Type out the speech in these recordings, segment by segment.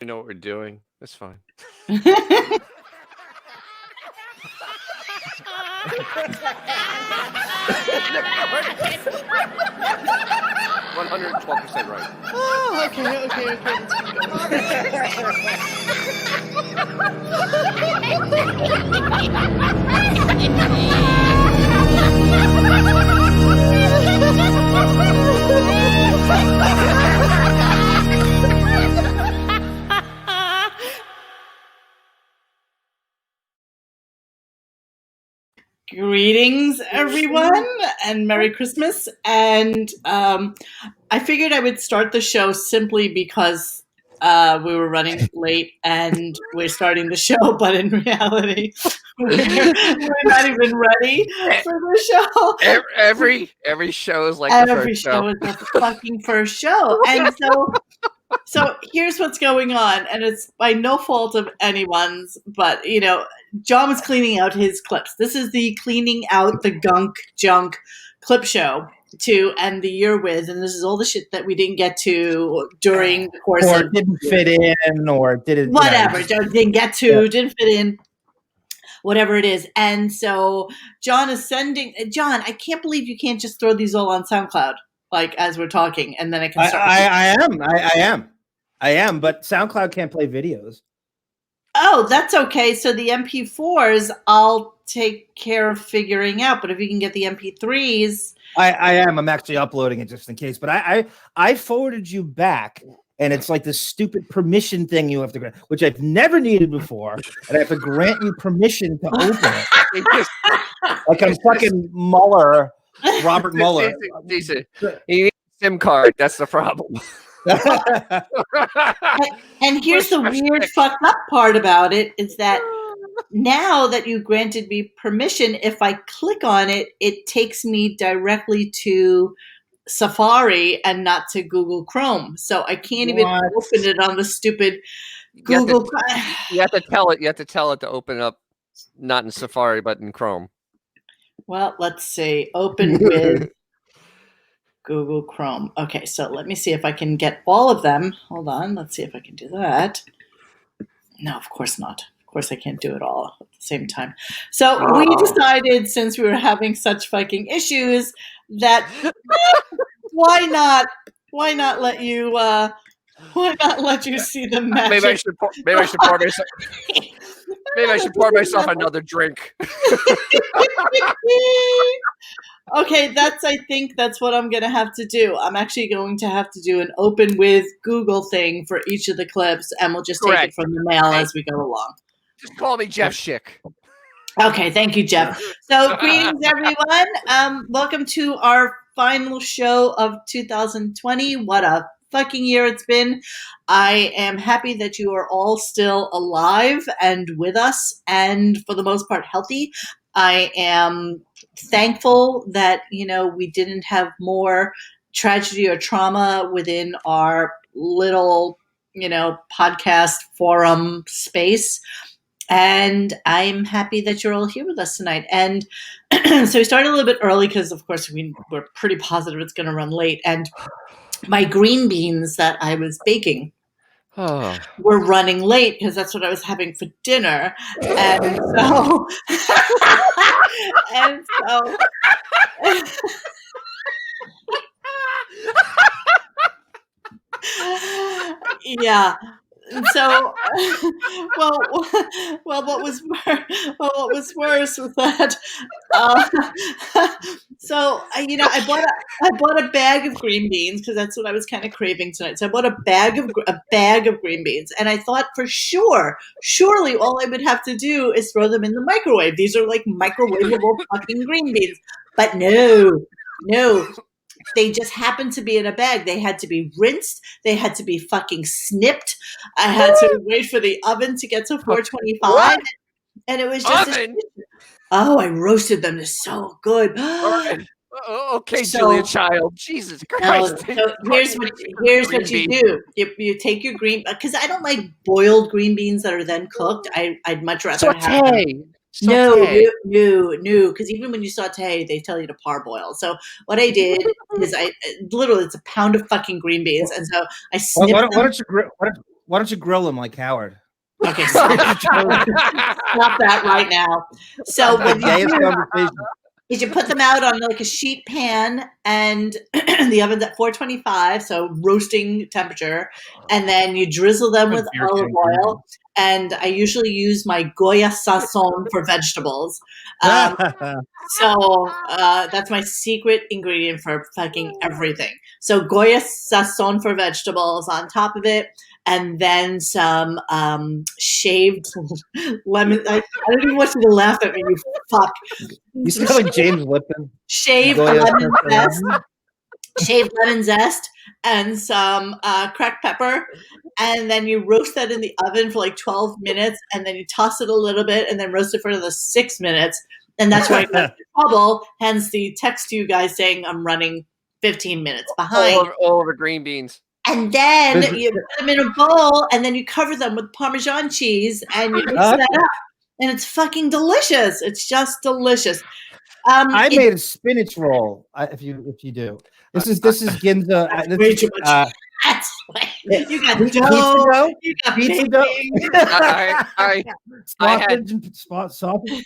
We know what we're doing. That's fine. 112% right. Oh, okay. Let's keep Greetings, everyone, and Merry Christmas. And I figured I would start the show simply because we were running late and we're starting the show, but in reality, we're not even ready for the show. Every show is like Every show is the fucking first show. And so here's what's going on, and it's by no fault of anyone's, but, John was cleaning out his clips. This is the cleaning out the gunk junk clip show to end the year with, and this is all the shit that we didn't get to during the course or of... didn't fit in, or didn't... Whatever, didn't get to, didn't fit in, whatever it is. And so John is sending... John, I can't believe you can't just throw these all on SoundCloud, like, as we're talking, and then I can start... I am, but SoundCloud can't play videos. Oh, that's okay. So the MP4s, I'll take care of figuring out. But if you can get the MP3s... I am. I'm actually uploading it just in case. But I forwarded you back, and it's like this stupid permission thing you have to grant, which I've never needed before, and I have to grant you permission to open it. Like I'm fucking Mueller, Robert Mueller. Decent. He needs a SIM card. That's the problem. And here's the weird fucked up part about it is that now that you granted me permission, if I click on it, it takes me directly to Safari and not to Google Chrome. So I can't even open it on the stupid Google Chrome. You have to tell it. You have to tell it to open up, not in Safari, but in Chrome. Well, let's see. Open with Google Chrome. Okay, so let me see if I can get all of them. Hold on. Let's see if I can do that. No, of course not. Of course I can't do it all at the same time. So we decided, since we were having such fucking issues, that why not let you see the magic? Maybe I should pour myself. Maybe I should pour myself another drink. Okay, I think that's what I'm going to have to do. I'm actually going to have to do an open with Google thing for each of the clips, and we'll just take it from the mail as we go along. Just call me Jeff Schick. Okay, thank you, Jeff. So greetings, everyone. Welcome to our final show of 2020. What a fucking year it's been. I am happy that you are all still alive and with us, and for the most part healthy. I am thankful that, we didn't have more tragedy or trauma within our little, podcast forum space. And I'm happy that you're all here with us tonight. And so we started a little bit early because, of course, we're pretty positive it's going to run late. And my green beans that I was baking were running late because that's what I was having for dinner. And so... and so... yeah. So, well, what was worse was that, so I bought a bag of green beans because that's what I was kind of craving tonight. So I bought a bag of green beans, and I thought for surely all I would have to do is throw them in the microwave. These are like microwavable fucking green beans, but no. They just happened to be in a bag. They had to be rinsed. They had to be fucking snipped. I had to wait for the oven to get to 425. And it was just... I roasted them. They're so good. Okay, Julia Child. Jesus Christ. So here's what you do. You take your green... Because I don't like boiled green beans that are then cooked. I'd much rather have them. No, because even when you saute, they tell you to parboil. So what I did is it's a pound of fucking green beans, and so I snipped them. Why don't you grill them like Howard? Okay, stop that right now. So The what you gayest do conversation. is you put them out on like a sheet pan, and the oven's at 425, so roasting temperature, and then you drizzle them with Beer olive can oil. And I usually use my Goya sazon for vegetables. So that's my secret ingredient for fucking everything. So Goya sazon for vegetables on top of it, and then some shaved lemon. I don't even want you to laugh at me, you fuck. You Some sound like James Lipton. shaved Goya lemon zest, sazon. shaved lemon zest, and some cracked pepper. And then you roast that in the oven for like 12 minutes, and then you toss it a little bit, and then roast it for another 6 minutes. And that's why I got in trouble. Hence the text to you guys saying I'm running 15 minutes behind. all over green beans. And then you put them in a bowl, and then you cover them with Parmesan cheese, and you mix that up. And it's fucking delicious. It's just delicious. I made a spinach roll. If you do, this is Ginza. That's way too much. You got dough. You got pizza dough. Sausage.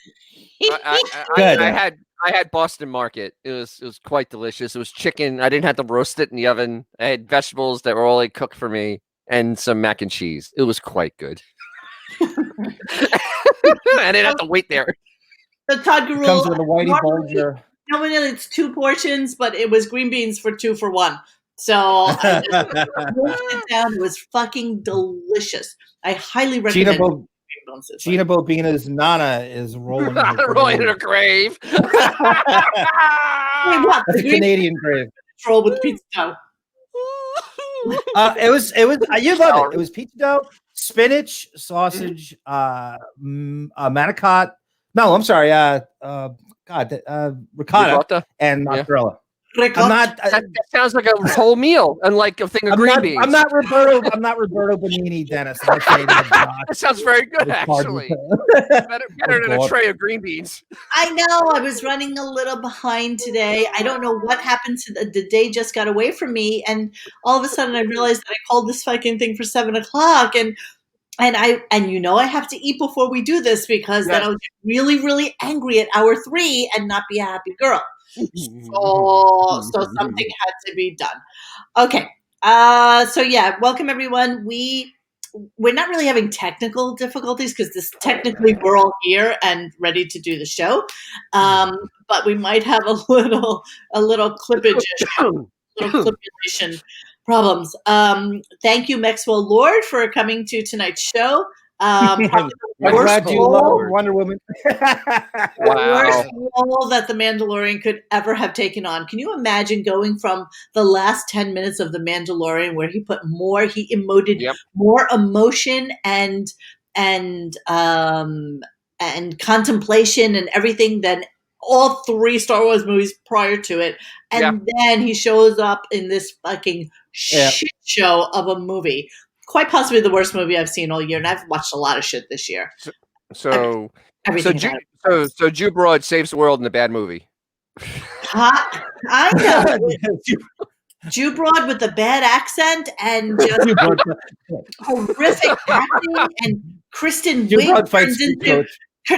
I had Boston Market. It was quite delicious. It was chicken. I didn't have to roast it in the oven. I had vegetables that were already cooked for me, and some mac and cheese. It was quite good. I didn't have to wait there. The Todd Gurul comes with a whitey bulger. It's 2 portions, but it was green beans for 2 for 1. So I just it down. It was fucking delicious. I highly recommend it. Gina Bobina's Nana is rolling rolling in her grave. Wait, what? That's a Canadian grave. Roll with pizza dough. It was you love it. It was pizza dough, spinach, sausage, manicotti. No, I'm sorry. Ricotta and mozzarella. I'm not. That sounds like a whole meal, unlike a thing of green beans. I'm not Roberto Benigni, Dennis. That sounds very good, actually. better than a tray of green beans. I know. I was running a little behind today. I don't know what happened to the day. Just got away from me, and all of a sudden I realized that I called this fucking thing for 7:00, and I have to eat before we do this, because then I'll get really, really angry at hour 3 and not be a happy girl. So something had to be done. Okay. Welcome everyone. We're not really having technical difficulties, because technically we're all here and ready to do the show. But we might have a little clippage issue, little clippation problems. Thank you, Maxwell Lord, for coming to tonight's show. I'm glad you love Wonder Woman. Worst role that the Mandalorian could ever have taken on. Can you imagine going from the last 10 minutes of the Mandalorian, where he emoted more emotion and contemplation and everything than all 3 Star Wars movies prior to it, and then he shows up in this fucking shit show of a movie. Quite possibly the worst movie I've seen all year, and I've watched a lot of shit this year. So Jew Broad saves the world in a bad movie. I know. Jew Broad with a bad accent and just horrific acting, and Kristen Wiig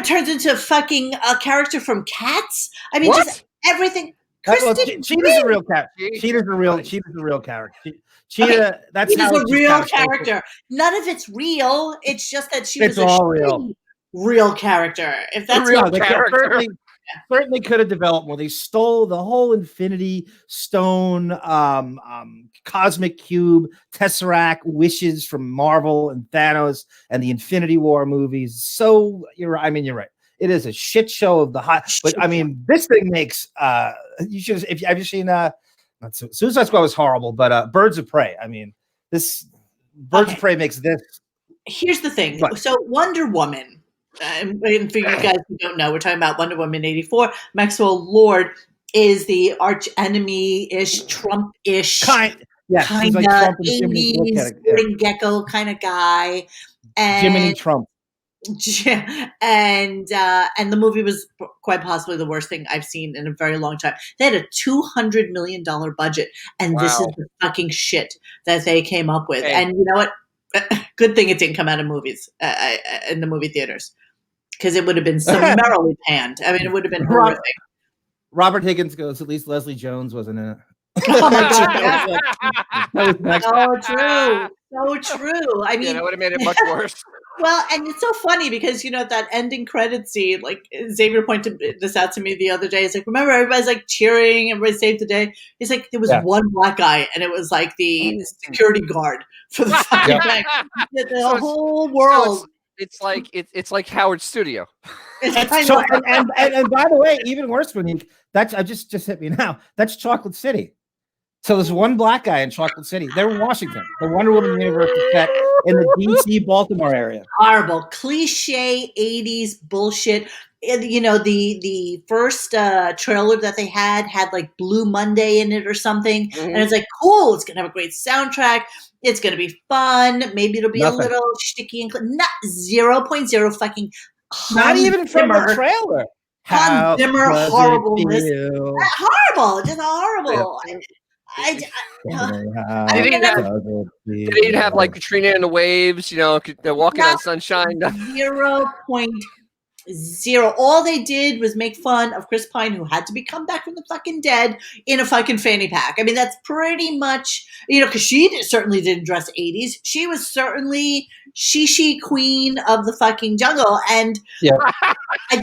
turns into fucking a character from Cats. I mean, just everything. Cheetah's a real character. Cheetah's a real character. Cheetah, that's Cheetah's a real character. None of it's real. It's just that she was a real character. If that's real character, certainly could have developed more. They stole the whole Infinity Stone, Cosmic Cube, Tesseract wishes from Marvel and Thanos and the Infinity War movies. So you're right. It is a shit show of the hot. But I mean, this thing makes. You should. Have you seen? Suicide Squad was horrible, but Birds of Prey. I mean, this Birds of Prey makes this. Here's the thing. So Wonder Woman. And for you guys who don't know, we're talking about Wonder Woman 84. Maxwell Lord is the arch enemy-ish, Trump-ish, kind of like 80s sporting gecko kind of guy. And Jiminy Trump. And the movie was quite possibly the worst thing I've seen in a very long time. They had a $200 million budget, and this is the fucking shit that they came up with. And you know what? Good thing it didn't come out of movies in the movie theaters, because it would have been summarily panned. I mean, it would have been horrific. Robert Higgins goes, at least Leslie Jones wasn't in it. Oh my God! That was next. So true. So true. I mean, that would have made it much worse. Well, and it's so funny because, that ending credit scene, like Xavier pointed this out to me the other day. It's like, remember, everybody's like cheering, everybody saved the day. It's like, there was one black guy, and it was like the security guard for the fucking bank. The whole world. So it's like Howard's studio. And by the way, even worse, that's just hit me now. That's Chocolate City. So there's one black guy in Chocolate City. They're in Washington. The Wonder Woman universe is set in the DC Baltimore area. Horrible, cliche 80s bullshit. And, the first trailer that they had like Blue Monday in it or something. Mm-hmm. And it's like, cool, it's going to have a great soundtrack. It's going to be fun. Maybe it'll be a little sticky and not 0.0 fucking not even from the trailer. Hans Zimmer horribleness. Horrible, just horrible. They didn't have like Katrina and the Waves, they're walking on sunshine. 0.0. All they did was make fun of Chris Pine, who had to come back from the fucking dead in a fucking fanny pack. I mean, that's pretty much, because she certainly didn't dress 80s. She was certainly Shishi queen of the fucking jungle. And I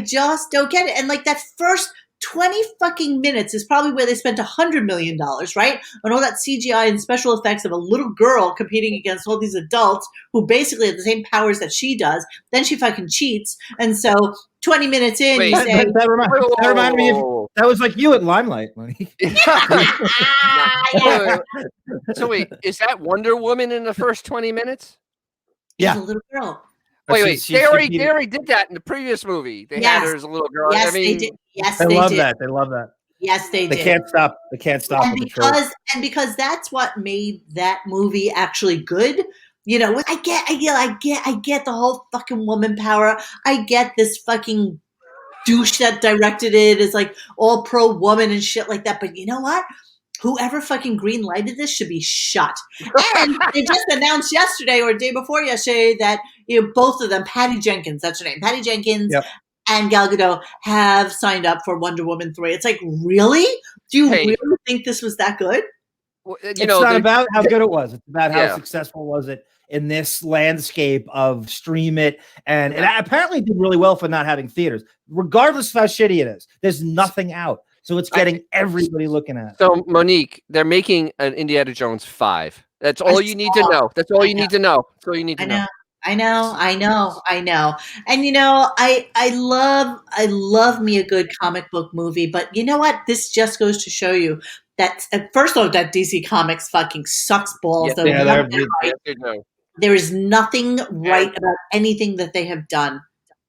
just don't get it. And like that first 20 fucking minutes is probably where they spent $100 million, right? On all that CGI and special effects of a little girl competing against all these adults who basically have the same powers that she does. Then she fucking cheats. And so 20 minutes in, you say... That reminded me of... That was like you at Limelight, Monique. So wait, is that Wonder Woman in the first 20 minutes? Yeah. She's a little girl. Wait. They already did that in the previous movie. They had her as a little girl. Yes, they did. Yes, they did. They love that. Yes, they did. They can't stop. And because that's what made that movie actually good. I get the whole fucking woman power. I get this fucking douche that directed it is like all pro woman and shit like that. But you know what? Whoever fucking green lighted this should be shot. And they just announced yesterday or day before yesterday that both of them, Patty Jenkins, that's her name, Patty Jenkins and Gal Gadot have signed up for Wonder Woman 3. It's like, really? Do you really think this was that good? Well, it's not about how good it was. It's about how successful was it in this landscape of stream it. And it apparently did really well for not having theaters. Regardless of how shitty it is, there's nothing out. So it's getting everybody looking at it. So, Monique, they're making an Indiana Jones 5. That's all you need to know. That's all you need to know. That's all you need to know. I know. And I love me a good comic book movie, but you know what? This just goes to show you that first of all, that DC Comics fucking sucks balls. There is nothing right about anything that they have done.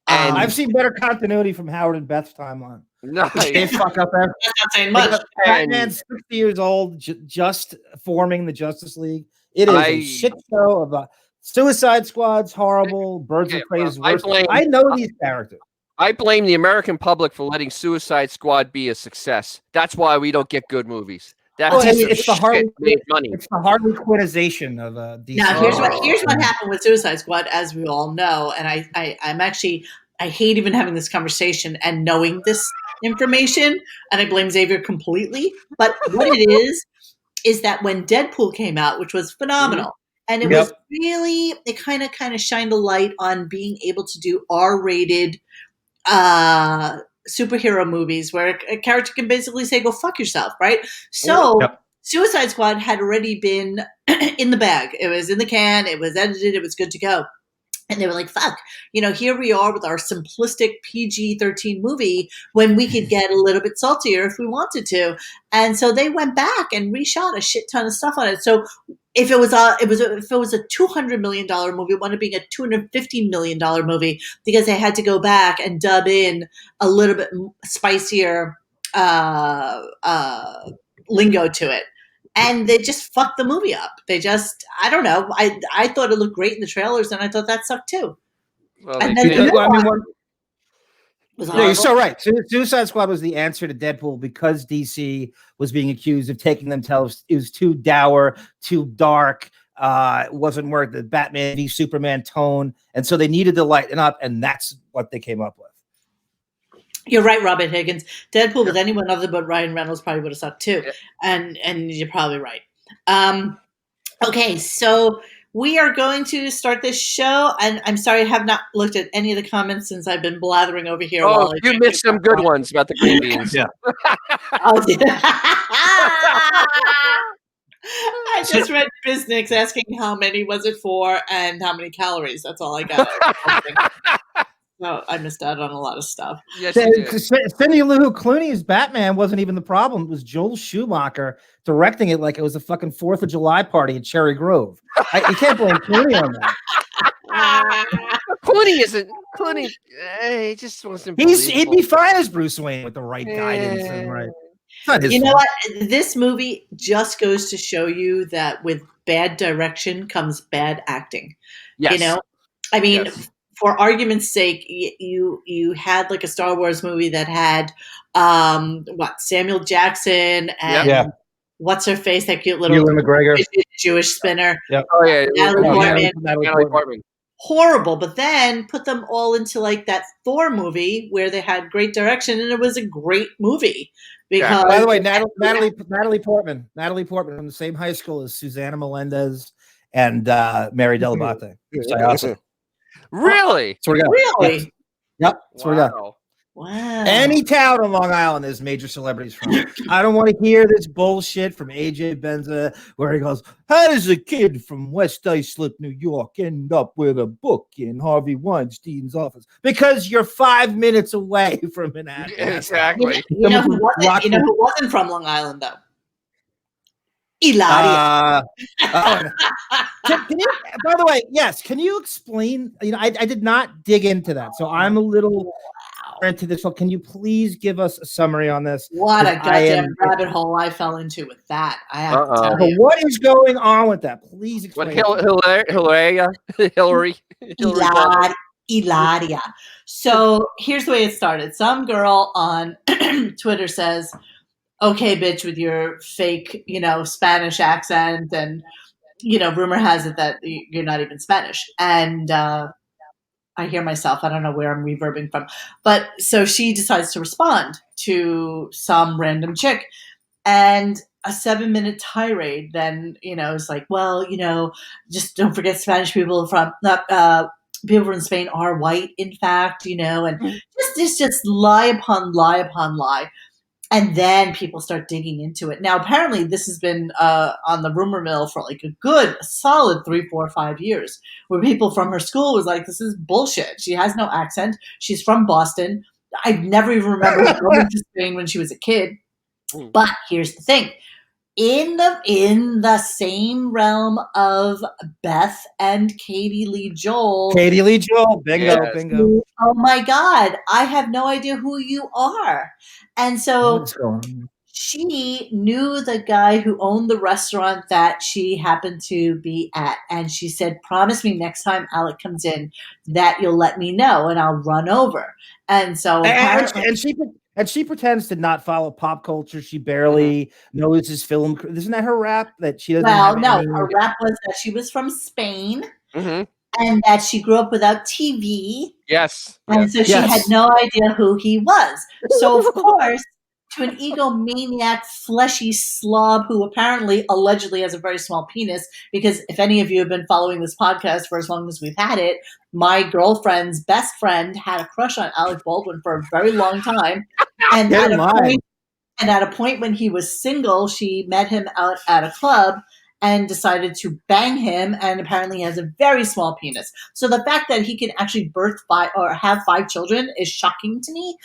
And I've seen better continuity from Howard and Beth's timeline. No, they fuck up everything. That's not saying much. Batman's 60 years old, just forming the Justice League. It is a shit show of Suicide Squad's horrible. Birds of Prey is worse. I know these characters. I blame the American public for letting Suicide Squad be a success. That's why we don't get good movies. It's the Harley Quinnization of DC. Now here's what happened with Suicide Squad, as we all know, and I hate even having this conversation and knowing this information, and I blame Xavier completely. But what it is that when Deadpool came out, which was phenomenal, and it was really, it kind of shined a light on being able to do R-rated superhero movies where a character can basically say, go fuck yourself, right? So Suicide Squad had already been in the bag. It was in the can. It was edited. It was good to go. And they were like, fuck, here we are with our simplistic PG-13 movie when we could get a little bit saltier if we wanted to. And so they went back and reshot a shit ton of stuff on it. So if it was a $200 million movie, it wound up being a $250 million movie because they had to go back and dub in a little bit spicier lingo to it. And they just fucked the movie up. They just, I don't know. I thought it looked great in the trailers, and I thought that sucked too. Well, and then you're so right. Suicide Squad was the answer to Deadpool because DC was being accused of taking themselves. It was too dour, too dark, It wasn't work the Batman v Superman tone, and so they needed to lighten up, and that's what they came up with. You're right, Robert Higgins. Deadpool with anyone other but Ryan Reynolds probably would have sucked too, Yeah. and you're probably right. Okay, so we are going to start this show, and I'm sorry I have not looked at any of the comments since I've been blathering over here. Oh, you missed some good ones about the green beans. Yeah. Oh, I just read Biznix asking how many was it for and how many calories. That's all I got. No, I missed out on a lot of stuff. Yes, you did. Cindy Lou Clooney's Batman wasn't even the problem. It was Joel Schumacher directing it like it was a fucking 4th of July party at Cherry Grove. You can't blame Clooney on that. Clooney isn't. Clooney, he just wasn't. He'd be fine as Bruce Wayne with the right guidance and right. It's not his You know fault. what? This movie just goes to show you that with bad direction comes bad acting. Yes. You know, I mean, Yes. for argument's sake, you had like a Star Wars movie that had Samuel Jackson and Yeah. what's her face, that cute little Ewan McGregor. Jewish spinner. Yep. Oh yeah. Natalie Portman. Horrible, but then put them all into like that Thor movie where they had great direction and it was a great movie. Because by the way, Natalie Portman from the same high school as Susanna Melendez and Mary Delabate. Really? Really? Yes. Yep. That's what we got. Wow. Any town on Long Island there's major celebrities from. I don't want to hear this bullshit from AJ Benza where he goes, how does a kid from West Islip, New York end up with a book in Harvey Weinstein's office? Because you're 5 minutes away from an actor. Exactly. You know who wasn't from Long Island though? Ilaria. Can you, by the way, yes, can you explain? I did not dig into that, so I'm a little into this. So can you please give us a summary on this? What a goddamn rabbit hole I fell into with that. I have to tell you. What is going on with that? Please explain. Hillary. Ilaria. So here's the way it started. Some girl on Twitter says, okay, bitch, with your fake, Spanish accent. And, rumor has it that you're not even Spanish. And I hear myself. I don't know where I'm reverbing from. But so she decides to respond to some random chick. And a 7-minute tirade then, is like, well, just don't forget Spanish people from Spain are white, in fact, and just lie upon lie upon lie. And then people start digging into it. Now, apparently, this has been on the rumor mill for like a solid 3, 4, 5 years, where people from her school was like, this is bullshit. She has no accent. She's from Boston. I never even remember her going to Spain when she was a kid. But here's the thing. In the same realm of Beth and Katie Lee Joel. Bingo, yes. bingo. Oh my God, I have no idea who you are. And so she knew the guy who owned the restaurant that she happened to be at. And she said, promise me next time Alec comes in that you'll let me know and I'll run over. And so and she pretends to not follow pop culture. She barely knows his film. Isn't that her rap? That she doesn't. Well, no, her rap was that she was from Spain and that she grew up without TV. Yes. And so she had no idea who he was. So, of course, to an egomaniac, fleshy slob who allegedly has a very small penis, because if any of you have been following this podcast for as long as we've had it, my girlfriend's best friend had a crush on Alec Baldwin for a very long time. And at a point when he was single, she met him out at a club and decided to bang him, and apparently he has a very small penis. So the fact that he can actually birth 5 or have 5 children is shocking to me.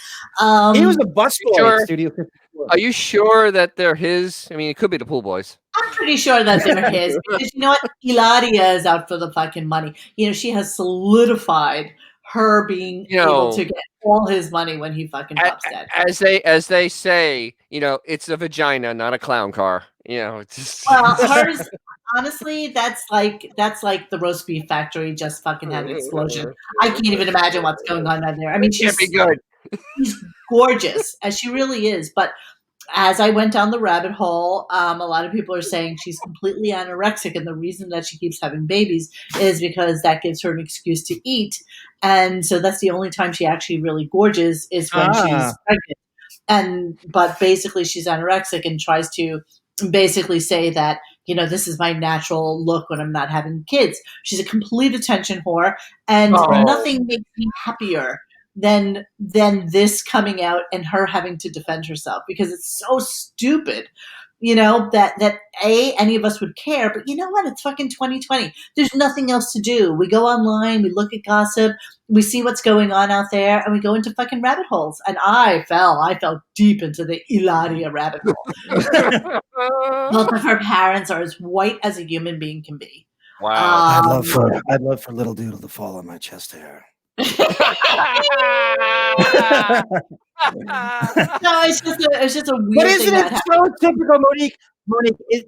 He was a busboy at Studio 54. Are you sure that they're his? I mean, it could be the pool boys. I'm pretty sure that they're his. Because you know what? Ilaria is out for the fucking money. She has solidified her being able to get all his money when he fucking drops dead. As they say, it's a vagina, not a clown car. It's just... Well, hers, honestly, that's like the roast beef factory just fucking had an explosion. I can't even imagine what's going on down there. I mean, she's good. She's gorgeous, as she really is. But as I went down the rabbit hole, a lot of people are saying she's completely anorexic, and the reason that she keeps having babies is because that gives her an excuse to eat, and so that's the only time she actually really gorges is when she's pregnant. But basically, she's anorexic and tries to basically say that, this is my natural look when I'm not having kids. She's a complete attention whore, and nothing makes me happier than this coming out and her having to defend herself, because it's so stupid, that any of us would care. But you know what? It's fucking 2020. There's nothing else to do. We go online, we look at gossip, we see what's going on out there, and we go into fucking rabbit holes. And I fell deep into the Ilaria rabbit hole. Both of her parents are as white as a human being can be. Wow. I'd love for little Doodle to fall on my chest hair. No, it's just a weird. But isn't it so typical, Monique?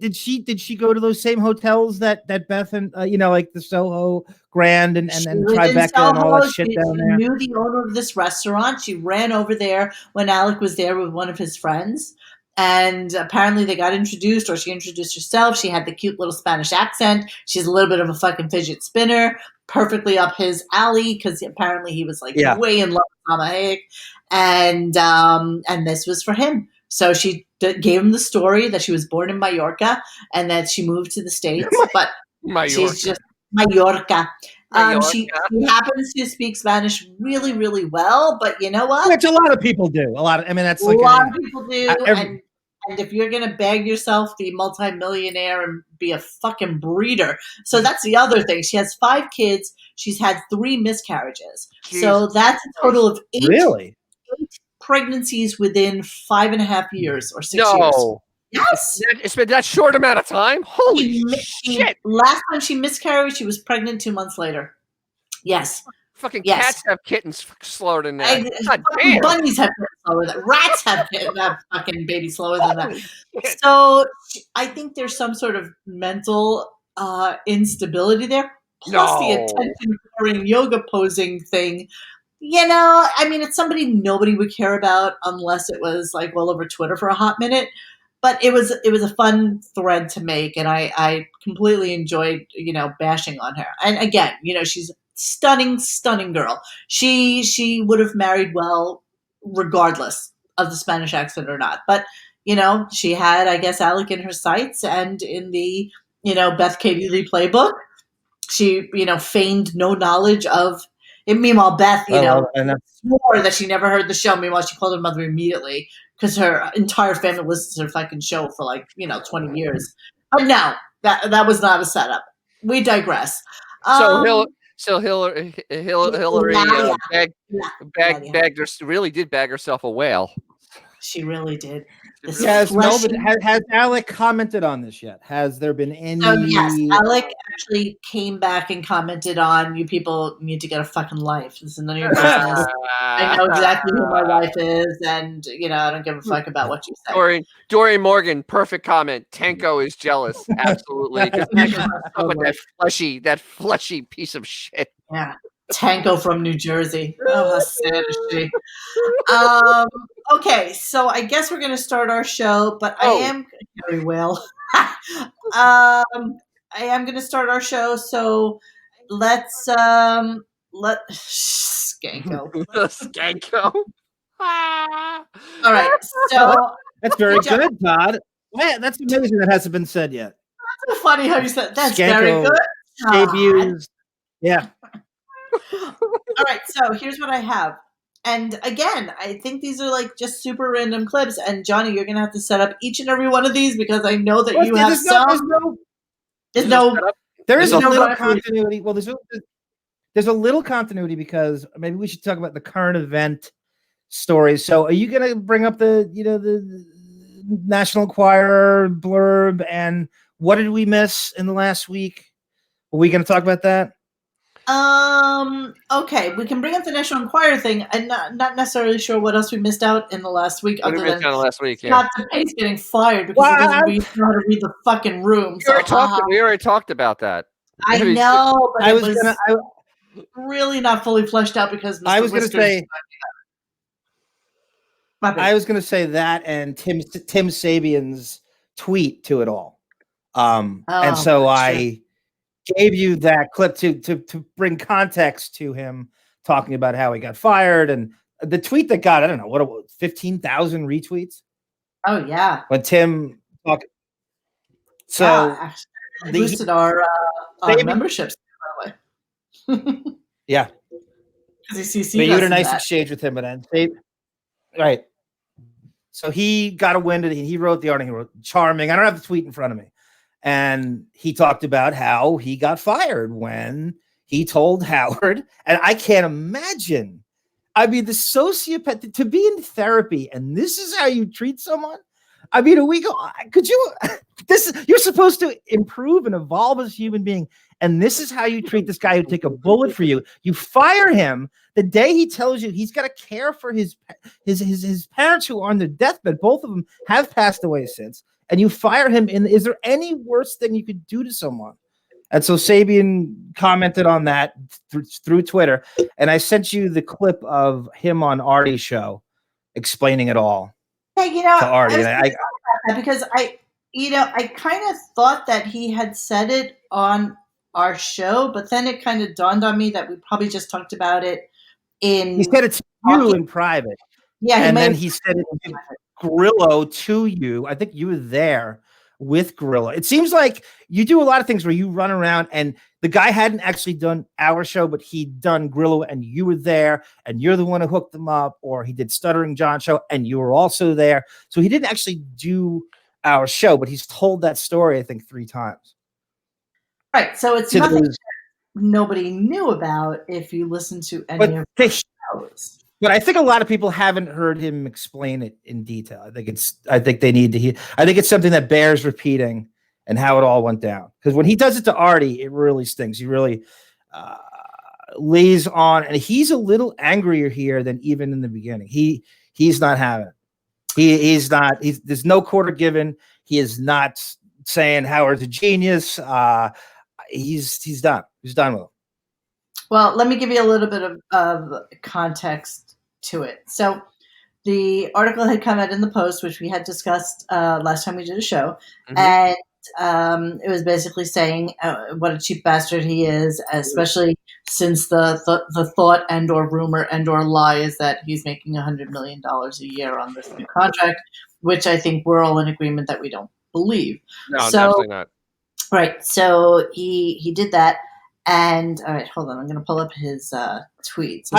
Did she go to those same hotels that Beth and like the Soho Grand and Tribeca and all that shit down there? She knew the owner of this restaurant. She ran over there when Alec was there with one of his friends, and apparently they got introduced, or she introduced herself. She had the cute little Spanish accent. She's a little bit of a fucking fidget spinner, perfectly up his alley, because apparently he was way in love with Salma Hayek, and this was for him. So she gave him the story that she was born in Mallorca and that she moved to the States, but she's just Mallorca. She happens to speak Spanish really, really well, but you know what? Which a lot of people do. That's like a lot of people do. And if you're going to bag yourself the multimillionaire and be a fucking breeder. So that's the other thing. She has 5 kids. She's had 3 miscarriages. Jesus. So that's a total of 8. Really? 8 pregnancies within 5.5 years or 6 years. Yes. It's been that short amount of time? Holy shit. Last time she miscarried, she was pregnant 2 months later. Yes. Fucking cats have kittens slower than that. Bunnies have kittens slower than that. Rats have fucking babies slower than that. So I think there's some sort of mental instability there. Plus the attention-grabbing yoga posing thing. It's somebody nobody would care about unless it was all over Twitter for a hot minute. But it was a fun thread to make, and I completely enjoyed bashing on her. And again, she's a stunning girl. She would have married well regardless of the Spanish accent or not. But she had, I guess, Alec in her sights, and in the Beth Katie Lee playbook, she feigned no knowledge of. And meanwhile, Beth, swore that she never heard the show. Meanwhile, she called her mother immediately because her entire family listens to her fucking show for 20 years. But no, that was not a setup. We digress. So Hillary really did bag herself a whale. She really did. Has Alec commented on this yet? Has there been any? Yes, Alec actually came back and commented on, you people need to get a fucking life. This is none of your business. I know exactly who my wife is, and I don't give a fuck about what you say. Dorian Morgan, perfect comment. Tanko is jealous, absolutely. That fleshy piece of shit. Yeah. Tanko from New Jersey. Oh, how sad is she? Okay, so I guess we're going to start our show, but I am very well. I am going to start our show, so let's Skanko. Skanko. All right, so that's very good, Todd. Man, that's amazing that hasn't been said yet. That's so funny how you said that's Skanko very good. Debuts. Yeah. All right, so here's what I have. And again, I think these are just super random clips. And Johnny, you're going to have to set up each and every one of these because I know that you have some. There is a little continuity. Well, there's a little continuity because maybe we should talk about the current event stories. So are you going to bring up the National Enquirer blurb and what did we miss in the last week? Are we going to talk about that? Okay, we can bring up the National Enquirer thing. I'm not necessarily sure what else we missed out in the last week. Other than last week, Scott DePace getting fired because he doesn't know how to read the fucking room. We already talked about that. I know, but I was really not fully fleshed out because Mr. I was going to say. I was going to say that and Tim Sabian's tweet to it all. And so I gave you that clip to bring context to him talking about how he got fired, and the tweet that got, I don't know, what it was, 15,000 retweets. Oh yeah. When Tim talked. So yeah, actually, boosted our memberships, by the way. Yeah. Because he CC'd But you us had a in nice that. exchange with him, and then right. So he got a wind of it. He wrote the article. He wrote charming. I don't have the tweet in front of me. And he talked about how he got fired when he told Howard. And I can't imagine. I mean, the sociopath, to be in therapy and this is how you treat someone. I mean, could you, you're supposed to improve and evolve as a human being. And this is how you treat this guy who take a bullet for you. You fire him the day he tells you he's got to care for his parents who are on their deathbed. Both of them have passed away since. And you fire him. Is there any worse thing you could do to someone? And so Sabian commented on that through Twitter. And I sent you the clip of him on Artie's show explaining it all. Hey, to Artie. Because I kind of thought that he had said it on our show, but then it kind of dawned on me that we probably just talked about it in. He said it to you in private. Yeah, and then he said it to Grillo to you. I think you were there with Grillo. It seems like you do a lot of things where you run around, and the guy hadn't actually done our show, but he'd done Grillo, and you were there, and you're the one who hooked them up, or he did Stuttering John show, and you were also there. So he didn't actually do our show, but he's told that story, I think, 3 times. Right. So it's nothing that nobody knew about if you listen to any of the shows. But I think a lot of people haven't heard him explain it in detail. I think they need to hear. I think it's something that bears repeating, and how it all went down. Because when he does it to Artie, it really stings. He really lays on, and he's a little angrier here than even in the beginning. He's not having it. He's not. There's no quarter given. He is not saying Howard's a genius. He's done. He's done with him. Well, let me give you a little bit of context to it. So the article had come out in the Post, which we had discussed last time we did a show. Mm-hmm. And it was basically saying what a cheap bastard he is, especially since the thought and or rumor and or lie is that he's making $100 million a year on this new contract, which I think we're all in agreement that we don't believe. No, definitely not. Right. So he did that. And all right, hold on. I'm going to pull up his tweets.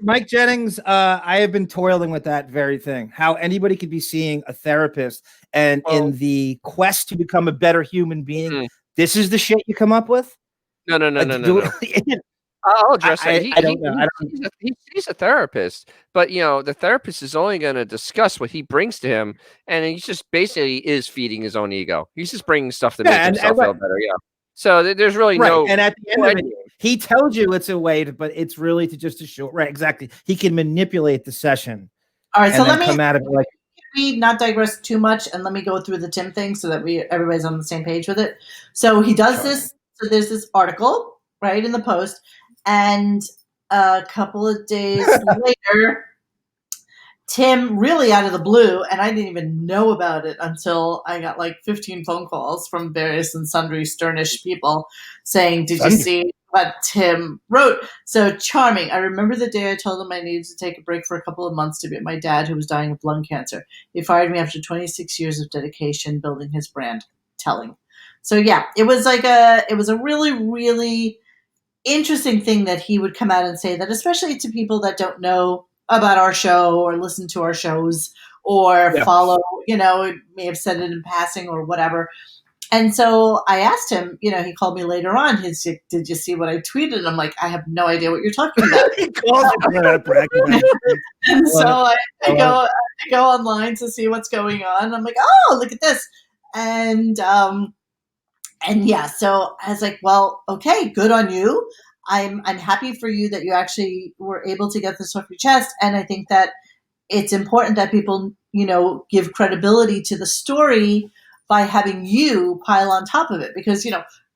Mike Jennings, I have been toiling with that very thing. How anybody could be seeing a therapist, and in the quest to become a better human being, this is the shit you come up with? No. I'll address that. I don't know. He's a therapist, but the therapist is only going to discuss what he brings to him, and he just basically is feeding his own ego. He's just bringing stuff to make himself feel better. Yeah. So there's really no. And at the end of it, he tells you it's a way but it's really to show. Right, exactly. He can manipulate the session. All right, so let me come out of it like. Not digress too much, and let me go through the Tim thing so that everybody's on the same page with it. So he does this. So there's this article right in the Post, and a couple of days later, Tim, really out of the blue, and I didn't even know about it until I got like 15 phone calls from various and sundry sternish people saying, "Did you see what Tim wrote?" So charming. I remember the day I told him I needed to take a break for a couple of months to be with my dad, who was dying of lung cancer. He fired me after 26 years of dedication building his brand. Telling. So yeah, it was a really, really interesting thing that he would come out and say that, especially to people that don't know about our show or listen to our shows or follow, may have said it in passing or whatever. And so I asked him, he called me later on. He's like, "Did you see what I tweeted?" And I'm like, "I have no idea what you're talking about." And so I go online to see what's going on. I'm like, "Oh, look at this." And yeah, so I was like, "Well, okay, good on you. I'm happy for you that you actually were able to get this off your chest." And I think that it's important that people, give credibility to the story by having you pile on top of it, because,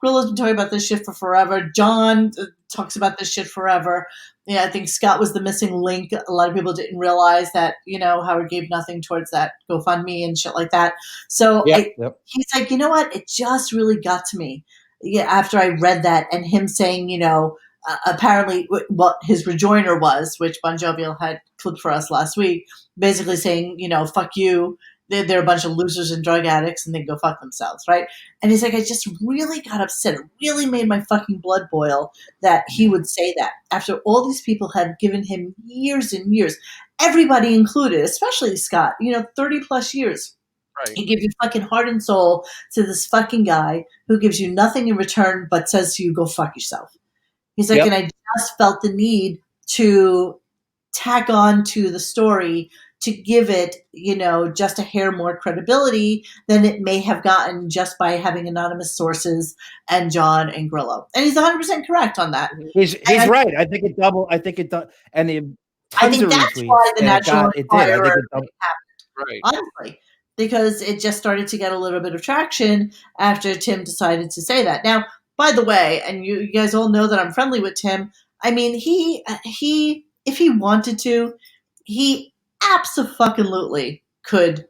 Grillo's been talking about this shit for forever. John talks about this shit forever. Yeah, I think Scott was the missing link. A lot of people didn't realize that, Howard gave nothing towards that GoFundMe and shit like that. So he's like, you know what? It just really got to me. Yeah, after I read that and him saying, apparently what his rejoinder was, which Bon Jovial had clipped for us last week, basically saying, fuck you. They're a bunch of losers and drug addicts and they go fuck themselves, right? And he's like, I just really got upset. It really made my fucking blood boil that he would say that after all these people had given him years and years, everybody included, especially Scott, 30 plus years. Right. He gives you fucking heart and soul to this fucking guy who gives you nothing in return but says to you, go fuck yourself. He's like, and I just felt the need to tack on to the story to give it, just a hair more credibility than it may have gotten just by having anonymous sources and John and Grillo. And he's 100% correct on that. He's right. I think it doubled. I think it does. And I think that's why the National Enquirer happened. Right. Honestly, because it just started to get a little bit of traction after Tim decided to say that. Now, by the way, and you guys all know that I'm friendly with Tim. I mean, he if he wanted to, he absolutely could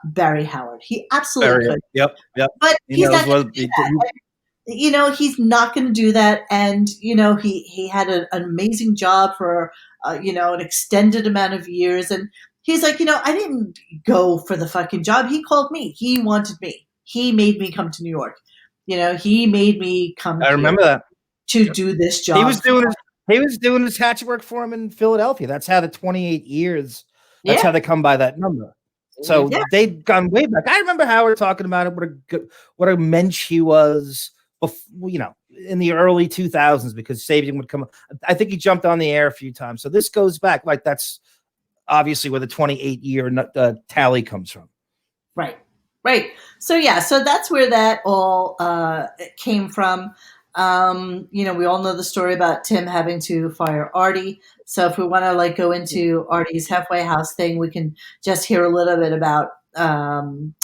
bury Howard. He absolutely could. Yep. But he's not going to do that. He's not going to do that. And, he had an amazing job for, an extended amount of years. And he's like, I didn't go for the fucking job. He called me. He wanted me. He made me come to New York. He made me come. I remember that. To do this job. He was doing his hatchet work for him in Philadelphia. That's how the 28 years. That's how they come by that number. So they've gone way back. I remember Howard talking about it. What a mensch he was. In the early 2000s, because Sabian would come. I think he jumped on the air a few times. So this goes back. Like that's obviously where the 28-year tally comes from. Right. So so that's where that all came from. We all know the story about Tim having to fire Artie. So if we want to go into Artie's halfway house thing, we can just hear a little bit about Tim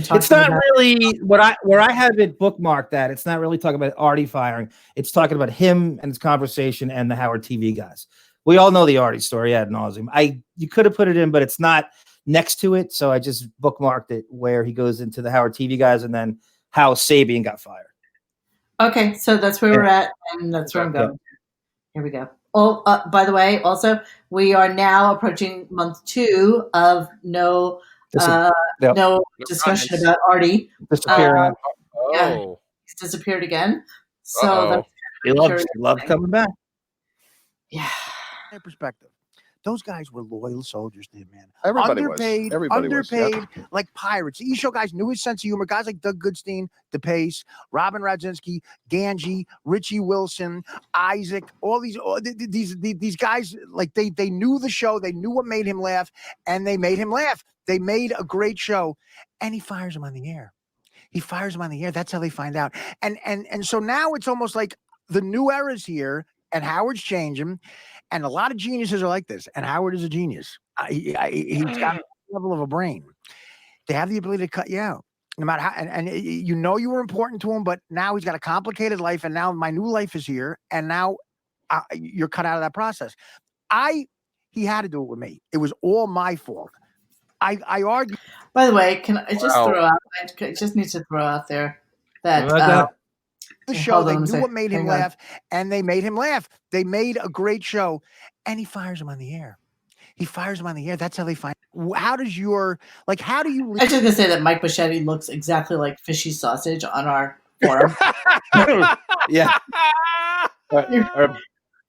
talking. It's not really where I have it bookmarked that it's not really talking about Artie firing. It's talking about him and his conversation and the Howard TV guys. We all know the Artie story ad nauseum. You could have put it in, but it's not next to it. So I just bookmarked it where he goes into the Howard TV guys and then how Sabian got fired. Okay, so that's where we're at, and that's where I'm going. Here we go. Oh, by the way, also, we are now approaching month 2 of no discussion about Artie. Disappearing. He's disappeared again. So he loves coming back. Yeah. Perspective. Those guys were loyal soldiers to him, man. Everybody underpaid, was. like pirates. The E-Show guys knew his sense of humor. Guys like Doug Goodstein, DePace, Robin Radzinski, Ganji, Richie Wilson, Isaac, all these guys, like they knew the show. They knew what made him laugh, and they made him laugh. They made a great show, and he fires him on the air. That's how they find out. And so now it's almost like the new era's here, and Howard's changing. And a lot of geniuses are like this, and Howard is a genius. He's got a level of a brain. They have the ability to cut you out, no matter how. And you were important to him, but now he's got a complicated life, and now my new life is here, and now you're cut out of that process. He had to do it with me. It was all my fault. I argue. By the way, can I just throw out? I just need to throw out there that. The show, they knew what made him laugh, and they made him laugh. They made a great show, and he fires him on the air. That's how they find. How do you? I was just gonna say that Mike Bichetti looks exactly like Fishy Sausage on our forum. Yeah.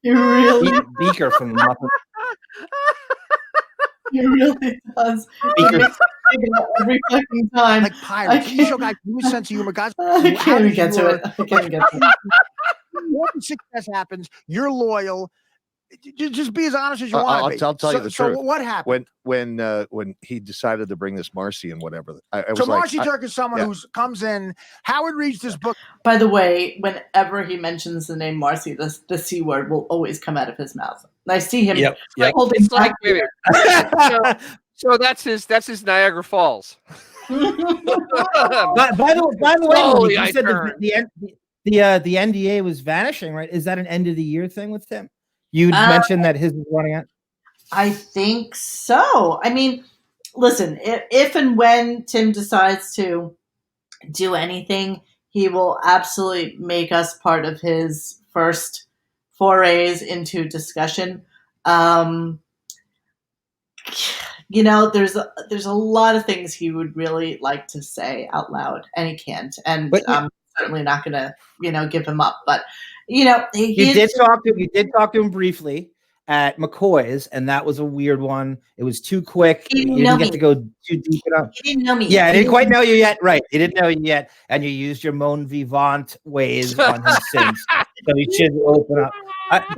You really Beaker from the Muppets. He really does. Every fucking time. Like pirates. You show guys new sense of humor. Guys, I can't even get to it. When success happens, you're loyal. Just be as honest as you want to be. I'll tell you the truth. So what happened? When he decided to bring this Marcy and whatever. Marcy Turk is someone who comes in. Howard reads this book. By the way, whenever he mentions the name Marcy, the C word will always come out of his mouth. And I see him holding back. So that's his Niagara Falls. By the way, you said the NDA was vanishing, right? Is that an end of the year thing with Tim? You mentioned that his is running out. I think so. I mean, listen, if and when Tim decides to do anything, he will absolutely make us part of his first forays into discussion. There's a lot of things he would really like to say out loud, and he can't. And I'm certainly not going to, give him up. But you did talk to him briefly at McCoy's, and that was a weird one. It was too quick. You didn't get to go too deep enough. He didn't know me. Yeah, I didn't quite know you yet. Right, he didn't know you yet, and you used your mon vivant ways on him since. So he should open up.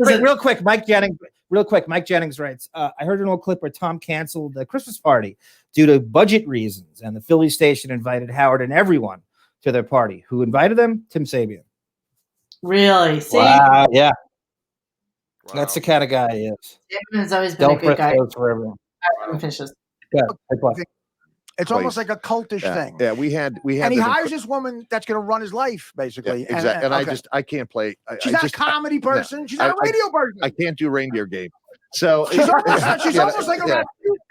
Real quick, Mike Jennings writes, I heard an old clip where Tom canceled the Christmas party due to budget reasons, and the Philly station invited Howard and everyone to their party. Who invited them? Tim Sabean. Really? See? Wow, yeah. Wow. That's the kind of guy he is. Sabean has always been a good guy. For everyone. Yeah, it's almost like a cultish thing. Yeah, we had. And he hires this woman that's going to run his life, basically. Yeah, exactly. And I can't play. She's not a comedy person. She's not a radio person. I can't do reindeer game. So she's almost like a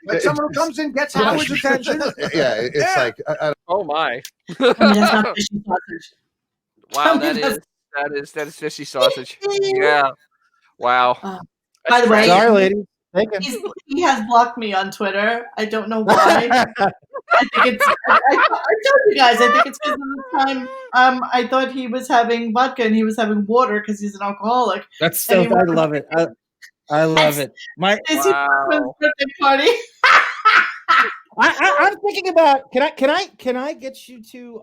like someone who comes in, gets Howard's attention. Yeah, it's like. Oh my! That's not fishy sausage. Wow, that is fishy sausage. Yeah. Wow. By the way, sorry, lady. He has blocked me on Twitter. I don't know why. I think I told you guys. I think it's because of the time I thought he was having vodka and he was having water because he's an alcoholic. That's so. I love it. I love it. Wow. Birthday party. I'm thinking about. Can I get you to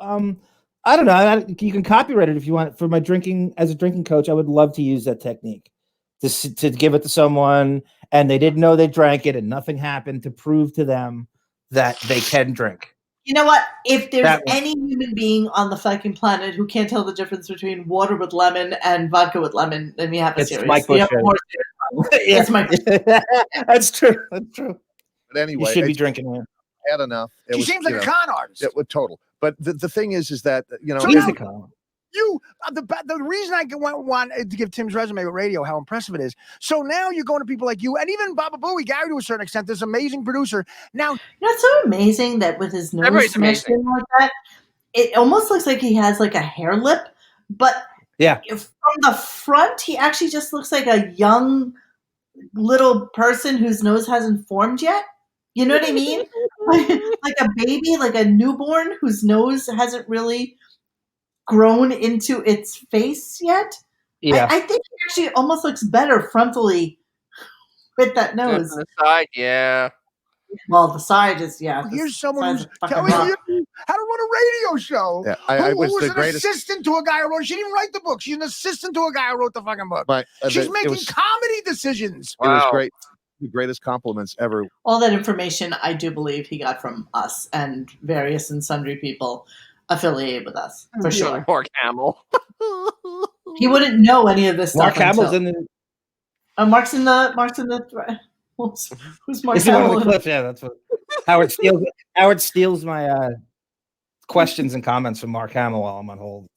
I don't know. You can copyright it if you want. For my drinking as a drinking coach, I would love to use that technique to give it to someone and they didn't know they drank it and nothing happened, to prove to them that they can drink. You know what? If there's any human being on the fucking planet who can't tell the difference between water with lemon and vodka with lemon, then we have a series. Mike Bush. It's Mike. That's true. That's true. But anyway, you should be drinking one. Had enough. She seems like a con artist. It was total. But the thing is that so the reason I want to give Tim's resume with radio, how impressive it is. So now you're going to people like you and even Baba Booey, Gary to a certain extent, this amazing producer. Now it's so amazing that with his nose smashed in like that, it almost looks like he has like a hair lip. But from the front, he actually just looks like a young little person whose nose hasn't formed yet. You know what I mean? Like a baby, like a newborn whose nose hasn't really grown into its face yet. Yeah, I think it actually almost looks better frontally with that nose. The side, yeah. Well, the side is Here's someone who's telling you how to run a radio show. Yeah, I was who the was greatest assistant to a guy who wrote. She didn't write the book. She's an assistant to a guy who wrote the fucking book. But she's making comedy decisions. It was great. The greatest compliments ever. All that information, I do believe he got from us and various and sundry people affiliated with us, for sure. Mark Hamill. He wouldn't know any of this stuff. Mark Hamill's in the. Mark's in the. Who's Mark Is he Hamill? one of the clips? Yeah, that's what Howard steals. Howard steals my questions and comments from Mark Hamill while I'm on hold.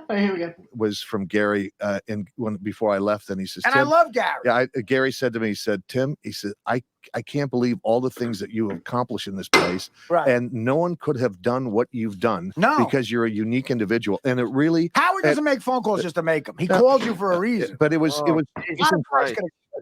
Right, here we go. Was from Gary, and before I left, and he says, and Tim, I love Gary. Yeah, Gary said to me, he said, Tim, he said, I can't believe all the things that you have accomplished in this place, and no one could have done what you've done, because you're a unique individual, and it really. Howard doesn't make phone calls just to make them. He calls you for a reason. But it was.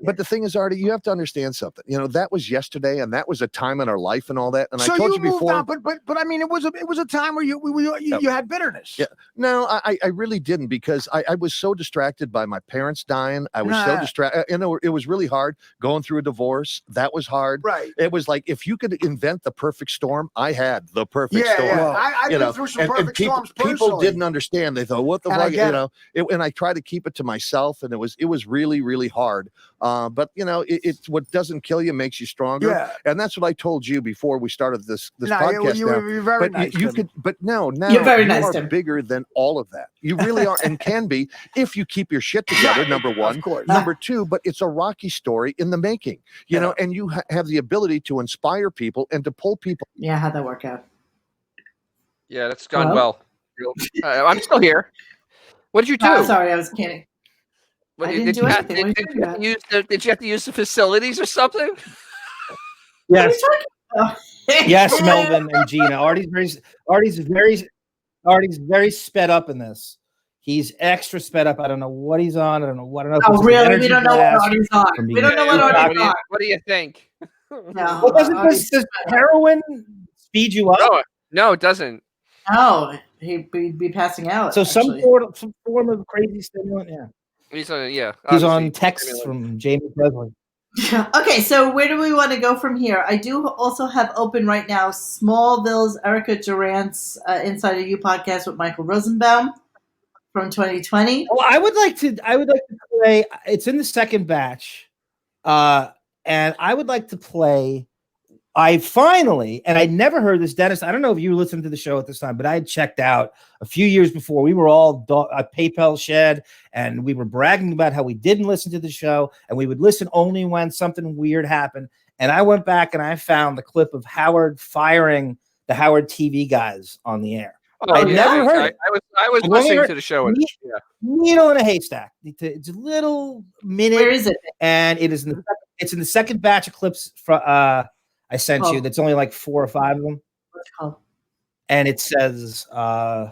But the thing is, Artie, you have to understand something. That was yesterday, and that was a time in our life, and all that. And so I told you before. On, but I mean, it was a time where you had bitterness. Yeah. No, I really didn't, because I was so distracted by my parents dying. I was so distracted. It was really hard going through a divorce. That was hard. Right. It was like, if you could invent the perfect storm, I had the perfect storm. Yeah. I've been through some perfect storms personally. People didn't understand. They thought, what the fuck, and I tried to keep it to myself, and it was really, really hard. But it's what doesn't kill you makes you stronger. Yeah. And that's what I told you before we started this podcast. You're very nice. Now you're very nice, you are Tim. bigger than all of that. You really are, and can be, if you keep your shit together. Number one, of course. Number two, but it's a rocky story in the making. You know, and you have the ability to inspire people and to pull people. Yeah, how'd that work out? Yeah, that's gone well. I'm still here. What did you do? Sorry, I was kidding. What, I didn't do anything. Did you have to use the facilities or something? Yes. What are you talking about? Yes, Melvin and Gina. Artie's very sped up in this. He's extra sped up. I don't know what he's on. I don't know what. Oh, really? We don't know what Artie's on. We don't know what Artie's on. What do you think? No. Well, does heroin speed you up? No, it doesn't. No, he'd be passing out. So some form of crazy stimulant. Yeah. He's on. Yeah. He's on texts from Jamie Presley. Okay, so where do we want to go from here? I do also have open right now Smallville's Erica Durant's Inside of You podcast with Michael Rosenbaum from 2020. Well, I would like to play. It's in the second batch, and I would like to play. I finally, and I never heard this, Dennis. I don't know if you listened to the show at this time, but I had checked out a few years before. We were all a PayPal shed, and we were bragging about how we didn't listen to the show, and we would listen only when something weird happened. And I went back and I found the clip of Howard firing the Howard TV guys on the air. I never heard it. I was listening to the show. Needle in a haystack. It's a little minute. Where is it? And it's in the second batch of clips from I sent you. That's only like 4 or 5 of them. What's it called? And it says, do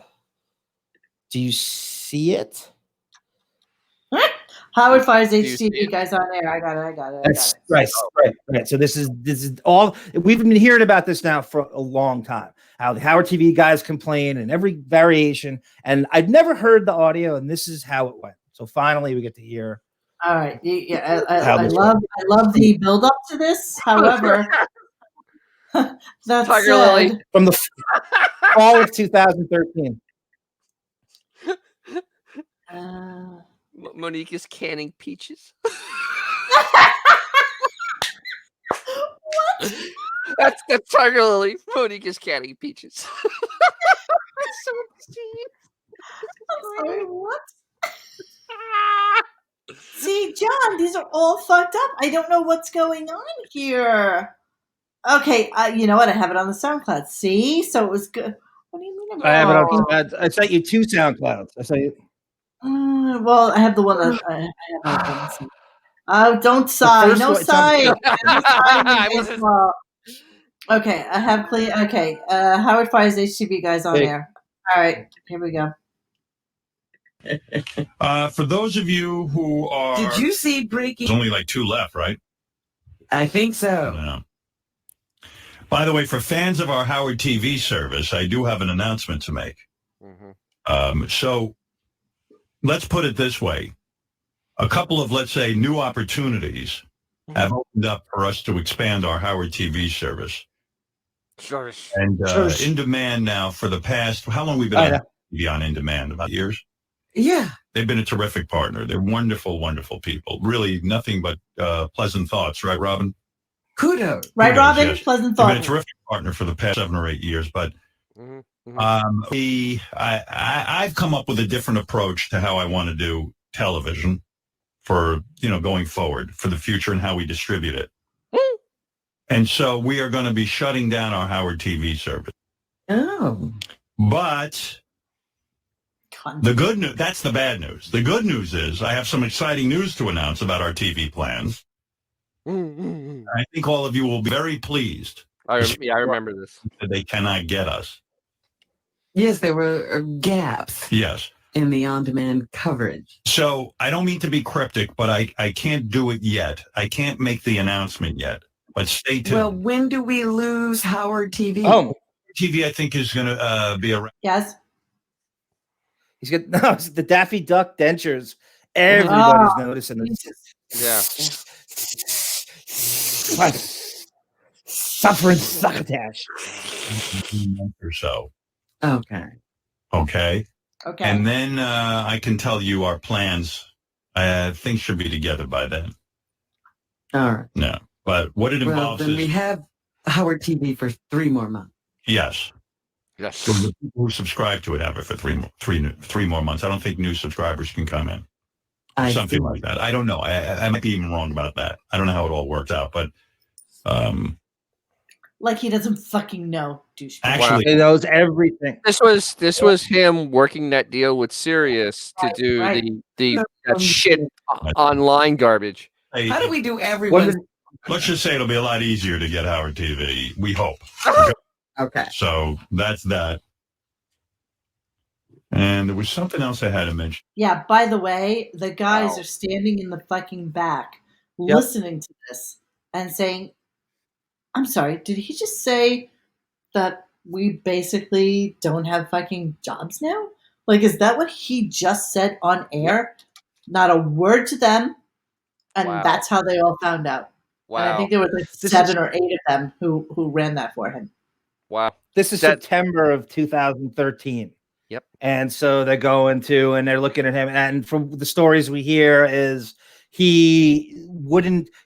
you see it? Howard fires HTV guys on air. I got it. That's right. So this is all we've been hearing about this now for a long time. How the Howard TV guys complain and every variation. And I'd never heard the audio, and this is how it went. So finally we get to hear. All right. Yeah, I love the build up to this. However, that's Tiger Lily from the fall of 2013. Monique is canning peaches. What? That's Tiger Lily. Monique is canning peaches. So I'm sorry, what? See, John, these are all fucked up. I don't know what's going on here. Okay, you know what? I have it on the SoundCloud. See? So it was good. What do you mean about I have it on. I sent you 2 SoundClouds. I sent you. Well, I have the one that I have. Oh, don't sigh. No sigh. Okay, I have clean. Okay, Howard fires HTV guys on there. All right, here we go. For those of you who are... Did you see Breaking? There's only like 2 left, right? I think so. Yeah. By the way, for fans of our Howard TV service, I do have an announcement to make. Mm-hmm. So let's put it this way. A couple of, let's say, new opportunities have opened up for us to expand our Howard TV service. And In Demand now for the past, how long have we been on In Demand? About years? Yeah. They've been a terrific partner. They're wonderful, wonderful people. Really nothing but pleasant thoughts, right, Robin? Kudos. Right, Robin? Yes. Pleasant thoughts. They've been a terrific partner for the past 7 or 8 years, but I've come up with a different approach to how I want to do television for, going forward, for the future and how we distribute it. And so we are going to be shutting down our Howard TV service. Oh. But the good news, that's the bad news. The good news is I have some exciting news to announce about our TV plans. I think all of you will be very pleased. I remember this. They cannot get us. Yes, there were gaps. Yes. In the on-demand coverage. So I don't mean to be cryptic, but I can't do it yet. I can't make the announcement yet. But stay tuned. Well, when do we lose Howard TV? Oh, TV I think is going to be around. Yes. He's got the Daffy Duck dentures. Everybody's noticing this. Yeah. Suffering succotash. Or so. Okay. Okay. And then I can tell you our plans. Things should be together by then. All right. No, but what it involves then is we have Howard TV for 3 more months. Yes. So the people who subscribe to it have it for three more months. I don't think new subscribers can come in. Something like that. I don't know. I might be even wrong about that. I don't know how it all works out, but Like he doesn't fucking know, douchebag. Actually, he knows everything. This was him working that deal with Sirius to do that shit online garbage. Hey, How do we do everyone? Let's just say it'll be a lot easier to get Howard TV. We hope. Okay. So that's that. And there was something else I had to mention. Yeah, by the way, the guys are standing in the fucking back listening to this and saying, I'm sorry, did he just say that we basically don't have fucking jobs now? Like, is that what he just said on air? Not a word to them. And that's how they all found out. Wow. And I think there was like 7 or 8 of them who ran that for him. Wow. This is September of 2013. Yep. And so they're going to, and they're looking at him. And from the stories we hear is he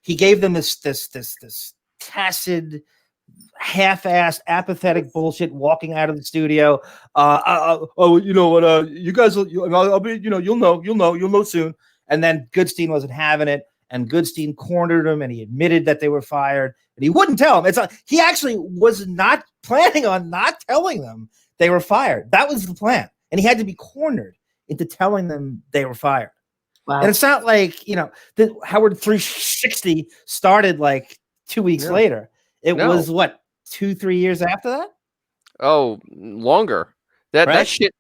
gave them this tacit, half-assed, apathetic bullshit walking out of the studio. You know what? You guys, I'll be, you'll know soon. And then Goodstein wasn't having it. And Goodstein cornered him, and he admitted that they were fired, and he wouldn't tell them. He actually was not planning on not telling them they were fired. That was the plan, and he had to be cornered into telling them they were fired. Wow. And it's not like the Howard 360 started like 2 weeks later. It was what 2-3 years after that. Oh, longer. That shit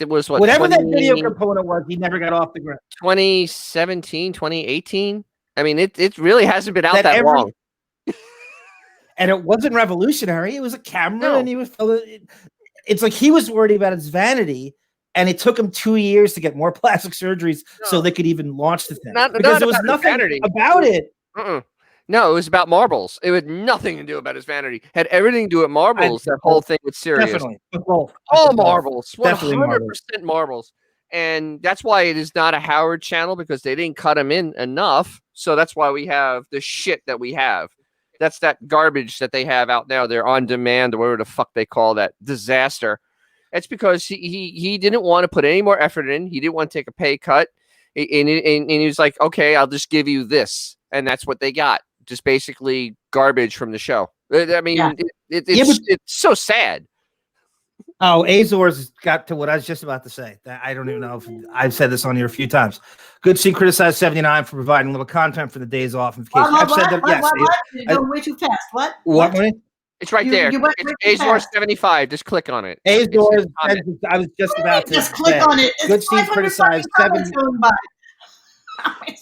was what, whatever that video component was, he never got off the ground. 2017, 2018. I mean, it really hasn't been out that long. And it wasn't revolutionary. It was a camera, and he was. It's like he was worried about his vanity, and it took him 2 years to get more plastic surgeries so they could even launch the thing. Because there was nothing about it. No, it was about marbles. It had nothing to do about his vanity. It had everything to do with marbles. That whole thing with Sirius. Definitely. All marbles. 100% marbles. And that's why it is not a Howard channel, because they didn't cut him in enough. So that's why we have the shit that we have. That's that garbage that they have out now. They're on demand, or whatever the fuck they call that disaster. It's because he didn't want to put any more effort in. He didn't want to take a pay cut. And he was like, okay, I'll just give you this. And that's what they got. Just basically garbage from the show. I mean, it's so sad. Oh, Azor's got to what I was just about to say. I don't even know if I've said this on here a few times. Goodstein criticized 79 for providing little content for the days off. I've said that. Yes, you're going way too fast. What? It's right there. It's Azor 75. Just click on it. Azor. I was just about to just click on it. Goodstein criticized 70.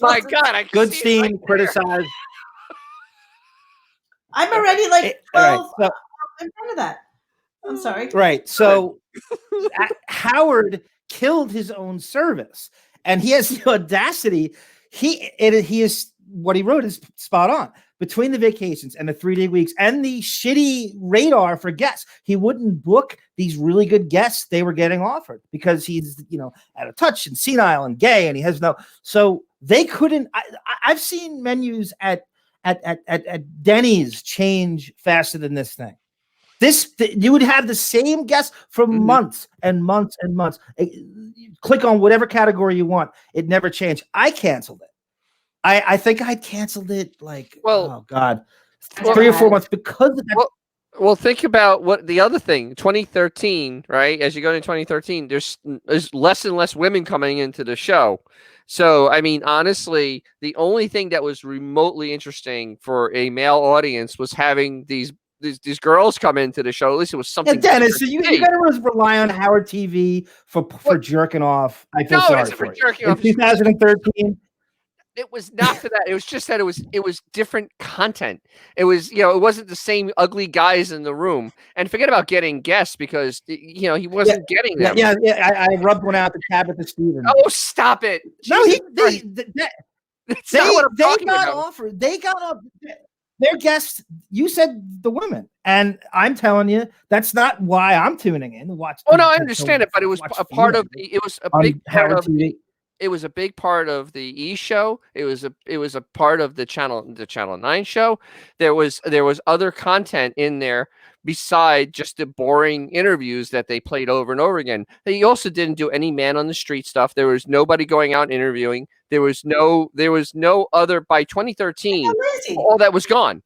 My God, Goodstein criticized. I'm already like 12 in front of that. I'm sorry. Right. So Howard killed his own service, and he has the audacity. He is what he wrote is spot on. Between the vacations and the 3-day weeks and the shitty radar for guests, he wouldn't book these really good guests they were getting offered because he's out of touch and senile and gay, and he has no. So they couldn't. I've seen menus at Denny's change faster than this thing. You would have the same guests for months and months and months. Click on whatever category you want. It never changed. I canceled it. I think I canceled it oh God, 3 or 4 months because of that. Well, think about what the other thing, 2013, right? As you go into 2013, there's less and less women coming into the show. So, I mean, honestly, the only thing that was remotely interesting for a male audience was having these girls come into the show. At least it was something. Yeah, Dennis, so you got to rely on Howard TV for jerking off. I feel sorry for jerking off. In 2013. It was not for that. It was just that it was different content. It was, it wasn't the same ugly guys in the room. And forget about getting guests because, he wasn't getting them. Yeah. I rubbed one out the Tabitha Stevens. Oh, stop it. No, they got offered. They got up. Their guests, you said the women. And I'm telling you, that's not why I'm tuning in to watch. Oh, no, I understand it, but it was a part of it was a big part of TV. It was a big part of the E show. It was a part of the Channel 9 show. There was other content in there beside just the boring interviews that they played over and over again. They also didn't do any man on the street stuff. There was nobody going out interviewing. There was no other by 2013. All that was gone.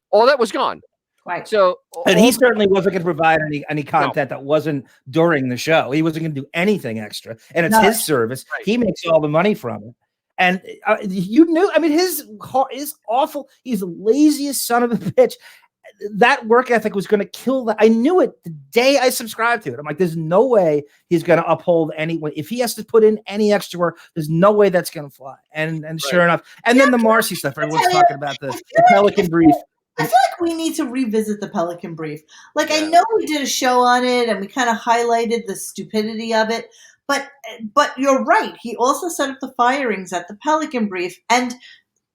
Right. So, and he certainly wasn't going to provide any content that wasn't during the show. He wasn't going to do anything extra, and it's his service. Right. He makes all the money from it. And you knew, I mean, his heart is awful. He's the laziest son of a bitch. That work ethic was going to kill that. I knew it the day I subscribed to it. I'm like, there's no way he's going to uphold anyone. If he has to put in any extra work, there's no way that's going to fly. And sure enough. And then the Marcy stuff, everyone's talking about the Pelican Brief. I feel like we need to revisit the Pelican Brief. Like, I know we did a show on it and we kind of highlighted the stupidity of it, but you're right. He also set up the firings at the Pelican Brief. And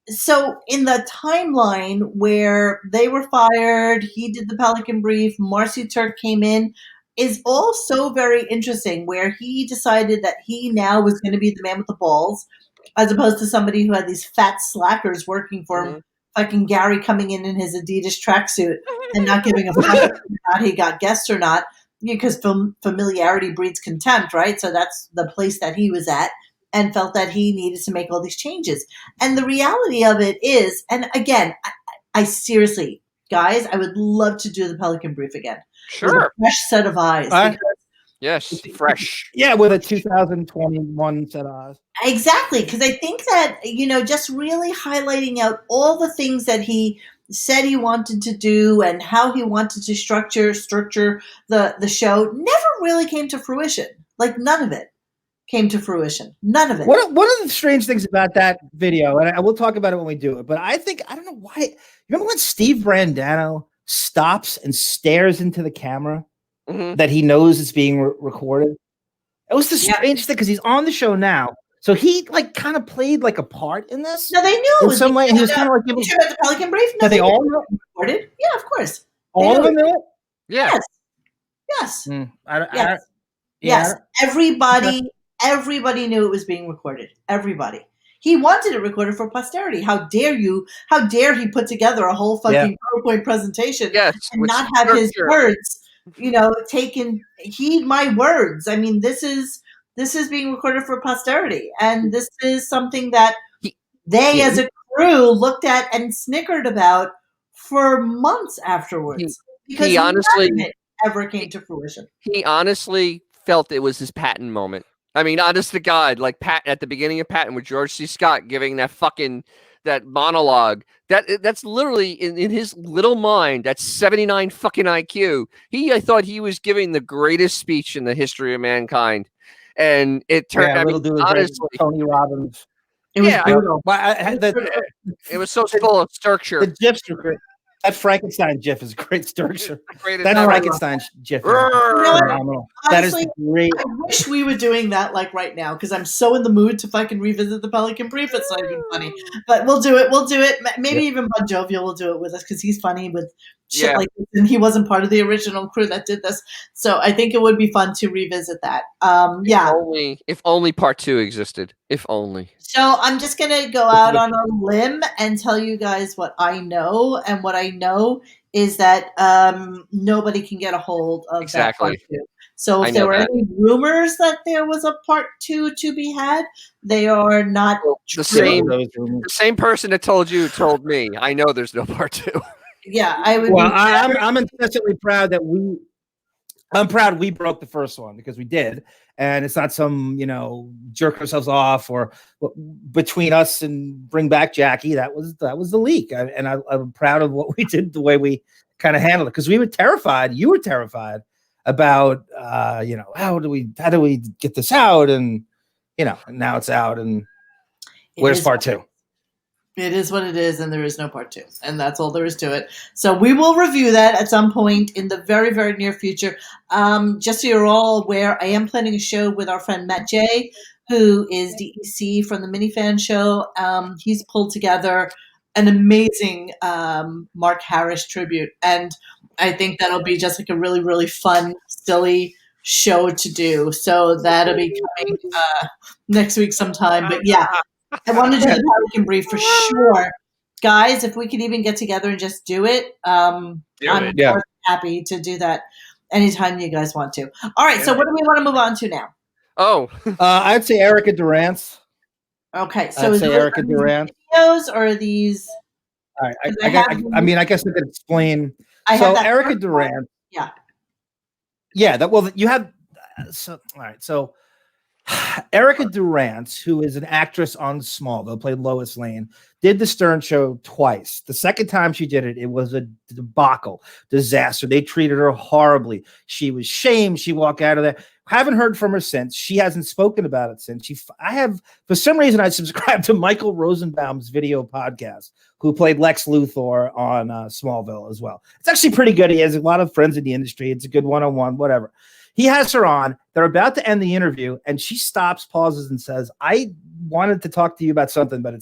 so in the timeline where they were fired, he did the Pelican Brief, Marcy Turk came in, is also very interesting, where he decided that he now was going to be the man with the balls, as opposed to somebody who had these fat slackers working for him. Fucking Gary coming in his Adidas tracksuit and not giving a fuck whether or not he got guests or not, because familiarity breeds contempt, right? So that's the place that he was at, and felt that he needed to make all these changes. And the reality of it is, and again, I seriously, guys, I would love to do the Pelican Brief again. Sure. With a fresh set of eyes. Yes, fresh. Yeah, with a 2021 set of eyes. Exactly, because I think that, just really highlighting out all the things that he said he wanted to do and how he wanted to structure the show never really came to fruition. Like, none of it came to fruition. None of it. One of the strange things about that video, and I will talk about it when we do it, but I don't know why. You remember when Steve Brandano stops and stares into the camera? Mm-hmm. That he knows it's being recorded. It was the strangest thing, because he's on the show now, so he kind of played like a part in this. No, they knew in some way, and he was kind of like giving. Sure about the Pelican Brief? No, they all know recorded. Yeah, of course. All of them knew it. Yeah. Yes. Yes. Everybody knew it was being recorded. Everybody. He wanted it recorded for posterity. How dare you? How dare he put together a whole fucking PowerPoint presentation and not have his words, heed my words. I mean, this is being recorded for posterity, and this is something that they as a crew looked at and snickered about for months afterwards, because he honestly ever came to fruition. He honestly felt it was his Patton moment. I mean, honest to God, like Pat at the beginning of Patton with George C. Scott giving that monologue. That's literally in his little mind. That's 79 fucking IQ. I thought he was giving the greatest speech in the history of mankind, and it turned. I mean, honestly, Tony Robbins. It was brutal. It was so full of structure. The GIFs are great. That Frankenstein GIF is a great structure. That Frankenstein GIF is phenomenal. That is great. I wish we were doing that like right now, because I'm so in the mood to fucking revisit the Pelican Brief. It's not even funny, but we'll do it. Maybe even Bon Jovial will do it with us, because he's funny with shit like this, and he wasn't part of the original crew that did this. So I think it would be fun to revisit that. If only part 2 existed. If only. So I'm just going to go out on a limb and tell you guys what I know. And what I know is that nobody can get a hold of that part 2. So if there were any rumors that there was a part 2 to be had, they are not the same person that told me. I know there's no part 2. Yeah, I would. Well, I'm incessantly proud that I'm proud we broke the first one, because we did, and it's not some jerk ourselves off or between us and Bring Back Jackie. That was the leak, and I'm proud of what we did, the way we kind of handled it, because we were terrified. You were terrified about how do we get this out, and now it's out, and where's part 2? It is what it is, and there is no part 2, and that's all there is to it. So we will review that at some point in the very, very near future. Just so you're all aware, I am planning a show with our friend Matt J, who is DEC from the Minifan Show. He's pulled together an amazing Mark Harris tribute, and I think that'll be just like a really, really fun, silly show to do. So that'll be coming next week sometime. But yeah. I want to do the Pelican Brief for sure. Guys, if we could even get together and just do it, I'm happy to do that anytime you guys want to. All right, so what do we want to move on to now? Oh. I'd say Erica Durance. Okay, so I'd say Erica Durance. Videos, or are these... All right, I guess I could explain. So Erica Durant. Yeah. Yeah. You have. So all right. So Erica Durant, who is an actress on Smallville, played Lois Lane, did the Stern Show twice. The second time she did it, it was a debacle, disaster. They treated her horribly. She was shamed. She walked out of there. Haven't heard from her since. She hasn't spoken about it since. For some reason, I subscribed to Michael Rosenbaum's video podcast, who played Lex Luthor on Smallville as well. It's actually pretty good. He has a lot of friends in the industry. It's a good one-on-one, whatever. He has her on. They're about to end the interview, and she stops, pauses, and says, "I wanted to talk to you about something, but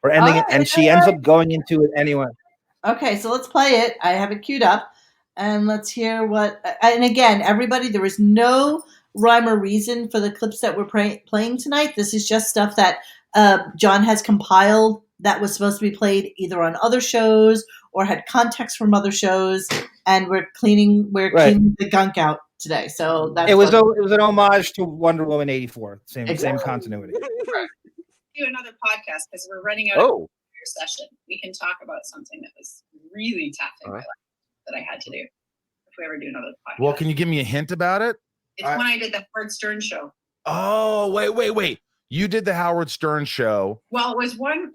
we're ending it." And she ends up going into it anyway. Okay, so let's play it. I have it queued up, and let's hear what. And again, everybody, there is no rhyme or reason for the clips that we're playing tonight. This is just stuff that John has compiled that was supposed to be played either on other shows or had context from other shows, and we're cleaning the gunk out today. So that's it was an homage to Wonder Woman 84. Same continuity. Do another podcast because we're running out of your session. We can talk about something that was really tough in my life that I had to do if we ever do another podcast. Well, can you give me a hint about it? It's when I did the Howard Stern show. Oh, wait. You did the Howard Stern show. Well, it was one.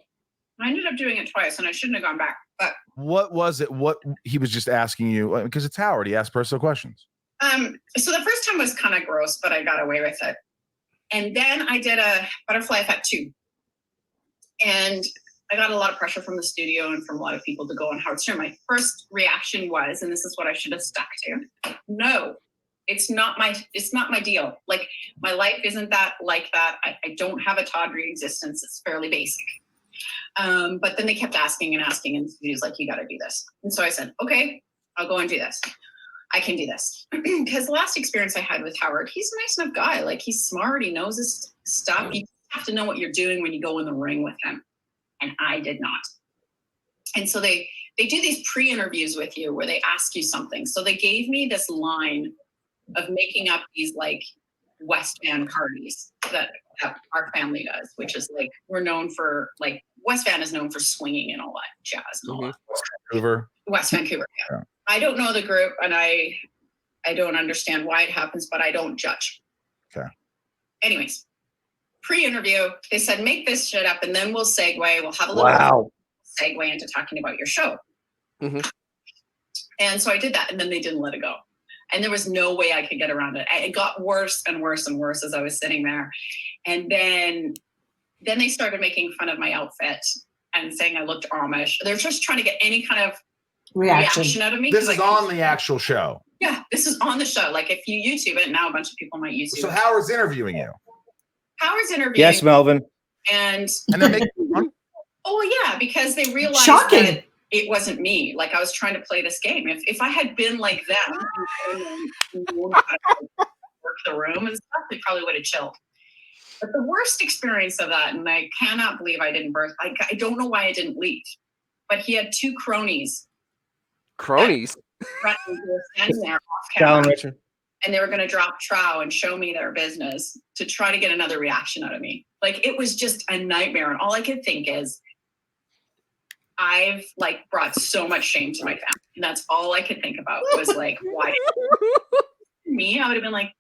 I ended up doing it twice, and I shouldn't have gone back. But what was it? What he was just asking you, because it's Howard. He asked personal questions. So the first time was kind of gross, but I got away with it. And then I did a Butterfly Effect 2. And I got a lot of pressure from the studio and from a lot of people to go on Howard Stern. My first reaction was, and this is what I should have stuck to, no, it's not my deal. Like, my life isn't that like that. I don't have a tawdry existence. It's fairly basic. But then they kept asking, and the studio's like, you got to do this. And so I said, okay, I'll go and do this. I can do this. Because the last experience I had with Howard, he's a nice enough guy. Like, he's smart. He knows his stuff. You have to know what you're doing when you go in the ring with him. And I did not. And so they do these pre-interviews with you where they ask you something. So they gave me this line of making up these like West Van parties that our family does, which is like, we're known for, like, West Van is known for swinging and all that jazz and all that. West Vancouver. Yeah. I don't know the group, and I don't understand why it happens, but I don't judge. Okay. Anyways, pre-interview, they said, make this shit up, and then we'll segue. We'll have a little segue into talking about your show. Mm-hmm. And so I did that, and then they didn't let it go. And there was no way I could get around it. It got worse and worse and worse as I was sitting there. And then they started making fun of my outfit and saying I looked Amish. They're just trying to get any kind of reaction out of me. This is on the actual show. Yeah, this is on the show. Like, if you YouTube it, now a bunch of people might YouTube it. So Howard's interviewing you. Howard's interviewing. Yes, Melvin. And they're making fun? Oh yeah, because they realized that it wasn't me. Like, I was trying to play this game. If I had been like them and known how to work the room and stuff, they probably would have chilled. But the worst experience of that, and I cannot believe I didn't birth. I don't know why I didn't leave. But he had two cronies. Cronies? Standing there off camera, and they were going to drop trow and show me their business to try to get another reaction out of me. Like, it was just a nightmare. And all I could think is, I've like brought so much shame to my family. And that's all I could think about was like, why me? I would have been like,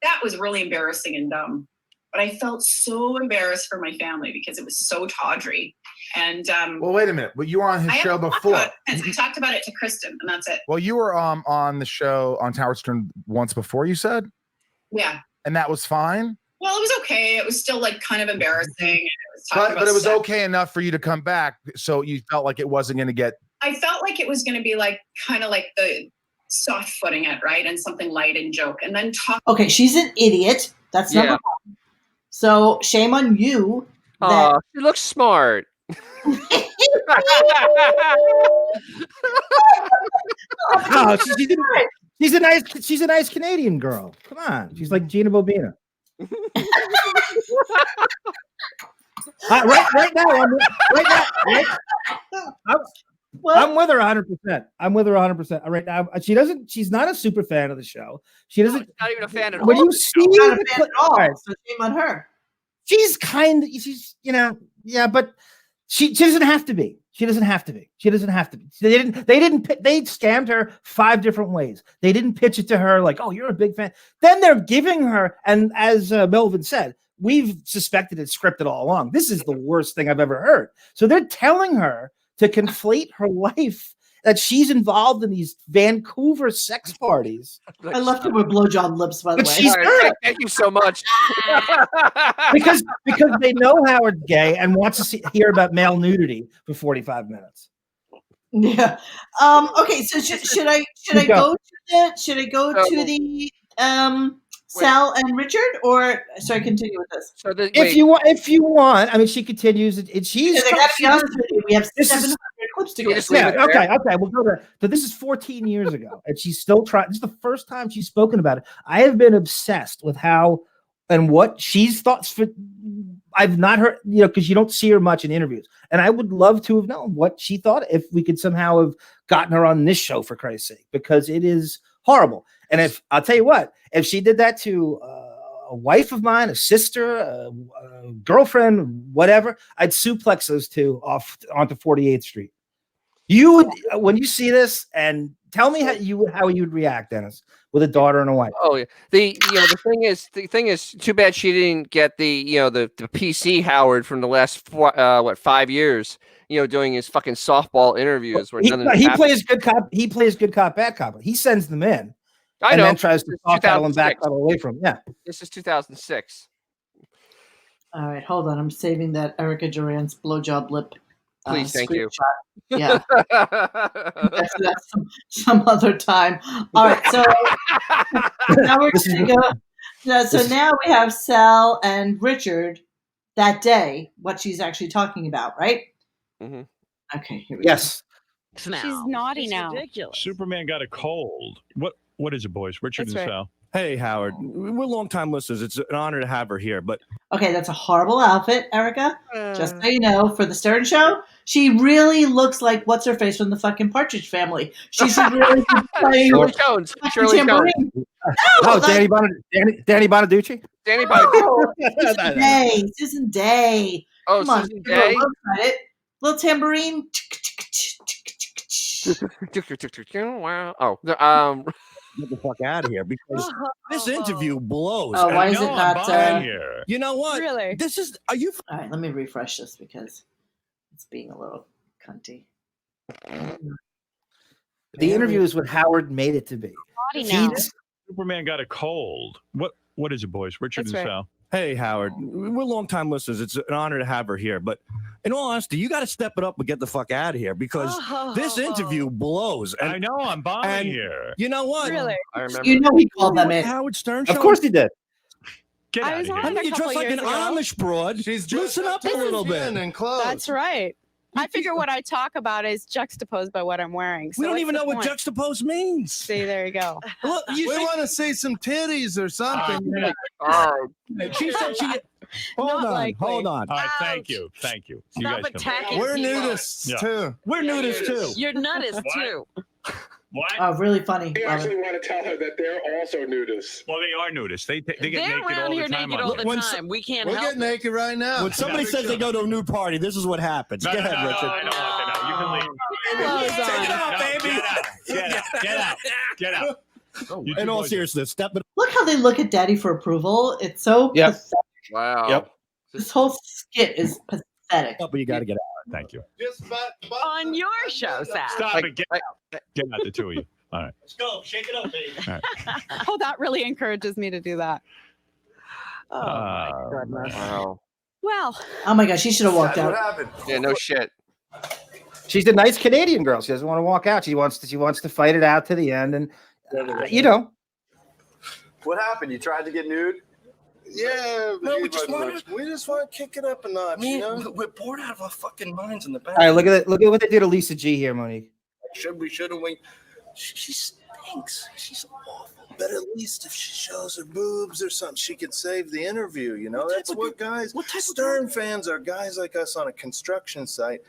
that was really embarrassing and dumb. But I felt so embarrassed for my family because it was so tawdry. And well, wait a minute. But you were on his show before. I talked about it to Kristen, and that's it. Well, you were on the show on Howard Stern once before, you said? Yeah. And that was fine? Well, it was okay. It was still like kind of embarrassing. But it was okay enough for you to come back. So you felt like it wasn't going to get. I felt like it was going to be like kind of like the soft footing it, right? And something light and joke. And then talk. Okay, she's an idiot. That's number one. So shame on you. Oh, she looks smart. Oh, she's a nice Canadian girl. Come on, she's like Gina Bobina. Right now, I'm with her 100%. I'm with her 100% right now. She's not a super fan of the show. She doesn't. No, not even a fan at all. When you see not a fan at all. So shame on her. She's but she doesn't have to be. She doesn't have to be. She doesn't have to be. They scammed her 5 different ways. They didn't pitch it to her like, oh, you're a big fan. Then they're giving her, and as Melvin said, we've suspected it's scripted all along. This is the worst thing I've ever heard. So they're telling her to conflate her life, that she's involved in these Vancouver sex parties. I left her with blowjob lips, by the way. She's thank you so much. because they know Howard's gay and wants to hear about male nudity for 45 minutes. Yeah. Okay. So should I go to the Sal and Richard, or should I continue with this? So if you want, I mean, she continues. She's. I gotta be honest with you. We have 700 clips to get. Yeah. Okay. We'll go there. But this is 14 years ago, and she's still trying. This is the first time she's spoken about it. I have been obsessed with how and what she's thought. I've not heard, because you don't see her much in interviews, and I would love to have known what she thought if we could somehow have gotten her on this show, for Christ's sake, because it is horrible. And if I'll tell you what, if she did that to a wife of mine, a sister, a girlfriend, whatever, I'd suplex those two off onto 48th Street. You would, when you see this, and tell me how you'd react, Dennis, with a daughter and a wife. Oh yeah. The thing is, too bad she didn't get the PC Howard from the last 5 years. Doing his fucking softball interviews where he plays good cop. He plays good cop, bad cop. He sends them in. I know. And then tries to soft pedal and back pedal away from him. Yeah. This is 2006. All right, hold on. I'm saving that Erica Duran's blowjob lip. Please, thank you. Yeah. That's some other time. All right, so now we're going to go. So now we have Sal and Richard that day, what she's actually talking about, right? Mm-hmm. Okay, here we go. She's naughty now. Ridiculous. Superman got a cold. What is it, boys? Richard That's and right. Sal. Hey, Howard. We're long-time listeners. It's an honor to have her here. But okay, that's a horrible outfit, Erica. Just so you know, for the Stern Show, she really looks like what's her face from the fucking Partridge Family. She should really be playing Shirley Jones. Shirley Jones. No, Danny Bonaducci. Danny Bonaducci. Susan Day. Oh, come Susan Day. Little tambourine. Wow. Oh, get the fuck out of here, because this interview blows. Oh, why is it not? You know what? Really? This is. Are you? All right, let me refresh this because it's being a little cunty. The interview is what Howard made it to be. Superman got a cold. What is it, boys? Richard That's and right. Sal. Hey, Howard. We're long-time listeners. It's an honor to have her here. But in all honesty, you got to step it up and get the fuck out of here, because this interview blows. And, I know, I'm bombing here. You know what? Really? I remember. You know he called them in. Howard Stern Show? Of course he did. Get out of here. I mean, you dress like an Amish broad. She's loosen up a little bit. And clothes. That's right. I figure what I talk about is juxtaposed by what I'm wearing. So We don't what's even the know what point? juxtapose means. See, there you go. Look, We want to see some titties or something. She said she. Hold on. All right, thank you. You Stop guys can- attacking We're people. nudists too. We're nudists too. You're nudists too. What? Oh, really funny. They actually want to tell her that they're also nudists. Well, they are nudists. They get They're naked around all here the time. naked all the time. We can't We'll help get it. naked right now. When somebody says they go to a nude party, this is what happens. No, Go no, ahead, no, Richard. I don't want that. No, you can leave. Take it off, baby. Get out. You In two all boys- seriousness, step it. Look how they look at Daddy for approval. It's so pathetic. Wow. Yep. This whole skit is pathetic. up, but you got to get out. Thank you. Just On your show, Sal. Stop it. Get out, the two of you. All right. Let's go. Shake it up, baby. All right. Oh, that really encourages me to do that. Oh, my goodness. Wow. Well, Oh my gosh, she should have walked What out. happened? Yeah, no shit. She's a nice Canadian girl. She doesn't want to walk out. She wants to fight it out to the end, and What happened? You tried to get nude? Yeah, No, we we just wanted- just want to kick it up a notch. You know? We're bored out of our fucking minds in the back. all right. Look at what they did to Lisa G here, Monique. Should have went. She stinks. She's awful. But at least if she shows her boobs or something, she could save the interview. You know, that's what guys. Stern fans are guys like us on a construction site.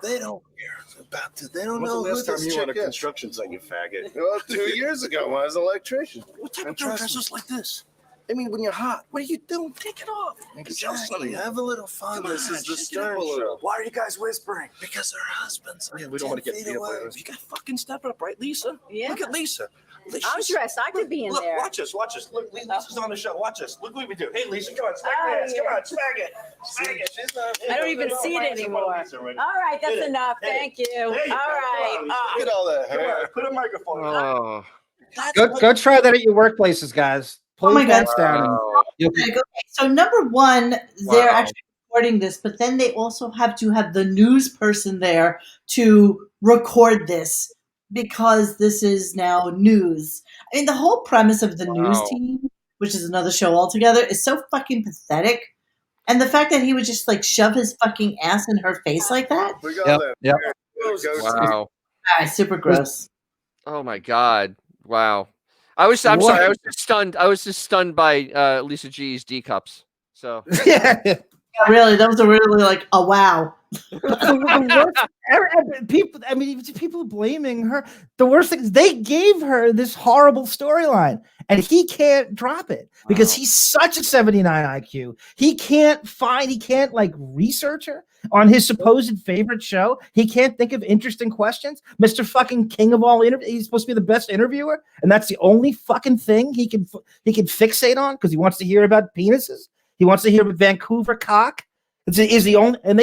They don't care about it. They don't When's know the who last time this you were on chick a is. construction site, you faggot? Well, 2 years ago when I was an electrician. What type And of girl trust me, dresses like this? I mean, when you're hot, what are you doing? Take it off. Exactly. Have a little fun. This is the Stern Show. Why are you guys whispering? Because their husbands are We don't want to get 10 beat feet up by away. this. You got to fucking step it up, right, Lisa? Yeah. Look at Lisa. I'm dressed. I could be in Look, there. watch us. Look, Lisa's on the show. Watch us. Look what we do. Hey, Lisa, come on, smack your ass. Come on, smack it. Smack it. She's not. I don't even see it anymore. All right, that's enough. Thank you. All right. Look at all that hair. Put a microphone. Oh. Go try that at your workplaces, guys. Pull your pants down. And Okay, so number one, they're actually recording this, but then they also have to have the news person there to record this because this is now news. I mean, the whole premise of the news team, which is another show altogether, is so fucking pathetic. And the fact that he would just like shove his fucking ass in her face like that. We got that. Yep. Wow. Super gross. Oh my God. Wow. I'm sorry. I was just stunned. I was just stunned by Lisa G's D cups. So Yeah, really, that was a really like a wow. People blaming her. The worst thing is they gave her this horrible storyline, and he can't drop it because he's such a 79 IQ. He can't like research her on his supposed favorite show. He can't think of interesting questions. Mr. fucking King of all interviews. He's supposed to be the best interviewer, and that's the only fucking thing he can fixate on because he wants to hear about penises. He wants to hear about Vancouver cock. Is the only, and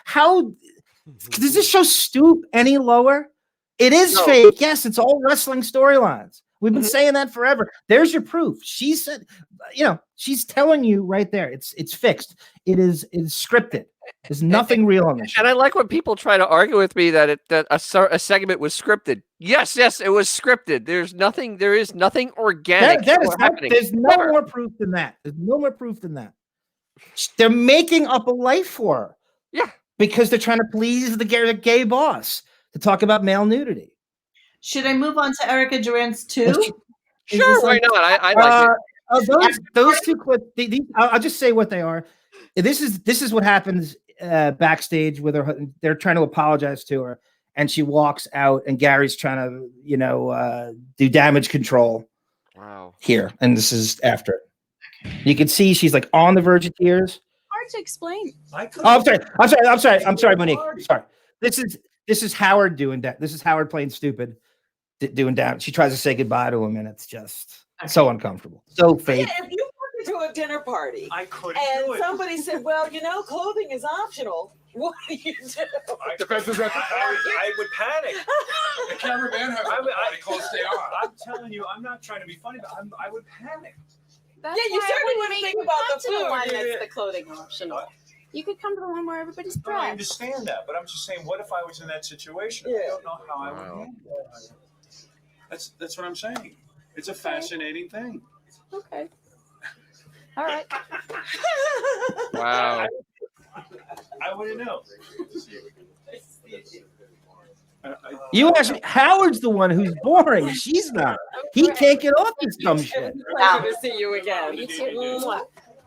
how does this show stoop any lower? It is fake. Yes, it's all wrestling storylines. We've been saying that forever. There's your proof. She said, she's telling you right there. It's fixed. It is scripted. There's nothing real on this show. And I like when people try to argue with me that a segment was scripted. Yes, it was scripted. There is nothing organic. There's no more proof than that. There's no more proof than that. They're making up a life for her. Yeah. Because they're trying to please the gay boss to talk about male nudity. Should I move on to Erica Durant's too? Sure, why not? I like it. Those two clips. I'll just say what they are. This is what happens backstage with her. They're trying to apologize to her, and she walks out, and Gary's trying to, do damage control. Wow. Here, and this is after it. You can see she's like on the verge of tears. Hard to explain. I'm sorry, Monique. Sorry. This is Howard doing that. This is Howard playing stupid, doing down. She tries to say goodbye to him, and it's just so uncomfortable, so fake. Yeah, if you walked into a dinner party, and somebody said, "Well, clothing is optional," what do you do? I would panic. The cameraman has body clothes stay on. I'm telling you, I'm not trying to be funny, but I would panic. That's Yeah, you why I certainly wouldn't wouldn't make think you about come the to the food. one that's the clothing optional. You could come to the one where everybody's No, I dressed. understand that, but I'm just saying, what if I was in that situation? I don't know how I would handle it. That's what I'm saying. It's a fascinating thing. Okay. All right. Wow. I wouldn't know. You actually, Howard's the one who's boring. She's not. He can't get off this dumb shit. Pleasure to see you again. You too.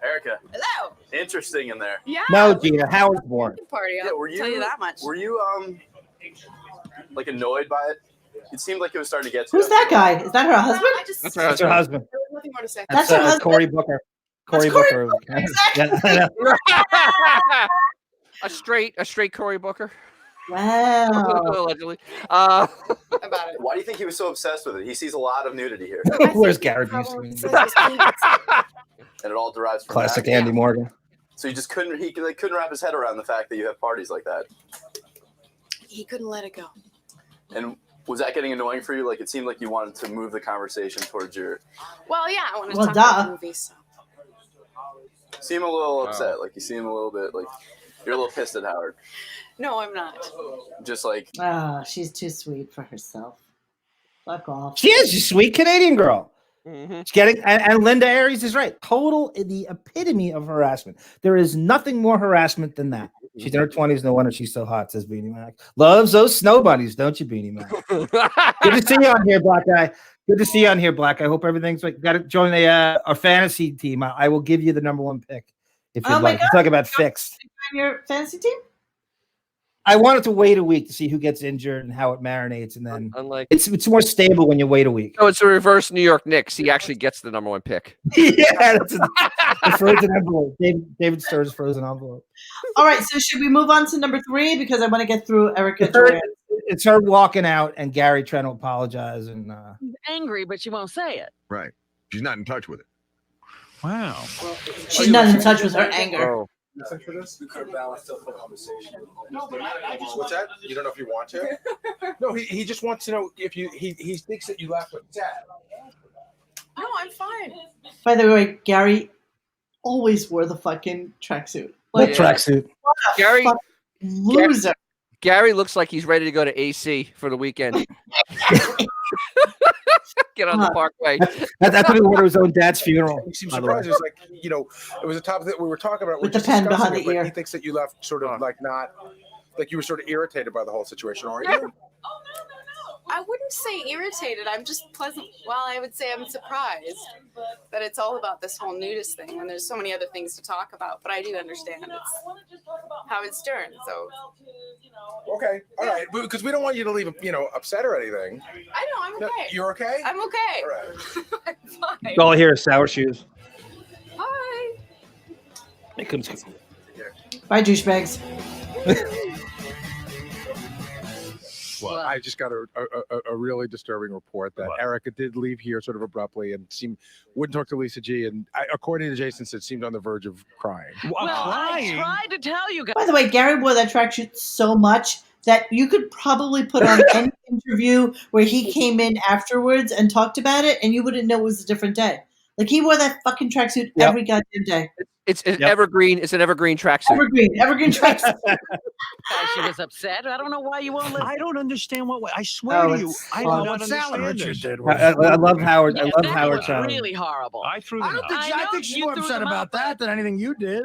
Erica. Hello. Interesting in there. Yeah. No, Gina, Howard's boring. Party. I'll tell you that much. Were you like annoyed by it? It seemed like it was starting to get to Who's that guy? Is that her husband? That's her husband. There was nothing more to say. That's her husband. Cory Booker. Cory Booker. A straight Cory Booker. Wow. Allegedly. About it. Why do you think he was so obsessed with it? He sees a lot of nudity here. Where's Gary Busey? And it all derives from Classic that. Andy Morgan. So he couldn't wrap his head around the fact that you have parties like that. He couldn't let it go. And was that getting annoying for you? Like it seemed like you wanted to move the conversation towards your. Well, yeah, I want to Well, talk about duh. the movies. So. Seem a little upset. Like you seem a little bit like you're a little pissed at Howard. No, I'm not. Just like. She's too sweet for herself. Fuck off. She is. She's a sweet Canadian girl. Mm-hmm. She's getting, and Linda Aries is right. The epitome of harassment. There is nothing more harassment than that. She's in her 20s. No wonder she's so hot, says Beanie Mac. Loves those snow bunnies, don't you, Beanie Mac? Good to see you on here, Black Guy. Good to see you on here, Black Guy. I hope everything's right. Got to join our fantasy team. I will give you the #1 pick if you'd like. God. Talk about fixed. Your fantasy team? I wanted to wait a week to see who gets injured and how it marinates, and then unlike it's more stable when you wait a week. No, it's a reverse New York Knicks. He actually gets the number 1 pick. Yeah, that's a frozen envelope. David Stern's frozen envelope. All right, so should we move on to number 3 because I want to get through Erica? It's her walking out and Gary trying to apologize and She's angry, but she won't say it. Right. She's not in touch with it. Wow. She's not in touch with her anger. Oh. Listen for this. We could balance the conversation. What's that? You don't know if you want to? No, he just wants to know if you. He thinks that you laughed with Dad. No, I'm fine. By the way, Gary always wore the fucking tracksuit. What tracksuit? Gary loser. Gary looks like he's ready to go to AC for the weekend. Get on the Parkway. That's what he wore to his own dad's funeral. He seems surprised. It's like, it was a topic that we were talking about. With the pen behind the ear. He thinks that you left sort of like you were sort of irritated by the whole situation, aren't you? I wouldn't say irritated. I'm just pleasant. Well, I would say I'm surprised that it's all about this whole nudist thing when there's so many other things to talk about. But I do understand it's Howard Stern. So okay, all right, because we don't want you to leave, upset or anything. I know I'm okay. You're okay? I'm okay. All right. I'm fine. All I hear is sour shoes. Hi. It comes. Bye, douchebags. Well, I just got a really disturbing report that Erica did leave here sort of abruptly and wouldn't talk to Lisa G. And according to Jason, seemed on the verge of crying. Well, I tried to tell you guys. By the way, Gary wore that tracksuit so much that you could probably put on any interview where he came in afterwards and talked about it, and you wouldn't know it was a different day. Like, he wore that fucking tracksuit every goddamn day. It's evergreen. It's an evergreen tracksuit. Evergreen tracksuit. She was upset. I don't know why you won't listen. I don't understand what. I swear to you, I don't what understand Richard this. did. I love Howard. I love Howard. Really horrible. I threw I them don't think. out. I think she's more upset about that than anything you did.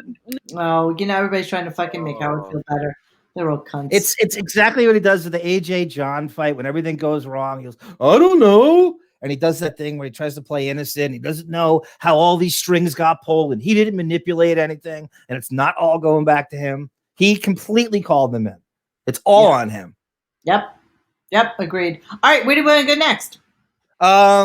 Oh, everybody's trying to fucking make Howard feel better. They're all cunts. It's exactly what he does with the AJ John fight. When everything goes wrong, he goes, "I don't know." And he does that thing where he tries to play innocent. He doesn't know how all these strings got pulled, and he didn't manipulate anything, and it's not all going back to him. He completely called them in. It's all on him. Yep, agreed. All right, where do we want to go next? I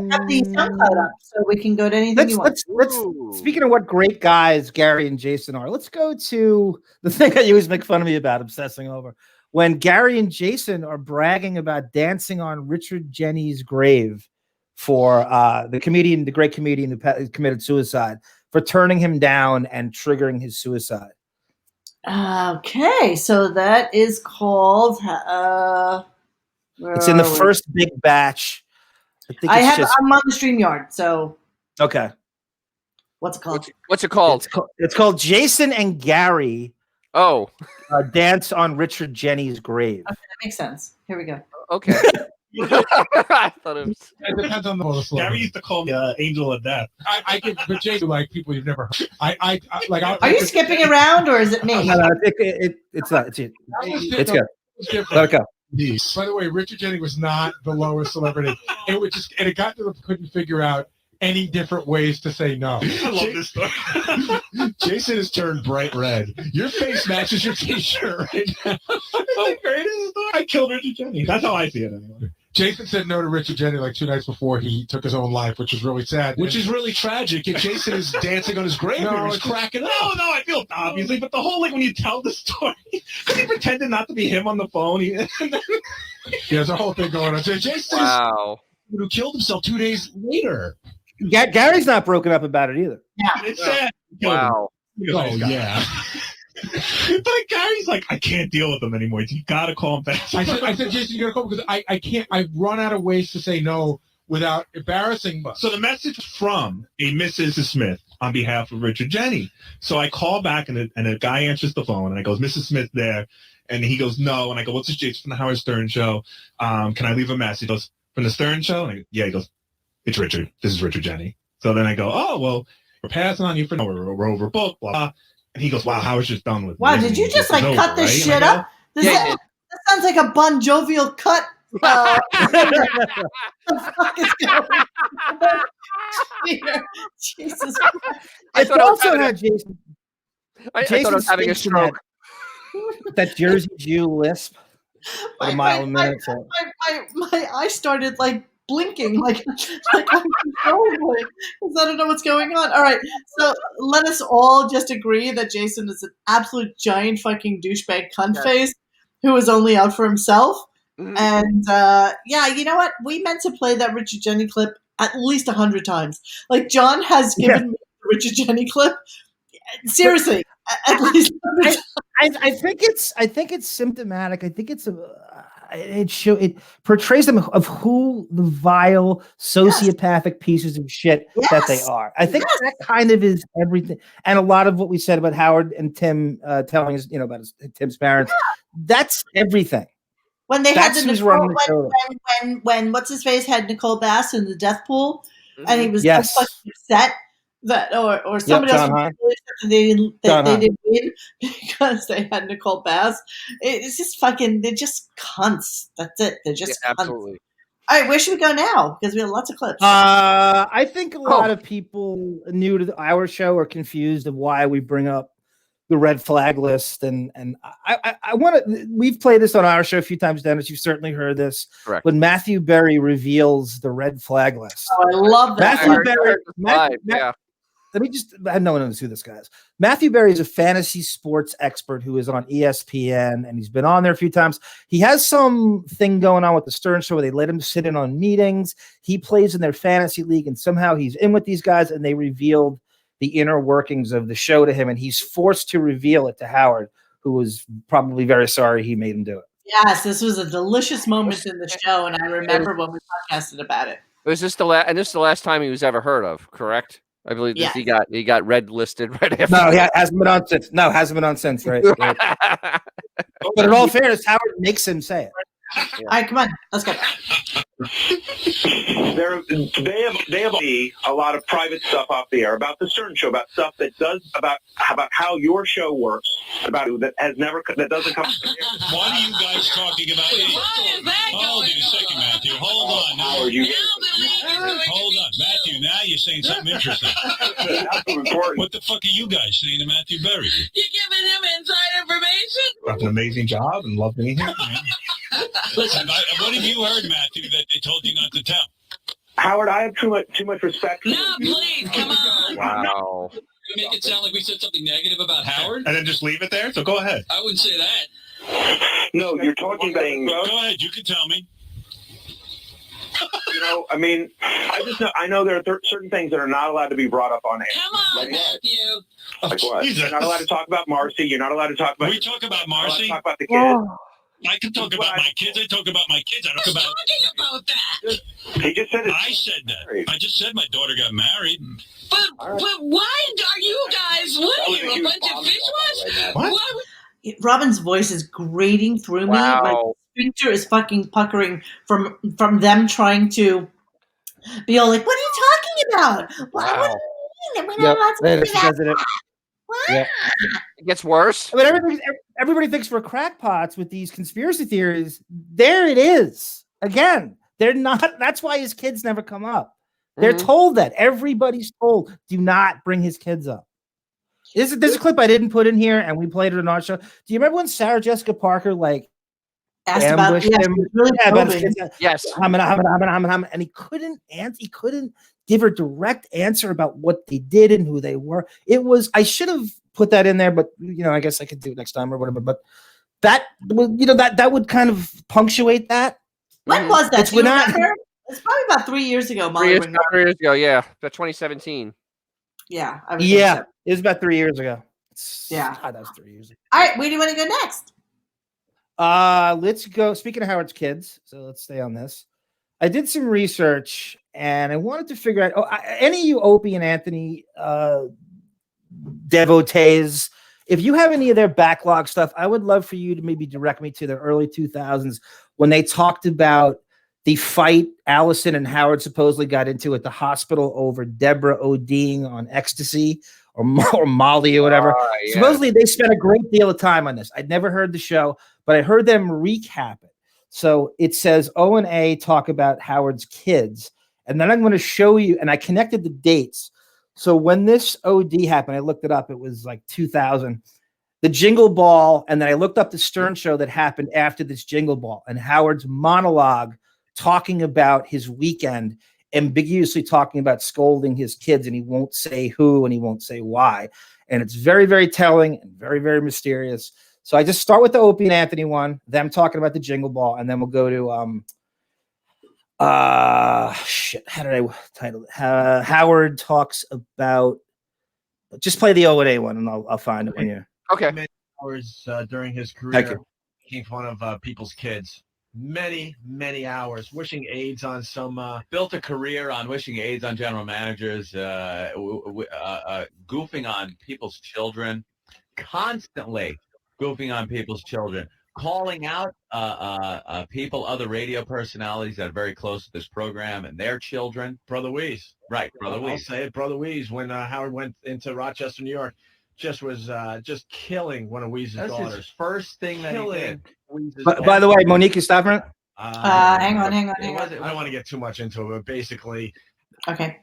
got the SoundCloud up, so we can go to anything you want. Let's speaking of what great guys Gary and Jason are, let's go to the thing that you always make fun of me about obsessing over. When Gary and Jason are bragging about dancing on Richard Jeni's grave for the great comedian who committed suicide, for turning him down and triggering his suicide. Okay, so that is called. It's in the first big batch. I'm on the StreamYard, so. Okay. What's it called? What's it called? It's called Jason and Gary. Oh. Dance on Richard Jeni's grave. Okay, that makes sense. Here we go. Okay. I thought it was. It depends on the Gary used to call me Angel of Death. I get, but Jason, like people you've never heard. I like. Are you skipping around or is it me? No, it's not. It's good. Let it go. By the way, Richard Jeni was not the lowest celebrity. It got to the couldn't figure out any different ways to say no. I love this story. Jason has turned bright red. Your face matches your t-shirt right now. It's the greatest story. I killed Richard Jeni. That's how I see it anyway. Jason said no to Richard Jeni like 2 nights before he took his own life, which was really sad. Which is really tragic. And Jason is dancing on his grave and he's cracking up. No, I feel obviously, but the whole when you tell the story, because he pretended not to be him on the phone. There's a whole thing going on. Jason who killed himself 2 days later. Gary's not broken up about it either. Yeah. It's sad. Wow. Oh, yeah. But Gary's like, I can't deal with him anymore. You got to call him back. I said, Jason, you got to call because I can't. I've run out of ways to say no without embarrassing. So the message from a Mrs. Smith on behalf of Richard Jeni. So I call back and a guy answers the phone and I goes, Mrs. Smith there. And he goes, no. And I go, what's this, Jason from the Howard Stern show? Can I leave a message? He goes, from the Stern show? And I go, yeah. He goes, it's Richard. This is Richard Jeni. So then I go, oh, well, we're passing on you for no, we're overbooked, blah, blah. And he goes, wow, Howard's just done with me. Wow, did you just like cut this shit up? That sounds like a Bon Jovial cut. What the fuck is going on? Jesus Christ. I thought also had Jason. I thought I was having a stroke. That Jersey Jew lisp at a mile a minute. So. My eye started like blinking, like uncontrollably, because I don't know what's going on. All right, so let us all just agree that Jason is an absolute giant fucking douchebag cunt face who is only out for himself. Mm-hmm. And yeah, you know what? We meant to play that Richard Jenny clip at least 100 times. Like John has given me the Richard Jenny clip. Seriously, at least. I think it's symptomatic. I think it's it portrays them of who the vile sociopathic pieces of shit that they are. I think that kind of is everything, and a lot of what we said about Howard and Tim telling us, about Tim's parents. That's everything. When they had the Nicole, when what's his face had Nicole Bass in the death pool, and he was so fucking upset that or somebody else they didn't win because they had Nicole Bass. It's just fucking. They're just cunts. That's it. They're just cunts. Absolutely. All right, where should we go now? Because we have lots of clips. I think a lot of people new to our show are confused of why we bring up the red flag list, and I want to. We've played this on our show a few times, Dennis. You've certainly heard this. Correct. When Matthew Berry reveals the red flag list. Oh, I love that. Matthew Berry. Let me just. No one knows who this guy is. Matthew Berry is a fantasy sports expert who is on ESPN, and he's been on there a few times. He has some thing going on with the Stern Show where they let him sit in on meetings. He plays in their fantasy league, and somehow he's in with these guys, and they revealed the inner workings of the show to him, and he's forced to reveal it to Howard, who was probably very sorry he made him do it. Yes, this was a delicious moment in the show, and I remember when we podcasted about it. Was this the last? And this is the last time he was ever heard of, correct? I believe he got red listed right after. No, he hasn't been on since. No, hasn't been on since. Right. But in all fairness, Howard makes him say it. All right, come on, let's go. They have a lot of private stuff off the air about the Stern Show, about stuff that about how your show works, about that doesn't come. What are you guys talking about? Hold on a second, Matthew. Hold on. Hold on, Matthew. Now you're saying something interesting. What the fuck are you guys saying to Matthew Berry? You're giving him inside information. That's an amazing job, and love being here. Listen, what have you heard, Matthew, that they told you not to tell? Howard, I have too much respect. No, please, come on. Wow. You make it sound like we said something negative about Howard? And then just leave it there? So go ahead. I wouldn't say that. No, you're talking about... Go ahead, you can tell me. I mean, I know there are certain things that are not allowed to be brought up on air. Come on, Matthew. Like what? You're not allowed to talk about Marcy. You're not allowed to talk about... We talk about Marcy? Talk about the kids. I can talk about my kids. I talk about my kids. I don't talk about that. He just said it. I said that. I just said my daughter got married. But why are you guys? What are you, a bunch of fishwives? What? Robin's voice is grating through me. My sphincter is fucking puckering from them trying to be all like, "What are you talking about? What do you mean? We're not allowed to do that." Yeah. It gets worse. I mean, everybody thinks we're crackpots with these conspiracy theories. There it is. Again, they're not. That's why his kids never come up. They're told that. Everybody's told, do not bring his kids up. There's a clip I didn't put in here, and we played it on our show. Do you remember when Sarah Jessica Parker asked about him? Yes. And he couldn't answer. He couldn't give her direct answer about what they did and who they were. I should have put that in there, but I guess I could do it next time or whatever. But that would kind of punctuate that. When was that? Do you remember? It's probably about 3 years ago. 3 years ago, yeah, about 2017. Yeah, it was about 3 years ago. Yeah, that was 3 years ago. All right, where do you want to go next? Let's go. Speaking of Howard's kids, so let's stay on this. I did some research, and I wanted to figure out. Any of you Opie and Anthony devotees, if you have any of their backlog stuff, I would love for you to maybe direct me to the early 2000s when they talked about the fight Allison and Howard supposedly got into at the hospital over Deborah ODing on ecstasy or Molly or whatever. Yeah. Supposedly they spent a great deal of time on this. I'd never heard the show, but I heard them recap it. So it says O and A talk about Howard's kids. And then I'm going to show you, and I connected the dates. So when this OD happened, I looked it up. It was like 2000. the Jingle Ball, and then I looked up the Stern Show that happened after this Jingle Ball, and Howard's monologue talking about his weekend, ambiguously talking about scolding his kids, and he won't say who and he won't say why. And it's very, very telling and very, very mysterious. So I just start with the Opie and Anthony one, them talking about the Jingle Ball, and then we'll go to shit, how did I title it? Howard talks about, just play the O&A one and I'll find it when you. Okay. Many hours during his Thank career you. making fun of people's kids. Many hours wishing AIDS on some. Built a career on wishing AIDS on general managers, goofing on people's children, constantly goofing on people's children, calling out people, other radio personalities that are very close to this program and their children. Brother Weeze. Right, Brother I'll Weeze. say it, Brother Weeze. When Howard went into Rochester, New York, was just killing one of Weeze's That's daughters. his first thing that he did. By the way, Monique, you stop it. Hang on. I don't want to get too much into it, but basically, Okay.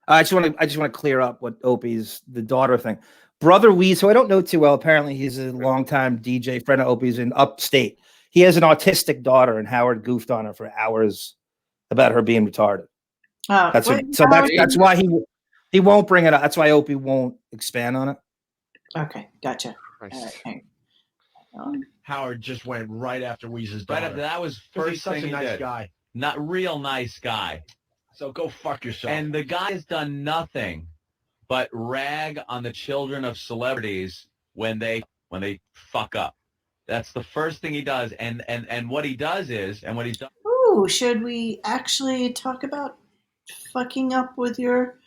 I just want to clear up what Opie's the daughter thing. Brother Weeze, who I don't know too well, apparently he's a longtime DJ friend of Opie's in upstate. He has an autistic daughter, and Howard goofed on her for hours about her being retarded. Oh, That's why he won't bring it up. That's why Opie won't expand on it. Okay, gotcha. Howard just went right after Weeze's daughter. Right after that was He's first such thing a he nice did. guy. Not real nice guy. So go fuck yourself. And the guy has done nothing but rag on the children of celebrities when they fuck up. That's the first thing he does. And what he does is, and what he's done. Ooh, should we actually talk about fucking up with your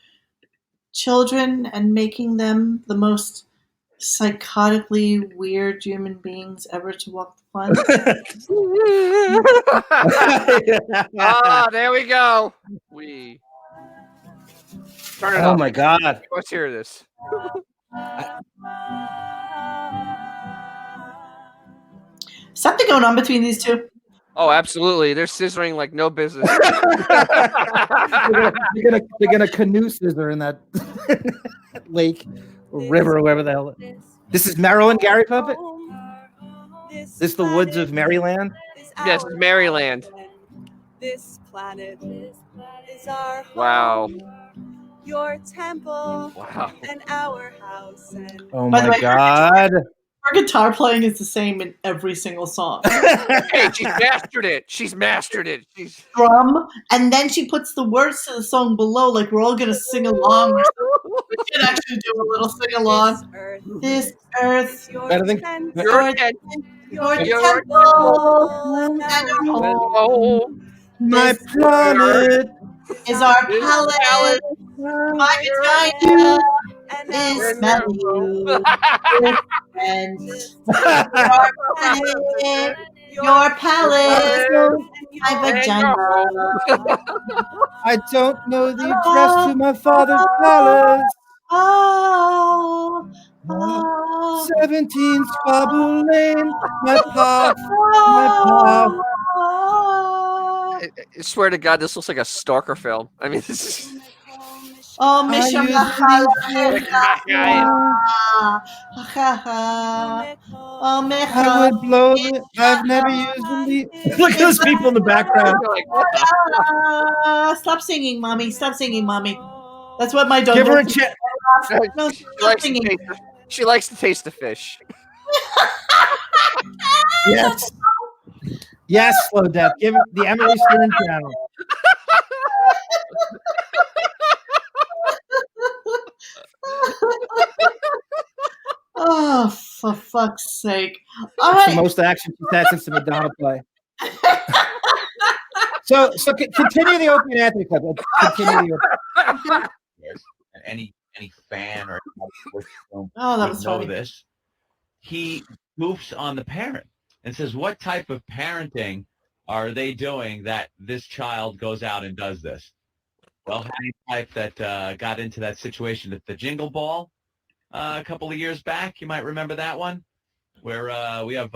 children and making them the most psychotically weird human beings ever to walk the planet? There we go. Turn it up. Oh my God. Let's hear this. Something going on between these two. Oh, absolutely. They're scissoring like no business. they're gonna canoe scissor in that lake or river or wherever the hell. This is Maryland, Gary Puppet. This is the woods of Maryland. Yes, it's Maryland. This planet is our home. Wow. Your temple. Wow. And our house. And Oh By the my way, God. Her guitar playing is the same in every single song. Hey, she's mastered it. She's She's drum, and then she puts the words to the song below, like we're all gonna sing along. Or something. We can actually do a little sing along. This earth, your temple, and our home. My planet is our palace. My vagina is smelling you. Your palace, my vagina. I don't know the address to my father's palace. 17 Scarborough Lane, my pa. I swear to God, this looks like a stalker film. I mean, this is. Oh, Misha I would blow it. I've never used the. Look at those people in the background. Stop singing, mommy. Stop singing, mommy. That's what my dog. Give her a chance. No, she likes to taste the fish. Yes. Yes, Slow Death. Give it the Emily Stern channel. Oh, for fuck's sake. That's the most action she's had since the Madonna play. So continue the Opie and Anthony clip. Continue the Any fan or that was know funny. this. He goofs on the parent and says, what type of parenting are they doing that this child goes out and does this? Well, any type that got into that situation at the Jingle Ball a couple of years back, you might remember that one, where we have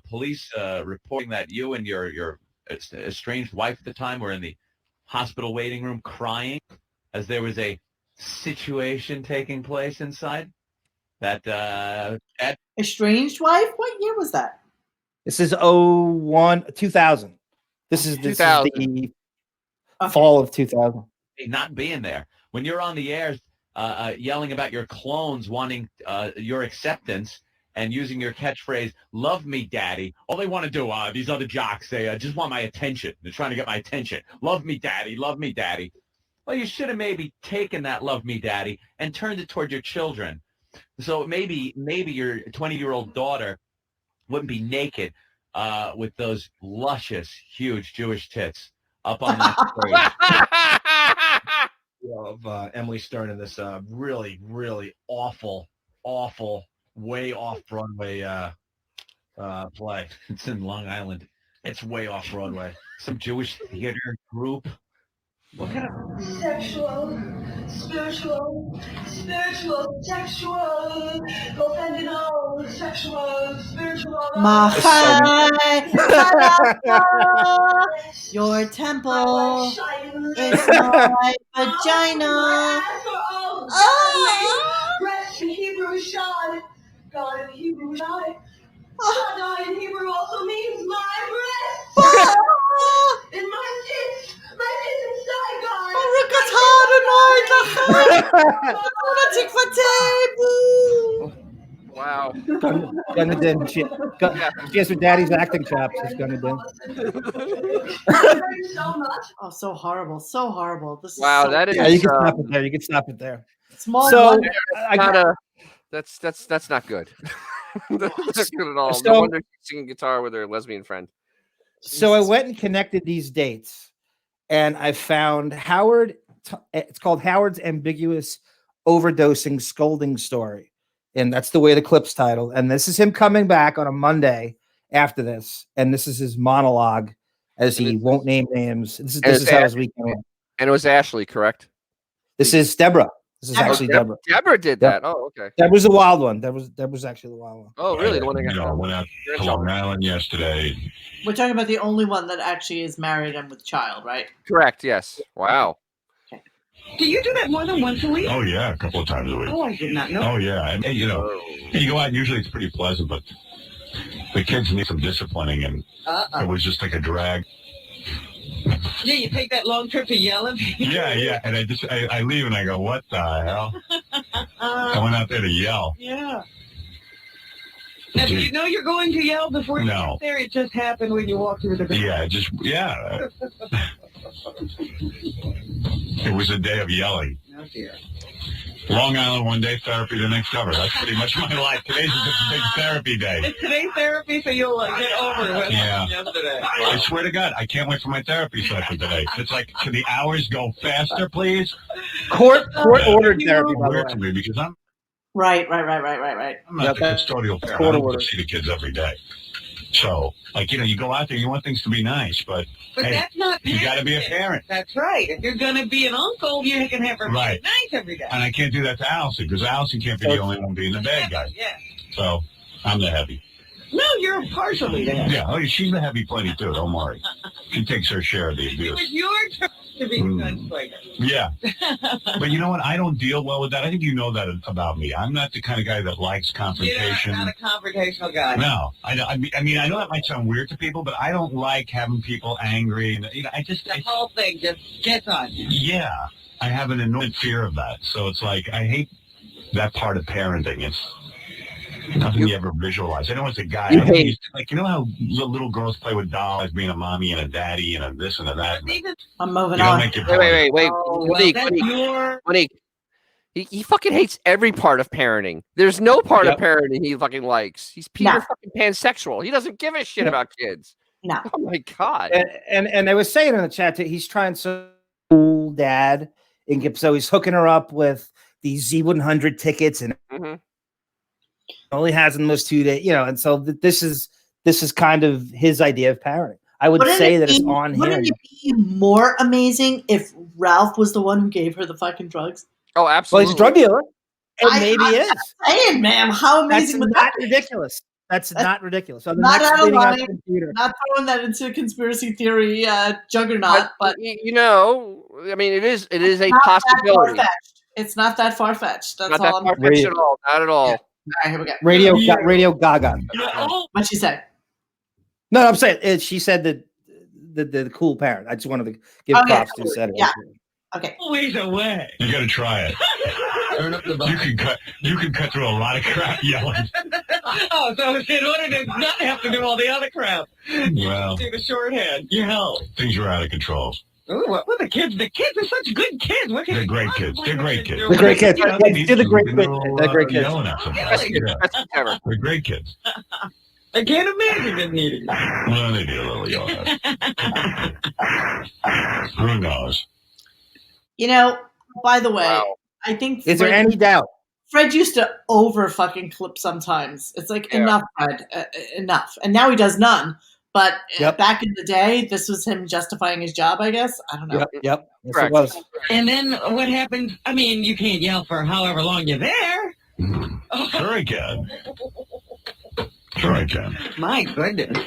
police reporting that you and your estranged wife at the time were in the hospital waiting room crying as there was a situation taking place inside. that Estranged Wife? What year was that? This is 2000. This is the fall of 2000. not being there when you're on the air, yelling about your clones wanting your acceptance and using your catchphrase, "Love me, daddy." All they want to do, these other jocks, they just want my attention. They're trying to get my attention. "Love me, daddy. Love me, daddy." Well, you should have maybe taken that "love me, daddy" and turned it toward your children. So maybe your 20-year-old daughter wouldn't be naked with those luscious, huge Jewish tits up on that stage. Of Emily Stern in this really, really awful, way off Broadway play. It's in Long Island. It's way off Broadway. Some Jewish theater group. What kind of sexual, spiritual, sexual, professional, sexual, spiritual. Your temple is my vagina. Breast in Hebrew, shad. God in Hebrew, shad. Shad in Hebrew also means my breast. And my tits. My tits inside, God. Wow. Gonna din. She has her daddy's acting chops. She's gonna din. Oh, so horrible. So horrible. This Wow, is that is. Yeah, you can stop it there. You can stop it there. Small So wonder. That's not good. That's not good at all. So- No wonder she's singing guitar with her lesbian friend. So I went and connected these dates, and I found Howard. It's called Howard's Ambiguous Overdosing Scolding Story, and that's the way the clip's titled. And this is him coming back on a Monday after this, and this is his monologue, as he won't name names. This is how his weekend went. And it was Ashley, correct? This is Deborah. This is actually Deborah. Deborah did that. Oh, okay. Deborah's the wild one. Deborah's actually the wild one. Oh, really? The one that I went out to Long Island yesterday. We're talking about the only one that actually is married and with child, right? Correct. Yes. Wow. Do you do that more than once a week? Oh yeah, a couple of times a week. Oh, I did not know. Oh yeah, and you go out. Usually it's pretty pleasant, but the kids need some disciplining, and it was just like a drag. Yeah, you take that long trip to yelling. Yeah, and I leave and I go, what the hell? I went out there to yell. Yeah. Now, do you know you're going to yell before you get there? It just happened when you walked through the door. Yeah. It was a day of yelling. Oh dear. Long Island one day, therapy the next cover. That's pretty much my life. Today's just a big therapy day. Is today therapy, so you'll get over it? Yeah. Yesterday. I swear to God, I can't wait for my therapy session today. It's like, can the hours go faster, please? Court ordered therapy, by the Weird way. to me because I'm Right. not the custodial parent. I don't get to see the kids every day. So, you go out there, you want things to be nice, but hey, that's not you got to be a parent. That's right. If you're going to be an uncle, you can have her be Right. nice every day. And I can't do that to Allison because Allison can't be the only one being the bad guy. Yeah. So, I'm the heavy. No, you're partially the heavy. Yeah, she's the heavy plenty too. Don't worry. She takes her share of the It abuse. was your turn to be the gunslinger. Yeah. But you know what? I don't deal well with that. I think you know that about me. I'm not the kind of guy that likes confrontation. You're not a confrontational guy. No. I mean, I know that might sound weird to people, but I don't like having people angry. And The whole thing just gets on you. Yeah. I have an annoying fear of that. So it's like, I hate that part of parenting. It's nothing you ever visualize. I know it's a guy. You know how little girls play with dolls, being a mommy and a daddy and a this and a that. I'm moving You don't on. make it Wait. Oh, Monique. He fucking hates every part of parenting. There's no part of parenting he fucking likes. He's Peter fucking pansexual. He doesn't give a shit about kids. No. Oh my God. And I was saying in the chat that he's trying so cool dad, and so he's hooking her up with these Z100 tickets, and only has in those 2 days, and so this is kind of his idea of parenting. I would say that it's on him. Wouldn't it be more amazing if Ralph was the one who gave her the fucking drugs? Oh, absolutely. Well, he's a drug dealer. And maybe he is. I'm saying, ma'am, how amazing would that be? Ridiculous. That's not ridiculous. So the Not next out of leading up line, to the computer. not throwing that into conspiracy theory juggernaut, but I mean, it is a not possibility. That far-fetched. It's not that far-fetched. That's Not all that far-fetched at all. Not at all. right, here we go. Radio Gaga. What'd she say? No, I'm saying she said that the cool parent. I just wanted to give props to who said it. Yeah. Okay. Always away. You got to try it. Turn up the You can cut through a lot of crap yelling. Oh, so in order to not have to do all the other crap, Well, do the shorthand. You help. things are out of control. Ooh, what the kids? The kids are such good kids. What can They're great kids. They're great kids. The great kids. They're the great kids. They're great kids. Yelling at them. They're great kids. I can't imagine them needing. Well, they do a little yelling. Who knows? You know, by the way, I think Is there any doubt? Fred used to over fucking clip sometimes. It's like, enough, Fred, enough. And now he does none. But back in the day, this was him justifying his job, I guess. I don't know. Yep. Yes, it was. And then what happened? I mean, you can't yell for however long you're there. Sure I can. Sure I can. My goodness.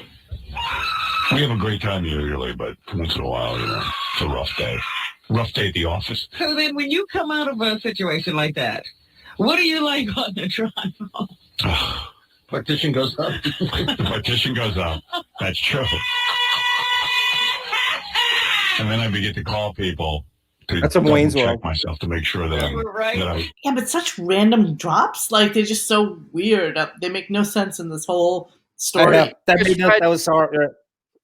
We have a great time usually, but once in a while, it's a rough day. Rough day at the office. So then when you come out of a situation like that, what do you like on the trial? Partition goes up. The partition goes up. That's true. And then I begin to call people to That's a Wayne's check World. myself to make sure that I'm Yeah, but such random drops. Like, they're just so weird. They make no sense in this whole story. That was so.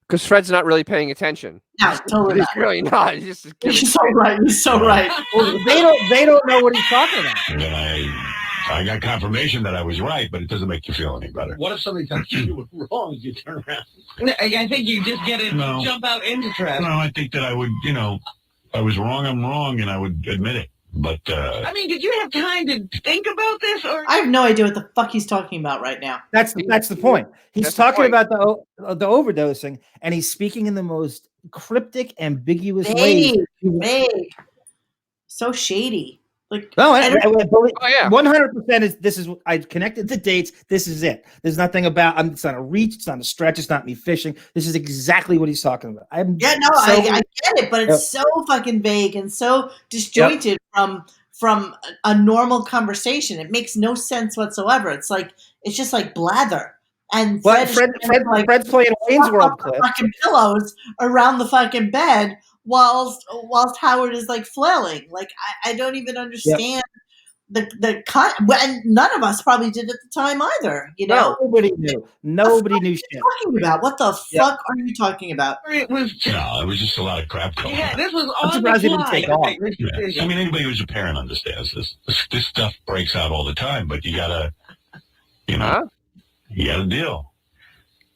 Because Fred's not really paying attention. No, totally He's really not. He's just He's so right. He's so right. Well, they don't know what he's talking about. And then I got confirmation that I was right, but it doesn't make you feel any better. What if somebody tells you you were wrong? You turn around. I think you just get it, jump out into traffic. No, I think that I would, I was wrong, I'm wrong, and I would admit it. But I mean, did you have time to think about this, or I have no idea what the fuck he's talking about right now. That's the point. He's talking about the overdosing, and he's speaking in the most cryptic, ambiguous way. Vague. So shady. Like, no, 100% is this is I connected the dates. This is it. There's nothing about. It's not a reach. It's not a stretch. It's not me fishing. This is exactly what he's talking about. I get it, but it's so fucking vague and so disjointed from a normal conversation. It makes no sense whatsoever. It's just like blather. And Fred's playing a Wayne's World clip. Fucking pillows around the fucking bed whilst Howard is like flailing. Like, I don't even understand the cut. And none of us probably did at the time either. Nobody knew. Nobody knew shit. Talking about what the fuck are you talking about? it was just a lot of crap going on. Yeah, this was I'm surprised he didn't take off. I mean, anybody who's a parent understands this. This stuff breaks out all the time, but you gotta, you gotta deal.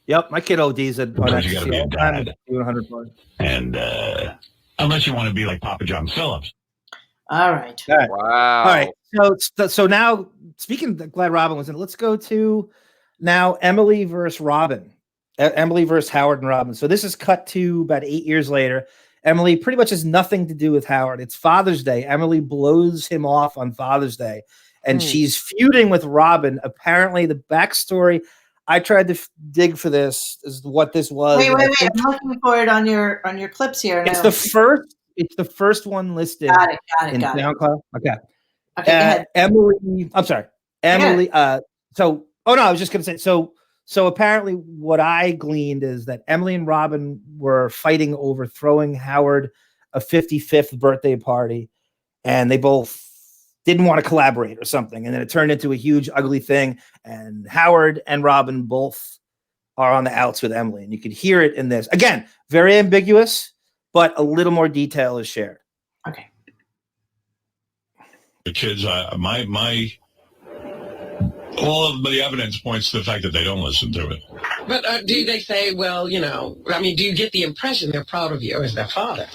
Yep, my kid ODs at Sometimes you gotta be a dad. 100%. And unless you want to be like Papa John Phillips. All right. Wow. All right. So now, speaking of, glad Robin was in, let's go to now Emily versus Robin. Emily versus Howard and Robin. So this is cut to about 8 years later. Emily pretty much has nothing to do with Howard. It's Father's Day. Emily blows him off on Father's Day, and she's feuding with Robin. Apparently, the backstory, I tried to dig for this, is what this was. Wait. I'm looking for it on your clips here. It's the first one listed. Got it. SoundCloud. Okay. Go ahead. Emily. I'm sorry. Emily. I was just gonna say. So apparently, what I gleaned is that Emily and Robin were fighting over throwing Howard a 55th birthday party, and they both didn't want to collaborate or something. And then it turned into a huge, ugly thing. And Howard and Robin both are on the outs with Emily. And you could hear it in this. Again, very ambiguous, but a little more detail is shared. Okay. The kids, all of the evidence points to the fact that they don't listen to it. But do they say, well, I mean, do you get the impression they're proud of you as their father?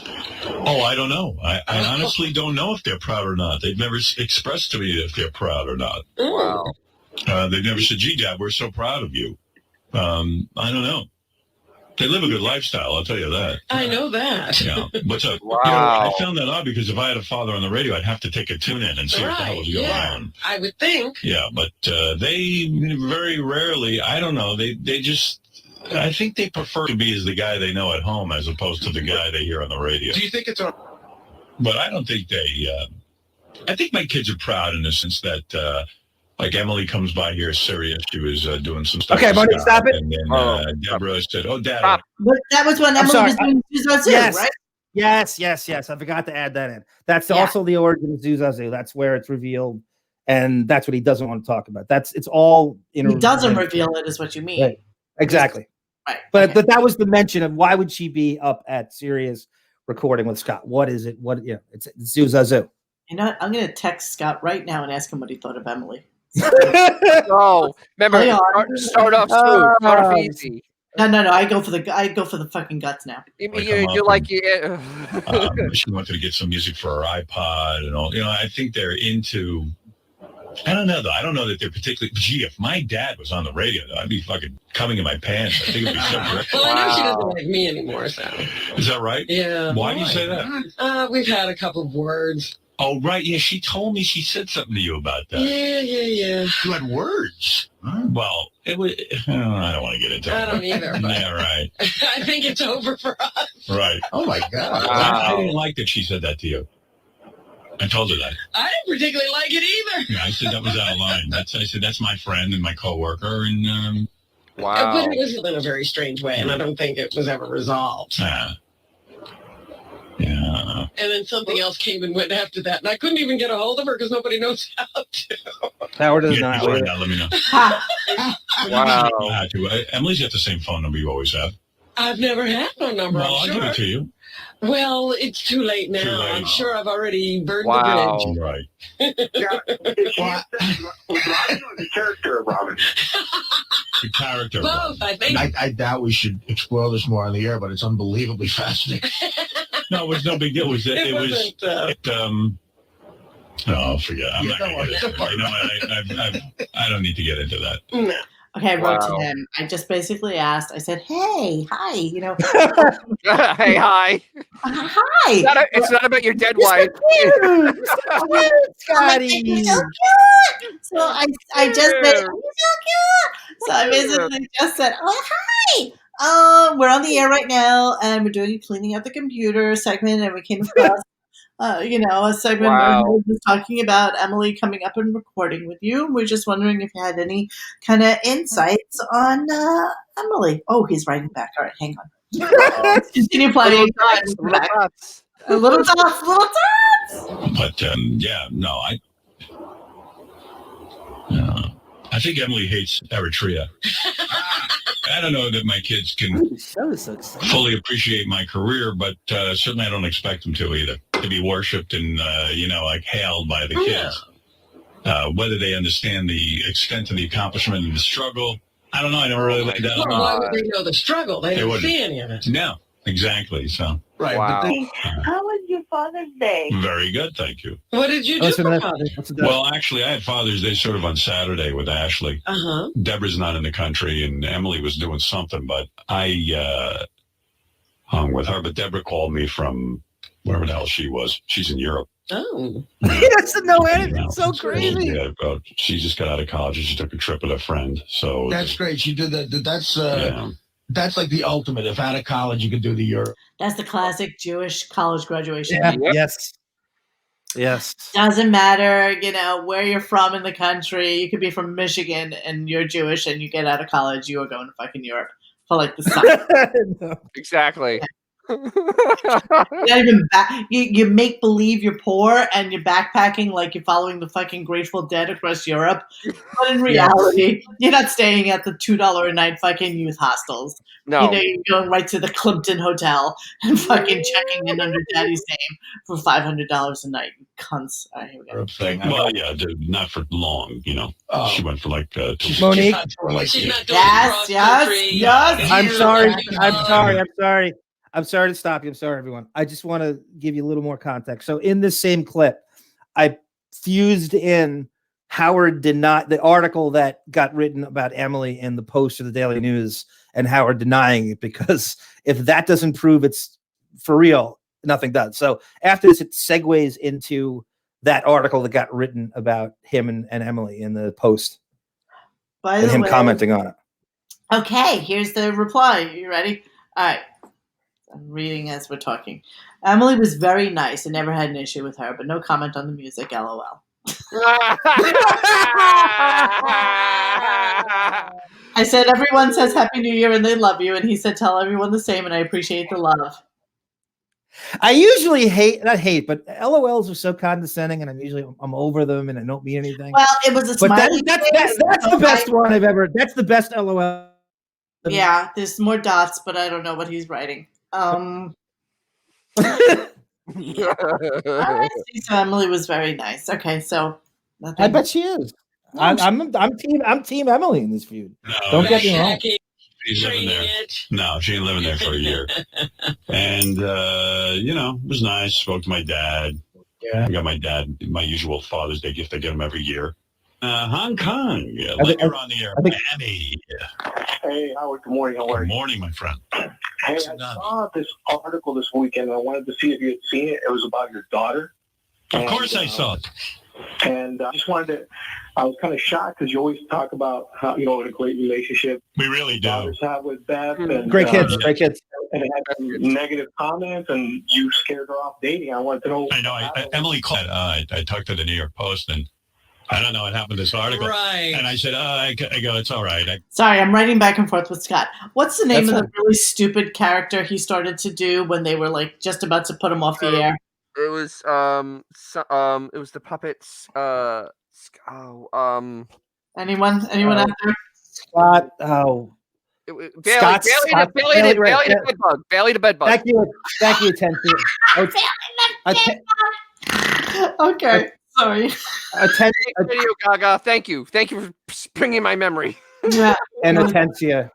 Oh, I don't know. I honestly don't know if they're proud or not. They've never expressed to me if they're proud or not. Wow. They've never said, gee, Dad, we're so proud of you. I don't know. They live a good lifestyle, I'll tell you that. I know that. Yeah. But wow. I found that odd because if I had a father on the radio, I'd have to take a tune in and see what the hell was going on. I would think. Yeah, but they very rarely, I don't know, they just, I think they prefer to be as the guy they know at home as opposed to the guy they hear on the radio. Do you think it's But I don't think I think my kids are proud in the sense that Like Emily comes by here serious. She was doing some stuff. Okay, Monique, stop it. And then Deborah said, "Oh, Dad." But that was when Emily was doing Zuzazu, yes. right? Yes. I forgot to add that in. That's also the origin of Zuzazu. That's where it's revealed, and that's what he doesn't want to talk about. It's all. He doesn't reveal it, is what you mean. Right. Exactly. Right. But that was the mention of why would she be up at Sirius recording with Scott? What is it? It's Zuzazu. You know what? I'm going to text Scott right now and ask him what he thought of Emily. Oh, remember, start off smooth, start off easy. No. I go for the fucking guts now. She wanted to get some music for her iPod and all. I think they're into. I don't know though. I don't know that they're particularly. Gee, if my dad was on the radio, though, I'd be fucking coming in my pants. I think it'd be so great. Well, I know she doesn't like me anymore. So is that right? Yeah. Why do you say that? We've had a couple of words. Oh, right. Yeah, she told me she said something to you about that. Yeah. You had words. Well, it was. I don't want to get into it. I don't either. Yeah, right. I think it's over for us. Right. Oh my God. I didn't like that she said that to you. I told her that. I didn't particularly like it either. Yeah, I said that was out of line. I said that's my friend and my coworker, and wow. But it was in a very strange way, and I don't think it was ever resolved. Yeah. And then something else came and went after that, and I couldn't even get a hold of her because nobody knows how to. Howard does not. Let me know. Wow. Emily's got the same phone number you always have. I've never had no number. Well, I'll give it to you. Well, it's too late now. I'm sure I've already burned the bridge. Right. The character of Robin. The character. Both, I think. I doubt we should explore this more on the air, but it's unbelievably fascinating. No, it was no big deal. Oh, forget. I'm not going to get into it. I don't need to get into that. No. Okay, I wrote to him. I just basically asked. I said, "Hey, hi, hey, hi. Hi. It's not about your dead wife. So cute, Scotty. So cute. So I just said, "You're so cute." So I basically just said, "Oh, hi. We're on the air right now, and we're doing cleaning up the computer segment, and we came across." A segment where we was talking about Emily coming up and recording with you. We're just wondering if you had any kind of insights on Emily. Oh, he's writing back. All right, hang on. Let's continue playing. A little dots. But I think Emily hates Eritrea. I don't know that my kids can fully appreciate my career, but certainly I don't expect them to either. To be worshipped and, hailed by the kids. Whether they understand the extent of the accomplishment and the struggle, I don't know. I never really laid that. Well, why would they know the struggle? They didn't see any of it. No, exactly. So, right. Wow. How was your Father's Day? Very good, thank you. What did you do for Father's Day? Well, actually, I had Father's Day sort of on Saturday with Ashley. Deborah's not in the country, and Emily was doing something, but I hung with her. But Deborah called me from wherever the hell she was. She's in Europe. Oh. He doesn't know anything. It's so crazy. Yeah, she just got out of college and she took a trip with a friend. So that's great. She did that. That's like the ultimate. If out of college you could do the Europe. That's the classic Jewish college graduation. Yeah. Yes. Doesn't matter, where you're from in the country. You could be from Michigan and you're Jewish and you get out of college, you are going to fucking Europe for like the summer. Exactly. Yeah. Not even you make believe you're poor and you're backpacking like you're following the fucking Grateful Dead across Europe, but in reality, you're not staying at the $2 a night fucking youth hostels. No, you're going right to the Climpton Hotel and fucking checking in under Daddy's name for $500 a night. You cunts. All right, here we go. Well, yeah, not for long. She went for like 2 weeks. Monique. Yes. I'm sorry to stop you. I'm sorry, everyone. I just want to give you a little more context. So in this same clip, I fused in Howard the article that got written about Emily in the Post or the Daily News and Howard denying it, because if that doesn't prove it's for real, nothing does. So after this, it segues into that article that got written about him and Emily in the Post and him commenting on it. Okay, here's the reply. You ready? All right. I'm reading as we're talking. Emily was very nice and never had an issue with her, but no comment on the music, LOL. I said everyone says Happy New Year and they love you, and he said tell everyone the same, and I appreciate the love. I usually not hate, but LOLs are so condescending, and I'm over them, and I don't mean anything. Well, it was a smiley that's face. the best one I've ever. That's the best LOL. Yeah, there's more dots, but I don't know what he's writing. All right, so Emily was very nice. Okay, so I bet she is. I'm team Emily in this feud. Don't get me wrong. She's living there. No, she ain't living there for a year. And, it was nice. Spoke to my dad. Yeah. I got my dad my usual Father's Day gift I get him every year. Hong Kong. Yeah, you're on the air. Manny. Hey, Howard. Good morning. How are you? Good morning, my friend. Hey, I saw this article this weekend. I wanted to see if you had seen it. It was about your daughter. Of course I saw it. And I just wanted to, I was kind of shocked because you always talk about how, what a great relationship we really do fathers have with Beth. And, great kids. And it had some negative comments, and you scared her off dating. I wanted to know. I know. Emily called. I talked to the New York Post, and I don't know what happened to this article. Right. And I said, I go, it's all right. Sorry, I'm writing back and forth with Scott. What's the name of the really stupid character he started to do when they were like just about to put him off the air? It was it was the puppets. Anyone out there? Scott. Bailey the bedbug. Thank you, Tensi. Okay, sorry. Video Gaga. Thank you for bringing my memory. Yeah, and Atencia.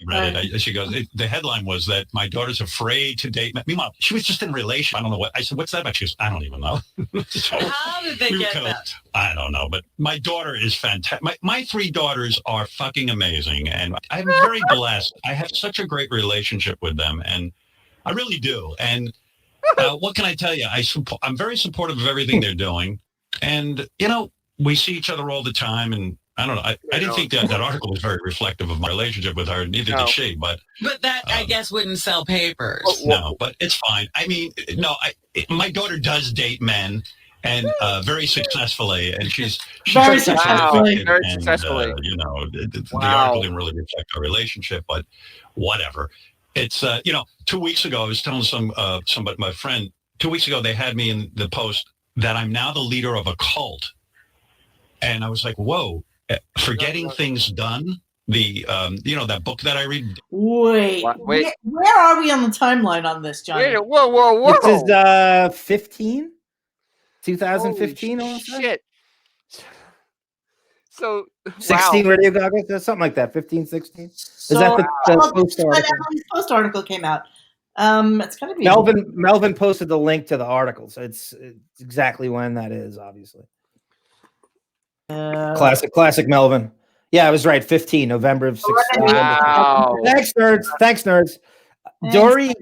Read it. She goes, the headline was that my daughter's afraid to date. Meanwhile, she was just in a relation. I don't know what. I said, what's that about? She goes, I don't even know. So how did they get that? I don't know. But my daughter is fantastic. My three daughters are fucking amazing. And I'm very blessed. I have such a great relationship with them. And I really do. And what can I tell you? I'm very supportive of everything they're doing. And, we see each other all the time. And I don't know. I didn't think that article was very reflective of my relationship with her. Neither did she. But that, I guess, wouldn't sell papers. No, but it's fine. I mean, no, my daughter does date men, and very successfully. And she's very successfully. The article didn't really reflect our relationship, but whatever. It's 2 weeks ago, I was telling somebody, my friend, 2 weeks ago, they had me in the Post that I'm now the leader of a cult. And I was like, whoa. Forgetting Things Done, the that book that I read. Wait. Where are we on the timeline on this, Johnny? Whoa! This is 2015. Holy shit! So 16 Radio Gaga, something like that. 15, 16. Is that the Post article? Emily's Post article came out. It's gonna be Melvin posted the link to the article, so it's exactly when that is, obviously. Classic Melvin. Yeah, I was right. 15 November of 16. Wow. Thanks, nerds. Dory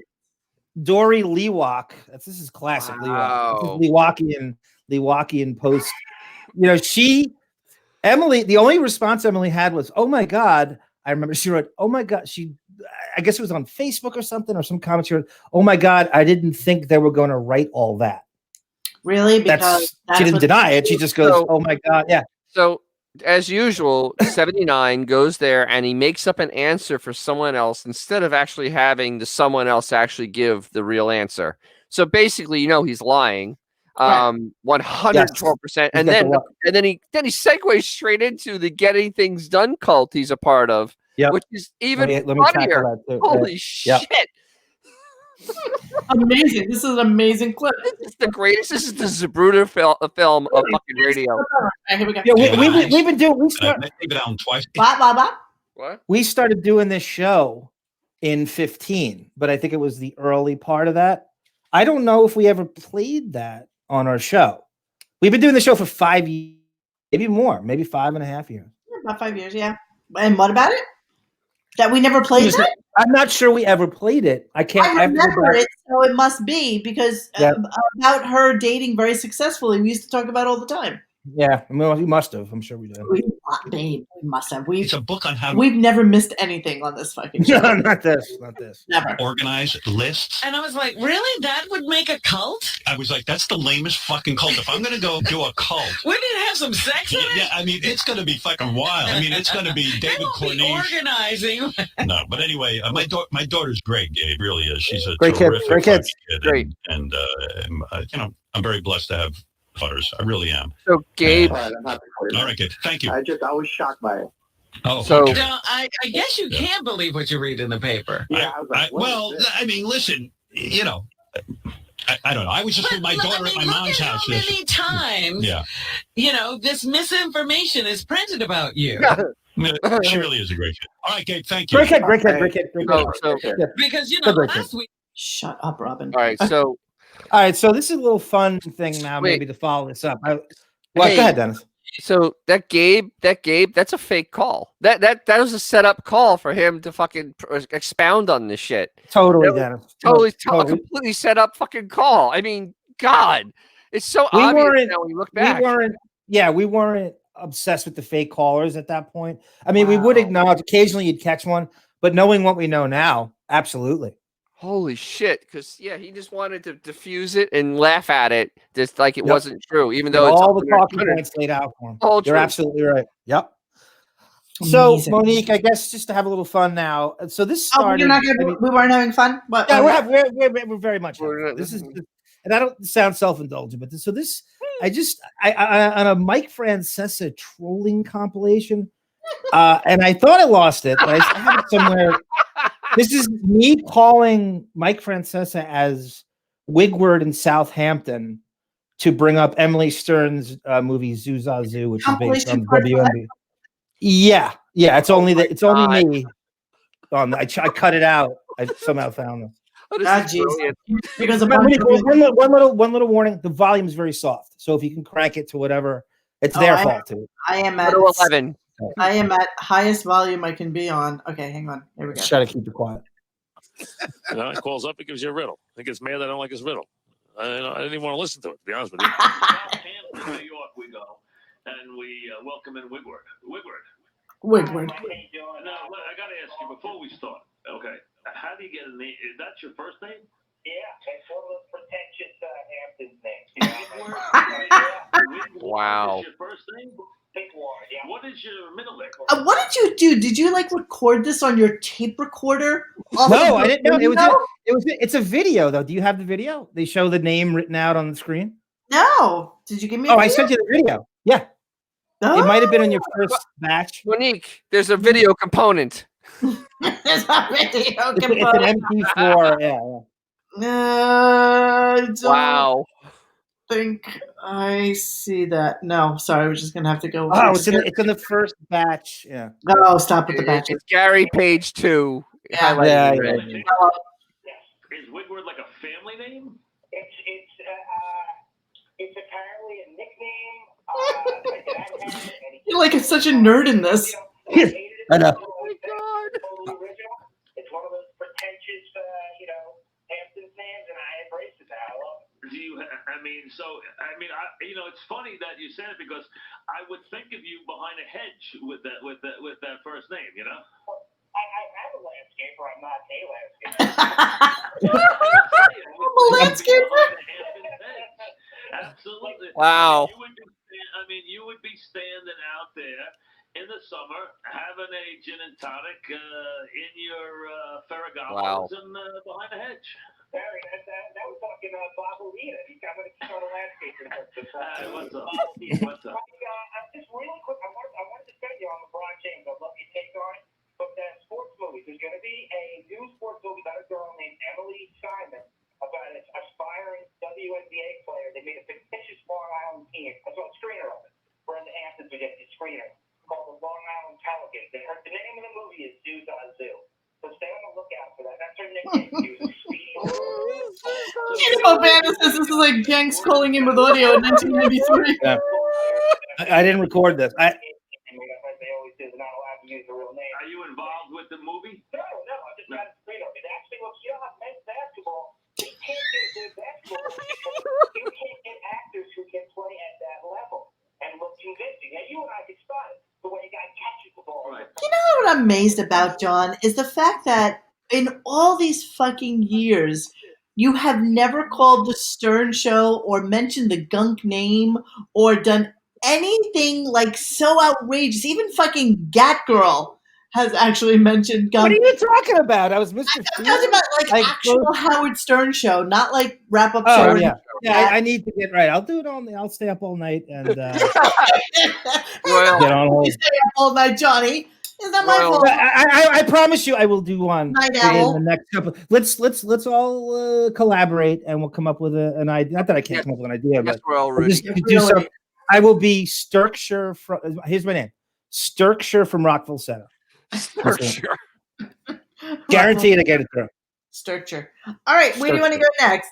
Lewak. This is classic Lewak. This is Lewakian Post. Emily. The only response Emily had was, "Oh my God." I remember she wrote, "Oh my God." I guess it was on Facebook or something, or some comment. She wrote, "Oh my God, I didn't think they were going to write all that." Really? Because she didn't deny it. She just goes, "Oh my God, yeah." So, as usual, 79 goes there and he makes up an answer for someone else instead of actually having the someone else actually give the real answer. So basically, he's lying, 112%. And then he segues straight into the Getting Things Done cult he's a part of, which is even funnier. Holy shit! Amazing! This is an amazing clip. This is the greatest. This is the Zapruder film of fucking radio. Right, here we go. Yeah, we've been doing. We started doing this show in 15, but I think it was the early part of that. I don't know if we ever played that on our show. We've been doing the show for 5 years, maybe more, maybe 5.5 years. About 5 years, yeah. And what about it? That we never played it? I'm not sure we ever played it. I remember it, so it must be because about her dating very successfully. We used to talk about it all the time. Yeah, we must have. I'm sure we did. Babe, we must have. It's a book on how to. We've never missed anything on this fucking show. No, not this. Never. Organize lists. And I was like, really? That would make a cult? I was like, that's the lamest fucking cult. If I'm going to go do a cult. Wouldn't it have some sex in it? Yeah, I mean, it's going to be fucking wild. I mean, it's going to be David Cornish. Organizing. No, but anyway, my daughter's great, Gabe, really is. She's a great kid. terrific Great kid. Great. And you know, I'm very blessed to have daughters. I really am. So, Gabe. All right, Gabe. Thank you. I was shocked by it. Oh, so okay. Now, I guess you can't believe what you read in the paper. Yeah, I mean, listen, you know, I don't know. I was just with my daughter at my mom's house. How many times, you know, this misinformation is printed about you. She really is a great kid. All right, Gabe, thank you. Great kid. Because, you know, last week. Shut up, Robin. All right, so. All right, so this is a little fun thing now, maybe to follow this up. Go ahead, Dennis. So that Gabe, that's a fake call. That was a set up call for him to fucking expound on this shit. Totally, Dennis. Totally. A completely set up fucking call. I mean, God, it's so obvious now when you look back. We weren't obsessed with the fake callers at that point. I mean, we would acknowledge occasionally you'd catch one, but knowing what we know now, absolutely. Holy shit! Because he just wanted to diffuse it and laugh at it, just like it wasn't true, even though it's all the talking points laid out for him. You're true. Absolutely right. Yep. So, Monique, I guess just to have a little fun now. So this started. We weren't having fun, but yeah, we're very much. This is, and I don't sound self-indulgent, but I on a Mike Francesa trolling compilation, and I thought I lost it, but I have it somewhere. This is me calling Mike Francesa as Wigward in Southampton to bring up Emily Stern's movie Zoo Za Zoo, which is based on WMB. Yeah. It's only me. I cut it out. I somehow found it. Because one little warning: the volume is very soft. So if you can crank it to whatever, it's their fault too. I am at 11. I am at highest volume I can be on. Okay, hang on. Here we go. Try to keep it quiet. You know, it calls up, it gives you a riddle. It gets mad I don't like his riddle. I didn't even want to listen to it, to be honest with you. New York we go, and we welcome in Wigward. Wigward. Now, I got to ask you before we start. Okay, how do you get a name? Is that your first name? Yeah, it's one of those pretentious Hamptons names. Wow. Is your first name? Yeah. What is your middle name? What did you do? Did you record this on your tape recorder? No, I didn't know. It's a video though. Do you have the video? They show the name written out on the screen. No. Did you give me? I sent you the video. Yeah. Oh. It might have been on your first batch. Monique, there's a video component. There's a video component. It's an MP4. Yeah. Wow. Think I see that. No, sorry, we're just gonna have to go. Oh, it's in the first batch. Yeah. Oh, stop with the batch. It's Gary page 2. Yeah. Yeah. Is Wigward like a family name? It's apparently a nickname. You're like such a nerd in this. I know. Oh my God. It's one of those pretentious, Hamptons names, and I embrace it now. I love it. It's funny that you said it because I would think of you behind a hedge with that first name, you know? I am a landscaper. I'm not a landscaper. I'm a landscaper. Absolutely. Wow. You would be standing out there in the summer having a gin and tonic in your Ferragamo's and behind a hedge. Barry, that was fucking Barbarita. I'm going to start a landscaper. What's up? Just really quick, I wanted to tell you on LeBron James. I'd love your take on it. But sports movies. There's going to be a new sports movie about a girl named Emily Simon about an aspiring WNBA player. They made a fictitious Long Island team. I saw a screener of it. We're in the Hamptons. We get the screener called the Long Island Pelicans. The name of the movie is Zoo Za Zoo. So stay on the lookout for that. That's her nickname. This is like gangs calling in with audio in 1993. Yeah. I didn't record this. They always do. They're not allowed to use the real name. Are you involved with the movie? No. I just got a screener. It actually looks, men's basketball. You can't get good basketball because you can't get actors who can play at that level and look convincing. Now, you and I could spot it the way I'm amazed about, John, is the fact that in all these fucking years, you have never called the Stern Show or mentioned the Gunk name or done anything like so outrageous. Even fucking Gat Girl has actually mentioned Gunk. What are you talking about? I was Mr. I'm talking about like actual Howard Stern show, not like wrap up show. Oh yeah, yeah. I need to get right. I'll do it all. I'll stay up all night and get on hold. You stay up all night, Johnny. Is that my fault? I promise you, I will do one Night within owl. the next couple. Let's all collaborate and we'll come up with an idea. Not that I can't come up with an idea, but just do something. I will be Sturkshire from. Here's my name, Sturkshire from Rockville Center. Sturkshire. Guaranteed to get it through. Sturkshire. All right, where do you want to go next?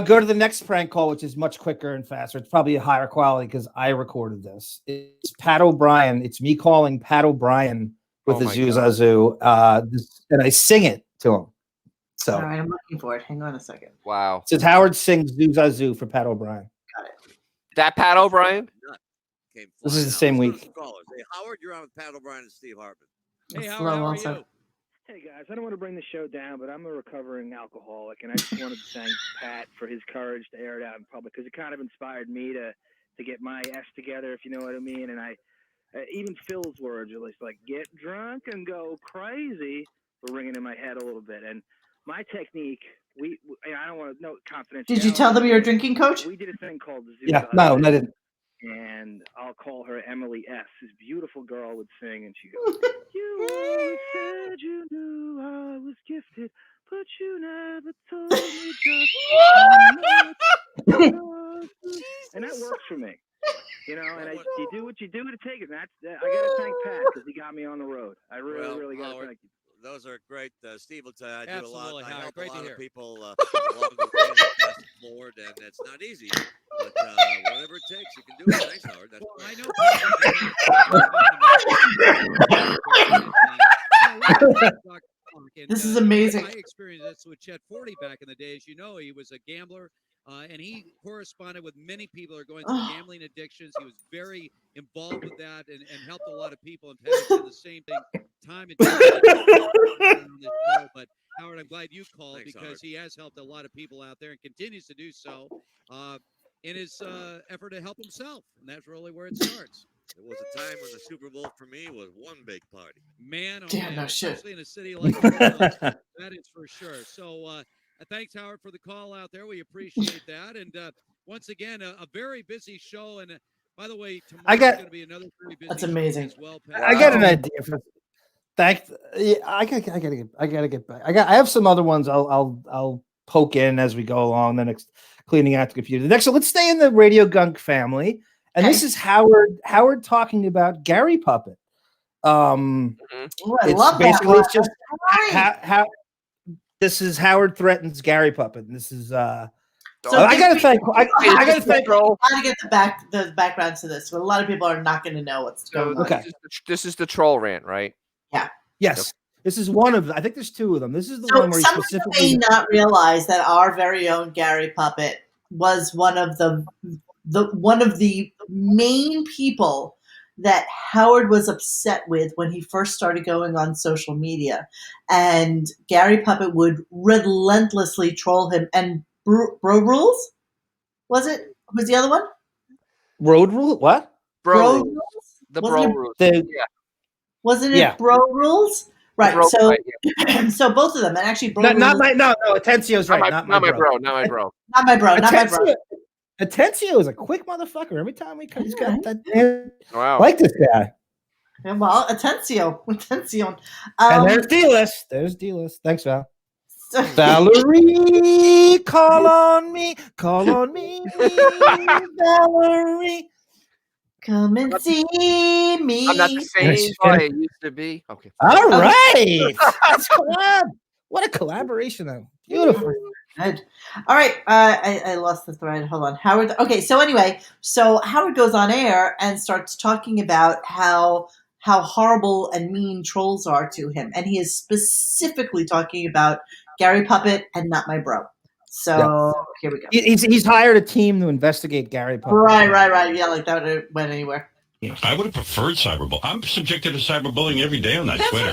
Go to the next prank call, which is much quicker and faster. It's probably a higher quality because I recorded this. It's Pat O'Brien. It's me calling Pat O'Brien with the Zoozazoo, and I sing it to him. So, all right, I'm looking for it. Hang on a second. Wow. It says Howard sings Zoozazoo for Pat O'Brien. Got it. That Pat O'Brien? This is the same week. Hey, Howard, you're on with Pat O'Brien and Steve Hartman. Hey, Howard, how are you? Hey, guys, I don't want to bring the show down, but I'm a recovering alcoholic, and I just wanted to thank Pat for his courage to air it out in public, because it kind of inspired me to get my S together, if you know what I mean. And even Phil's words are like, get drunk and go crazy, were ringing in my head a little bit. And my technique, I don't want to know confidentiality. Did you tell them you're a drinking coach? We did a thing called the Zoo. Yeah, no, I didn't. And I'll call her Emily S. This beautiful girl would sing, and she goes, "You always said you knew I was gifted, but you never told me just how much." And that works for me, you know. And you do what you do to take it. And I got to thank Pat because he got me on the road. I really got to thank you. Those are great. Steve will tell you I do a lot. I help Great a to lot hear. of people along the way across the board, and it's not easy. But whatever it takes, you can do it. Thanks, Howard. This is amazing. I experienced this with Chet Forty back in the days. You know, he was a gambler, and he corresponded with many people who are going through gambling addictions. He was very involved with that and helped a lot of people. And Pat did the same thing time and time again. But Howard, I'm glad you called because he has helped a lot of people out there and continues to do so in his effort to help himself. And that's really where it starts. It was a time when the Super Bowl for me was one big party. Man, oh Damn, man, no shit. especially in a city like Philadelphia, that is for sure. So thanks, Howard, for the call out there. We appreciate that. And once again, a very busy show. And by the way, tomorrow's going to be another very busy That's show amazing. as well. I got an idea for. I gotta get back. I have some other ones. I'll poke in as we go along. The next cleaning out the computer. The next, so let's stay in the Radio Gunk family. And this is Howard talking about Gary Puppet. It's basically it's just how this is Howard threatens Gary Puppet. And this is I gotta thank I gotta get the background to this. But a lot of people are not going to know what's going on. Okay. This is the troll rant, right? Yeah. Yes. This is one of. I think there's two of them. This is the one where he Some specifically may not realize that our very own Gary Puppet was one of the main people that Howard was upset with when he first started going on social media, and Gary Puppet would relentlessly troll him. And Bro Rules, was the other one? Road Rule? What? Bro Rules? The Wasn't Bro it- Rules. Yeah. Wasn't it Yeah. Bro Rules? Right. Bro So, fight, so both of them, and actually, Bro not Rules, my Atencio's right. Not my bro. Not my bro. not my bro, not my bro. Atencio is a quick motherfucker. Every time he's got that. Wow. I like this guy. Yeah, well, Atencion. And there's D-List. There's D-List. Thanks, Val. Valerie, call on me, Valerie. Come and see me. I'm not the same boy I used to be. Okay. All right. That's collab. What a collaboration, though. Beautiful. Good. All right. I lost the thread. Hold on. Howard. Okay. So anyway, Howard goes on air and starts talking about how horrible and mean trolls are to him. And he is specifically talking about Gary Puppet and Not My Bro. So here we go. He's hired a team to investigate Gary Puppet. Right. Yeah, like that went anywhere. I would have preferred cyberbullying. I'm subjected to cyberbullying every day on that Twitter.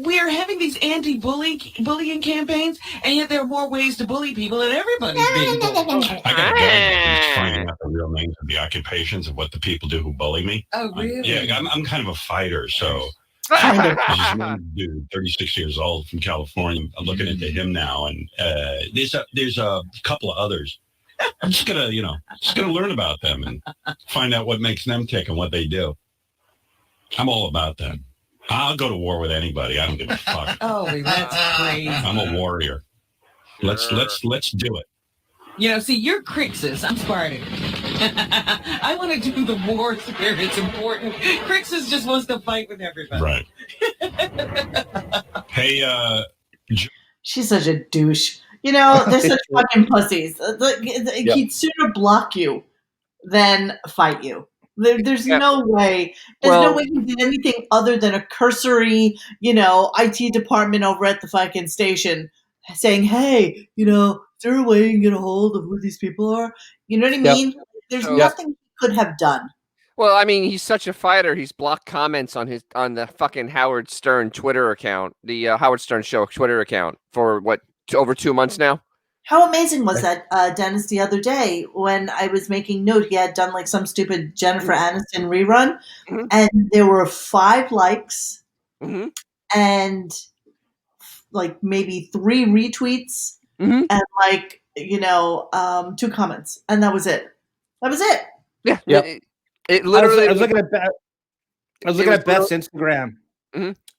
We're having these bullying campaigns, and yet there are more ways to bully people, and everybody's being bullied. I got a guy that's finding out the real names of the occupations of what the people do who bully me. Oh, really? I'm kind of a fighter, so. Kind of. There's this one dude, 36 years old from California. I'm looking into him now, and there's a couple of others. I'm just gonna learn about them and find out what makes them tick and what they do. I'm all about that. I'll go to war with anybody. I don't give a fuck. Oh, that's crazy. I'm a warrior. Let's do it. See, you're Crixus. I'm Spartan. I want to do the wars where it's important. Crixus just wants to fight with everybody. Right. Hey, she's such a douche. They're such fucking pussies. He'd sooner block you than fight you. There's no way. There's no way he did anything other than a cursory, IT department over at the fucking station saying, hey, is there a way you can get a hold of who these people are? You know what I mean? There's nothing he could have done. Well, I mean, he's such a fighter. He's blocked comments on the fucking Howard Stern Twitter account, the Howard Stern Show Twitter account for over 2 months now. How amazing was that, Dennis, the other day when I was making note, he had done like some stupid Jennifer Aniston rerun, and there were 5 likes and like maybe 3 retweets and like, 2 comments, and that was it. That was it. Yeah. Yep. It literally. I was looking at Beth's Instagram.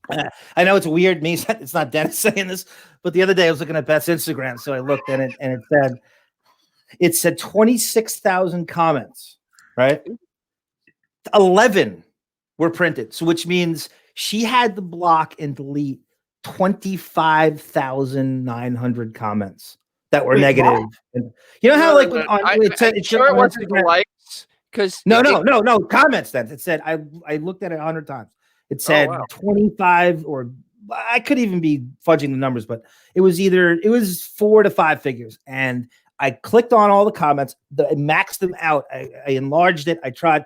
I know it's weird. It's not Dennis saying this, but the other day I was looking at Beth's Instagram, so I looked at it, and it said 26,000 comments. Right, 11 were printed, so which means she had to block and delete 25,900 comments that were negative. And you know how it sure it wasn't the likes. No, comments. Then it said I looked at it 100 times. It said 25, or I could even be fudging the numbers, but it was 4 to 5 figures. And I clicked on all the comments, I maxed them out, I enlarged it. I tried.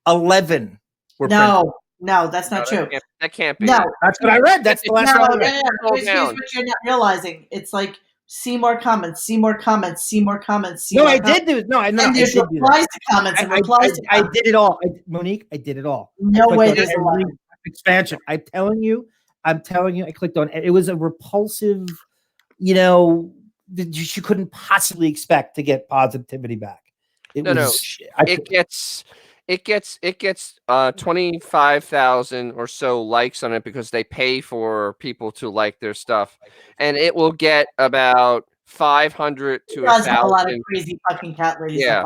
11 were printed. No, that's not true. That can't be. No, that's what I read. That's the last one I read. Here's what you're not realizing. It's like, see more comments, see more comments, see more comments. I did do it. No, I know. And there's replies to comments and replies to comments. I did it all. Monique, I did it all. No way there's a lot. Expansion. I'm telling you, I clicked on it. It was a repulsive, that you couldn't possibly expect to get positivity back. It gets 25,000 or so likes on it because they pay for people to like their stuff, and it will get about 500 to 1,000. A lot of crazy fucking cat ladies. Yeah.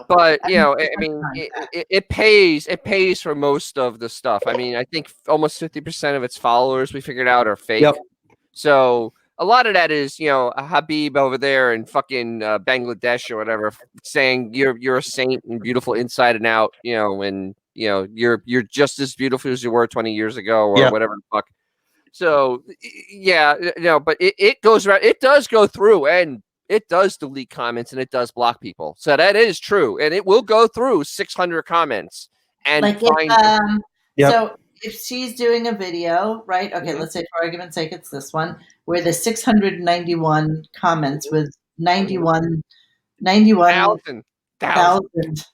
But it pays for most of the stuff. I mean, I think almost 50% of its followers we figured out are fake. Yep. So a lot of that is, Habib over there in fucking Bangladesh or whatever, saying you're a saint and beautiful inside and out, and you're just as beautiful as you were 20 years ago or whatever the fuck. So but it goes around. It does go through and it does delete comments and it does block people. So that is true, and it will go through 600 comments and find. So if she's doing a video, right? Okay, let's say for argument's sake, it's this one where there's 691 comments with 91,000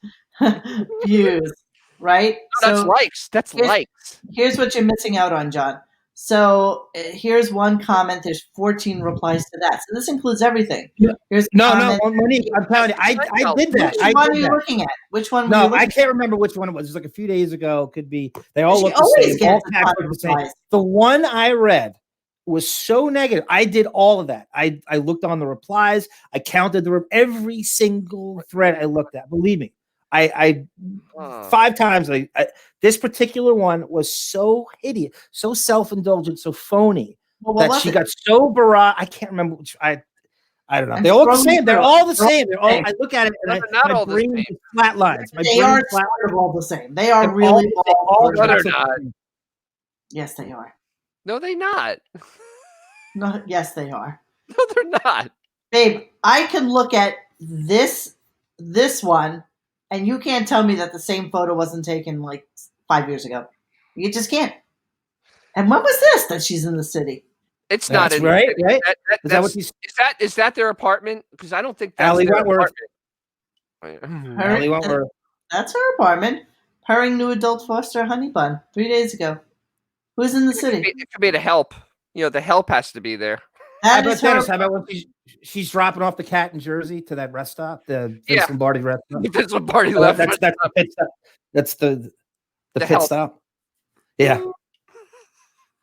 views, right? No, that's likes. That's likes. Here's what you're missing out on, John. So here's one comment. There's 14 replies to that. So this includes everything. Here's Monique, I'm telling you, I did that. Which one are you looking at? Which one? No, I can't remember which one it was. It was like a few days ago. Could be. They all look the same. All the same. The one I read was so negative. I did all of that. I looked on the replies. I counted every single thread I looked at. Believe me, I 5 times. This particular one was so hideous, so self-indulgent, so phony that she got so barraged. I can't remember which. I don't know. They all look the same. They're all the same. They're all. I look at it and my brain flat lines. They are sort of all the same. They are really all. No, they're not. Yes, they are. No, they're not. No, yes, they are. No, they're not. Babe, I can look at this one And you can't tell me that the same photo wasn't taken like 5 years ago. You just can't. And when was this that she's in the city? It's not in right. Is that their apartment? Because I don't think that's Allie their Wentworth. apartment. Allie Wentworth. That's her apartment. Purring new adult foster honey bun 3 days ago. Who's in the city? It could be the help. The help has to be there. That How is about her. Dennis? How about when she's dropping off the cat in Jersey to that rest stop, the Vince Lombardi rest stop? Vince Lombardi Oh, left. that's the pit stop. That's the pit help. stop. Yeah.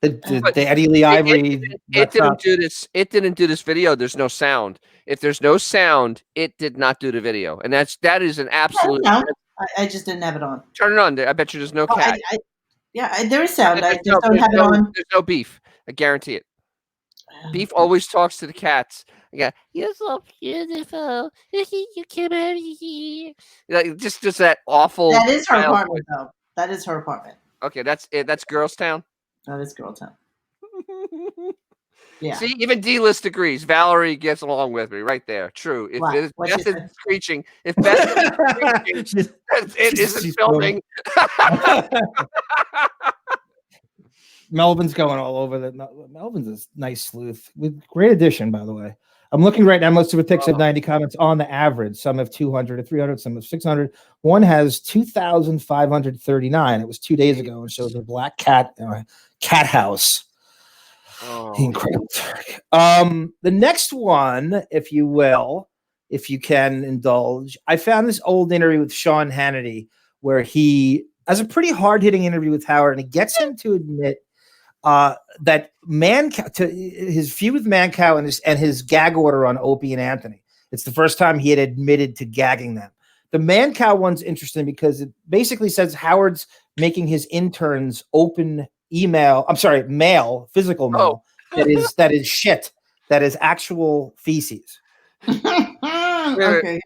The Eddie Lee Ivory. It didn't do this. It didn't do this video. There's no sound. If there's no sound, it did not do the video, and that is an absolute. I just didn't have it on. Turn it on. I bet you there's no cat. There is sound. I just don't have it on. There's no beef. I guarantee it. Beef always talks to the cats. Yeah, you're so beautiful. You came out of here. Just that awful. That is her apartment, though. That is her apartment. Okay, that's it. That's Girls Town. That is Girl Town. Yeah. See, even D-List agrees. Valerie gets along with me right there. True. If Beth is screeching, it isn't filming. Melvin's going all over that. Melvin's a nice sleuth. Great addition, by the way. I'm looking right now. Most of the pics have 90 comments on the average. Some have 200 or 300. Some have 600. One has 2,539. It was 2 days ago and shows a black cat house. Oh. Incredible. The next one, if you will, if you can indulge, I found this old interview with Sean Hannity where he has a pretty hard-hitting interview with Howard, and it gets him to admit that his feud with Mancow and his gag order on Opie and Anthony. It's the first time he had admitted to gagging them. The Mancow one's interesting because it basically says Howard's making his interns open mail, physical mail that is shit, that is actual feces. Okay.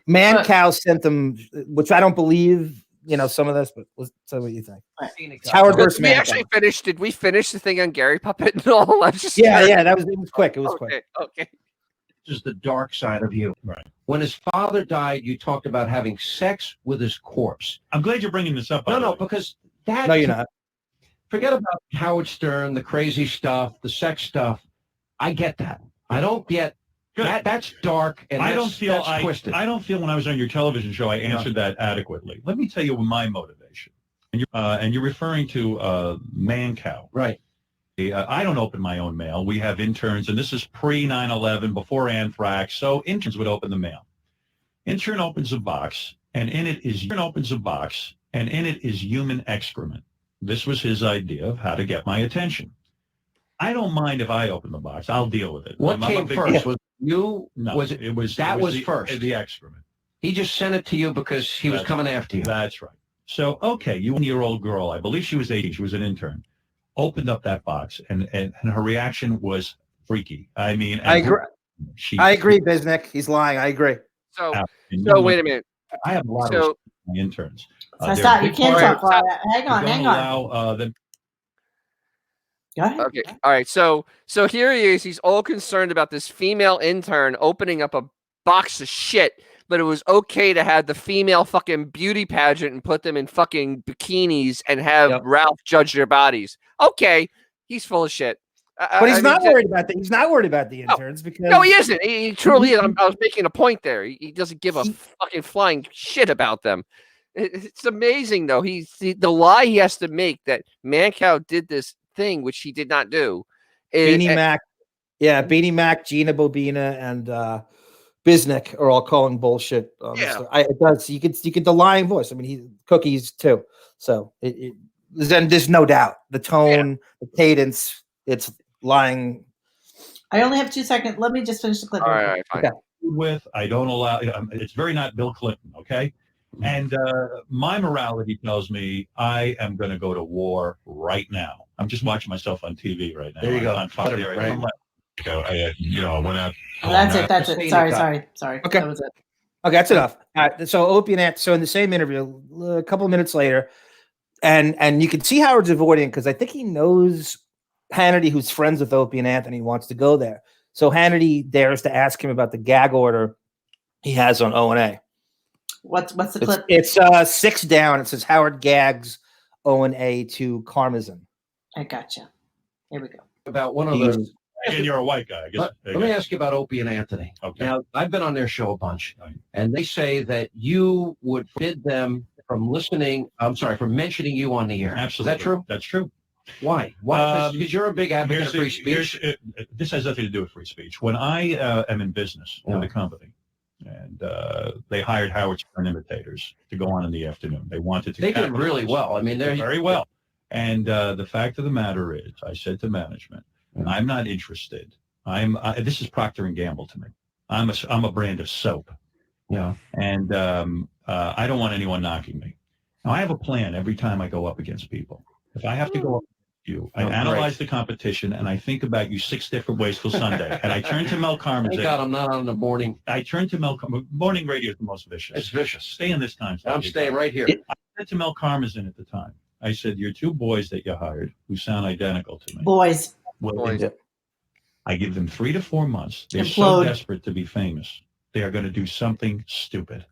Mancow sent them, which I don't believe. Some of this, but let's tell what you think. Howard versus Mancow. Did we finish the thing on Gary Puppet and all? It was quick. It was quick. Okay. This is the dark side of you. Right. When his father died, you talked about having sex with his corpse. I'm glad you're bringing this up. No, because that. No, you're not. Forget about Howard Stern, the crazy stuff, the sex stuff. I get that. I don't get that. That's dark, and that's twisted. I don't feel when I was on your television show I answered that adequately. Let me tell you my motivation. And you're referring to Mancow. Right. I don't open my own mail. We have interns, and this is pre-9/11, before anthrax, so interns would open the mail. Intern opens a box, and in it is human excrement. This was his idea of how to get my attention. I don't mind if I open the box. I'll deal with it. What came first? Was you? No, was it was first. The excrement. He just sent it to you because he was coming after you. That's right. So, okay, you 1-year-old girl, I believe she was 80, she was an intern, opened up that box, and her reaction was freaky. I mean, I agree, Bisnick. He's lying. I agree. So wait a minute. I have a lot of interns. Stop. You can't talk. Hang on. Allow them. Go ahead. Okay. All right. So here he is. He's all concerned about this female intern opening up a box of shit, but it was okay to have the female fucking beauty pageant and put them in fucking bikinis and have Ralph judge their bodies. Okay. He's full of shit. But he's not worried about that. He's not worried about the interns because no, he isn't. He truly is. I was making a point there. He doesn't give a fucking flying shit about them. It's amazing though. The lie he has to make that Mancow did this thing which he did not do. Beanie Mac, Beanie Mac, Gina Bobina, and Bisnick are all calling bullshit. It does. You get the lying voice. I mean, he cookies too. So there's no doubt the tone, the cadence. It's lying. I only have 2 seconds. Let me just finish the clip. All right, fine. Okay. I don't allow. It's very not Bill Clinton. Okay. And my morality tells me I am going to go to war right now. I'm just watching myself on TV right now. There you go. On Fox. Right. Went out. That's it. Sorry. Okay. That was it. Okay, that's enough. So Opie and Ant. So in the same interview, a couple of minutes later, and you can see Howard's avoiding because I think he knows Hannity, who's friends with Opie and Anthony, wants to go there. So Hannity dares to ask him about the gag order he has on O&A. What's the clip? It's 6 down. It says Howard gags Owen A to Karmazin. I gotcha. Here we go. About one of the. And you're a white guy. I guess. Let me ask you about Opie and Anthony. Okay. Now, I've been on their show a bunch, and they say that you would forbid them from from mentioning you on the air. Absolutely. Is that true? That's true. Why? Because you're a big advocate of free speech. This has nothing to do with free speech. When I am in business with a company, and they hired Howard Stern imitators to go on in the afternoon. They wanted to. They did really well. I mean, they're very well. And the fact of the matter is, I said to management, I'm not interested. This is Procter & Gamble to me. I'm a brand of soap. Yeah. And I don't want anyone knocking me. Now, I have a plan every time I go up against people. If I have to go up against you, I analyze the competition, and I think about you 6 different ways till Sunday. And I turn to Mel Karmazin. Thank God I'm not on the morning. I turn to Mel Karmazin. Morning radio is the most vicious. It's vicious. Stay in this time. I'm staying right here. I said to Mel Karmazin at the time, I said, your 2 boys that you hired who sound identical to me. Boys. I give them 3 to 4 months. They're so desperate to be famous. They are going to do something stupid.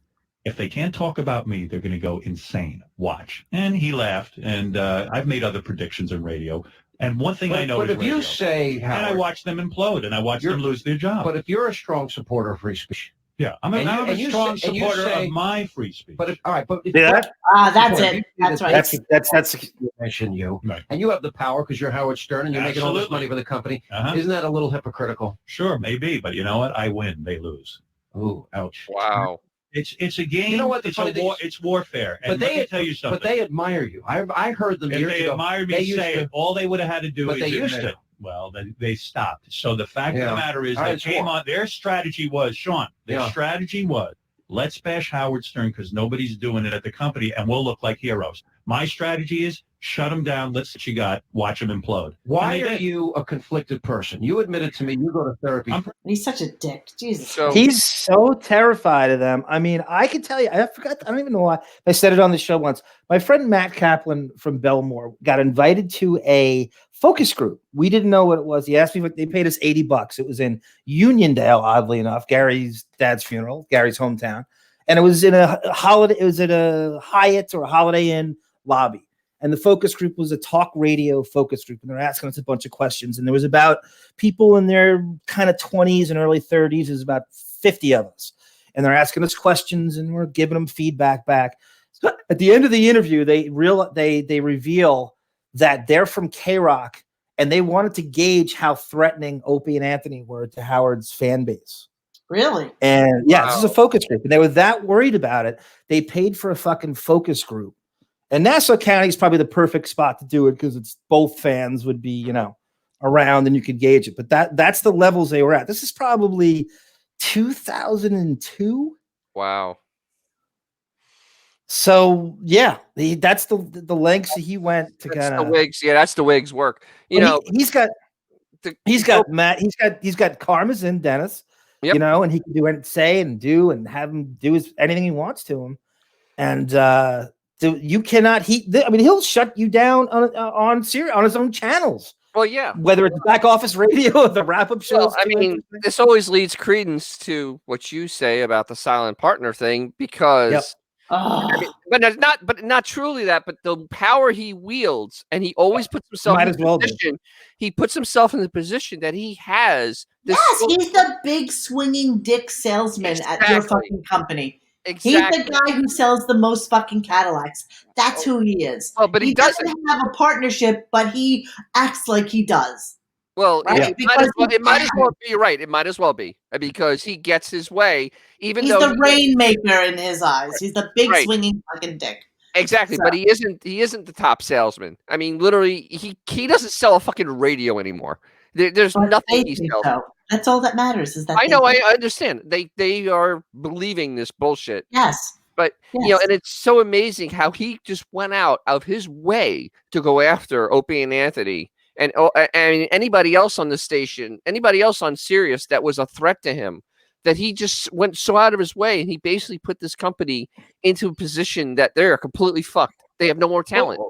If they can't talk about me, they're going to go insane. Watch. And he laughed. And I've made other predictions on radio. And one thing I know is if radio. you say, Howard, and I watch them implode, and I watch them lose their job. But if you're a strong supporter of free speech. Yeah, I'm a strong supporter of my free speech. But all right, but that's it. That's right. That's mention you, and you have the power because you're Howard Stern and you're making all this money for the company. Isn't that a little hypocritical? Sure, maybe, but you know what? I win, they lose. Ooh, ouch! Wow. It's a game. You know what? It's a war. It's warfare. And but let me tell you something. But they admire you. I heard them years ago. If they admired me, say it. All they would have had to do but is they used admit to. it. Well, then they stopped. So the fact of the matter is, they came on. Their strategy was, Sean. Their strategy was, let's bash Howard Stern because nobody's doing it at the company, and we'll look like heroes. My strategy is shut him down. Let's see what you got. Watch him implode. Why are you a conflicted person? You admitted to me you go to therapy. He's such a dick. Jesus. He's so terrified of them. I mean, I can tell you, I forgot. I don't even know why. I said it on the show once. My friend Matt Kaplan from Belmore got invited to a focus group. We didn't know what it was. He asked me what they paid us $80. It was in Uniondale, oddly enough, Gary's dad's funeral, Gary's hometown. And it was in a holiday, it was at a Hyatt or a Holiday Inn lobby. And the focus group was a talk radio focus group. And they're asking us a bunch of questions. And there was about people in their kind of 20s and early 30s. There's about 50 of us. And they're asking us questions and we're giving them feedback back. So at the end of the interview, they reveal that they're from K-Rock and they wanted to gauge how threatening Opie and Anthony were to Howard's fan base. Really? And yeah, this is a focus group. And they were that worried about it. They paid for a fucking focus group. And Nassau County is probably the perfect spot to do it because it's both fans would be, around and you could gauge it. But that's the levels they were at. This is probably 2002. Wow. So yeah, that's the lengths that he went to kind of. Yeah, that's the Wigs work. He's got Matt. He's got Karmazin, Dennis. Yep. And he can do and say and do and have him do anything he wants to him. And you cannot. He'll shut you down on his own channels. Well, yeah. Whether it's back office radio or the wrap-up shows. Well, this always leads credence to what you say about the silent partner thing because. Yep. But not truly that, but the power he wields, and he always puts himself in the position. He puts himself in the position that he has. He's the big swinging dick salesman at your fucking company. Exactly. He's the guy who sells the most fucking Cadillacs. That's who he is. Oh, but he doesn't have a partnership, but he acts like he does. Well, right? it might as well be. You're right. It might as well be because he gets his way. He's the rainmaker in his eyes. He's the big swinging fucking dick. Exactly, but he isn't the top salesman. I mean, literally, he doesn't sell a fucking radio anymore. There's nothing he sells. So. That's all that matters. Is that I know? I understand. They are believing this bullshit. Yes. But and it's so amazing how he just went out of his way to go after Opie and Anthony. And anybody else on the station, anybody else on Sirius that was a threat to him, that he just went so out of his way, and he basically put this company into a position that they're completely fucked. They have no more talent.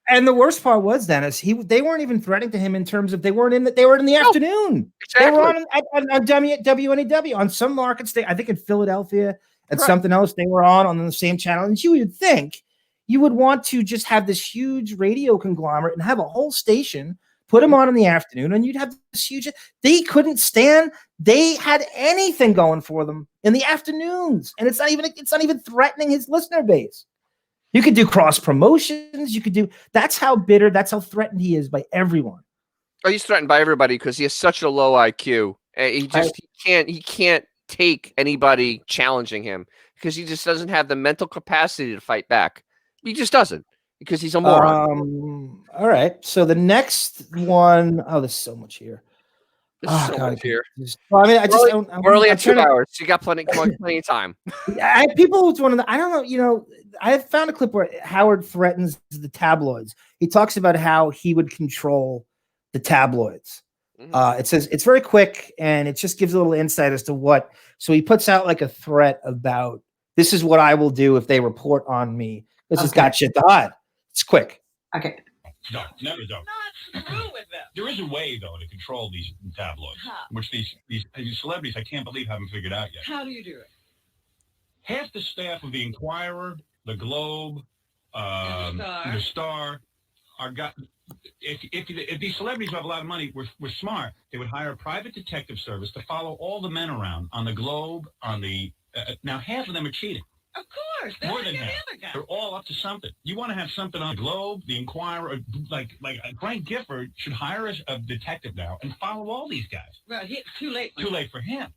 And the worst part was, Dennis, they weren't even threatening to him in terms of they were in the afternoon. Exactly. They were on WNEW on some markets. I think in Philadelphia and something else they were on the same channel. And you would think you would want to just have this huge radio conglomerate and have a whole station, put them on in the afternoon, and you'd have this huge. They couldn't stand. They had anything going for them in the afternoons, and it's not even threatening his listener base. You could do cross promotions. You could do. That's how bitter. That's how threatened he is by everyone. Oh, he's threatened by everybody because he has such a low IQ. He can't take anybody challenging him because he just doesn't have the mental capacity to fight back. He just doesn't because he's a moron. All right. So the next one, there's so much here. There's so much here. Well, I mean, we're only at 2 hours. So you got plenty of time. People with one of the, I don't know, I have found a clip where Howard threatens the tabloids. He talks about how he would control the tabloids. It says it's very quick and it just gives a little insight as to what. So he puts out like a threat about this is what I will do if they report on me. This has got shit to hide. It's quick. Okay. No, never don't. There is a way though to control these tabloids, which these celebrities I can't believe haven't figured out yet. How do you do it? Half the staff of the Inquirer, the Globe, the Star are got. If these celebrities who have a lot of money were smart, they would hire a private detective service to follow all the men around on the Globe, on the now half of them are cheating. Of course. More than half. They're all up to something. You want to have something on the Globe, the Inquirer, like Frank Gifford should hire a detective now and follow all these guys. Well, it's too late. Too late for him.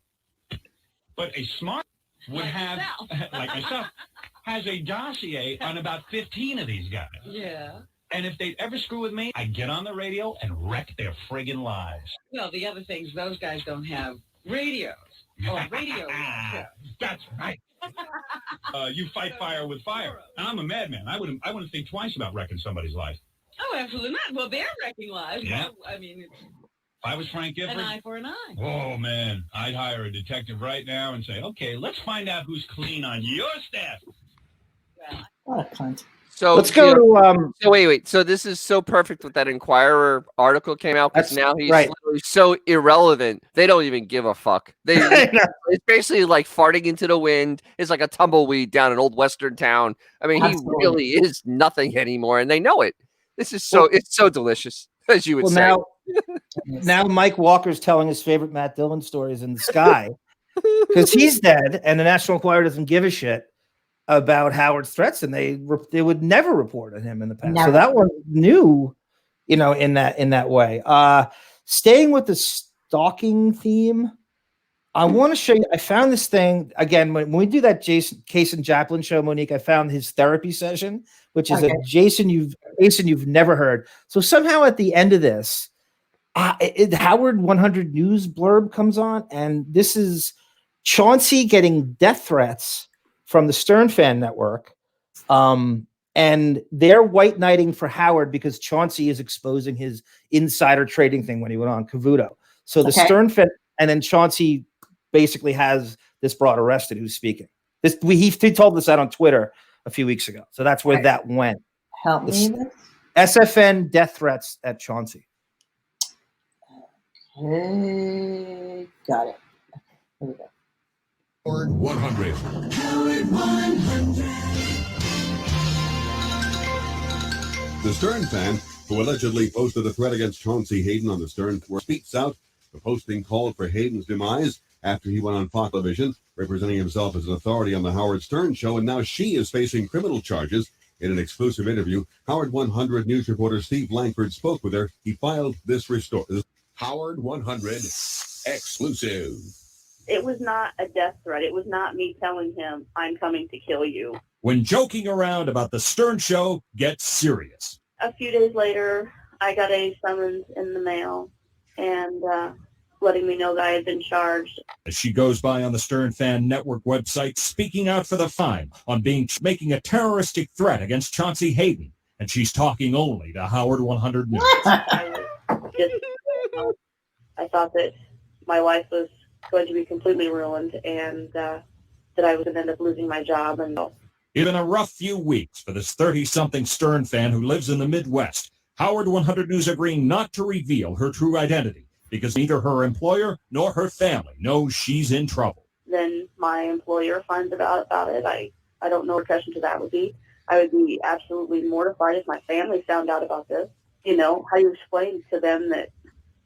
But a smart would have, like myself, has a dossier on about 15 of these guys. Yeah. And if they ever screw with me, I get on the radio and wreck their friggin' lives. Well, the other things, those guys don't have radios. Or radio. That's right. You fight fire with fire. And I'm a madman. I wouldn't think twice about wrecking somebody's life. Oh, absolutely not. Well, they're wrecking lives. Yeah. Well, I mean, it's if I was Frank Gifford, an eye for an eye. Oh, man. I'd hire a detective right now and say, okay, let's find out who's clean on your staff. What a cunt. So let's go to So wait. So this is so perfect with that Inquirer article came out because now he's literally so irrelevant. They don't even give a fuck. It's basically like farting into the wind. It's like a tumbleweed down an old Western town. I mean, he really is nothing anymore, and they know it. This is it's so delicious, as you would say. Now Mike Walker's telling his favorite Matt Dillon stories in the sky because he's dead, and the National Enquirer doesn't give a shit about Howard's threats, and they would never report on him in the past. Never. So that was new, in that way. Staying with the stalking theme, I want to show you. I found this thing again when we do that Case and Joplin show, Monique. I found his therapy session, which is a Jason you've never heard. So somehow at the end of this, Howard 100 News blurb comes on, and this is Chauncey getting death threats from the Stern Fan Network, and they're white knighting for Howard because Chauncey is exposing his insider trading thing when he went on Cavuto. So the Stern Fan, and then Chauncey basically has this broad arrested who's speaking. He told us that on Twitter a few weeks ago. So that's where that went. Help me with SFN death threats at Chauncey. Okay, got it. Here we go. Howard 100. Howard 100. The Stern Fan, who allegedly posted a threat against Chauncey Hayden on the Stern Network, speaks out. The posting called for Hayden's demise after he went on Fox Television, representing himself as an authority on the Howard Stern Show, and now she is facing criminal charges. In an exclusive interview, Howard 100 News reporter Steve Langford spoke with her. He filed this Howard 100 exclusive. It was not a death threat. It was not me telling him, I'm coming to kill you. When joking around about the Stern Show gets serious. A few days later, I got a summons in the mail and letting me know that I had been charged. As she goes by on the Stern Fan Network website, speaking out for the fine on making a terroristic threat against Chauncey Hayden. And she's talking only to Howard 100 News. I thought that my life was going to be completely ruined and that I was going to end up losing my job. And It's been a rough few weeks for this 30-something Stern fan who lives in the Midwest. Howard 100 News agreeing not to reveal her true identity because neither her employer nor her family knows she's in trouble. then my employer finds out about it. I don't know what repercussion to that would be. I would be absolutely mortified if my family found out about this. You know, how you explain to them that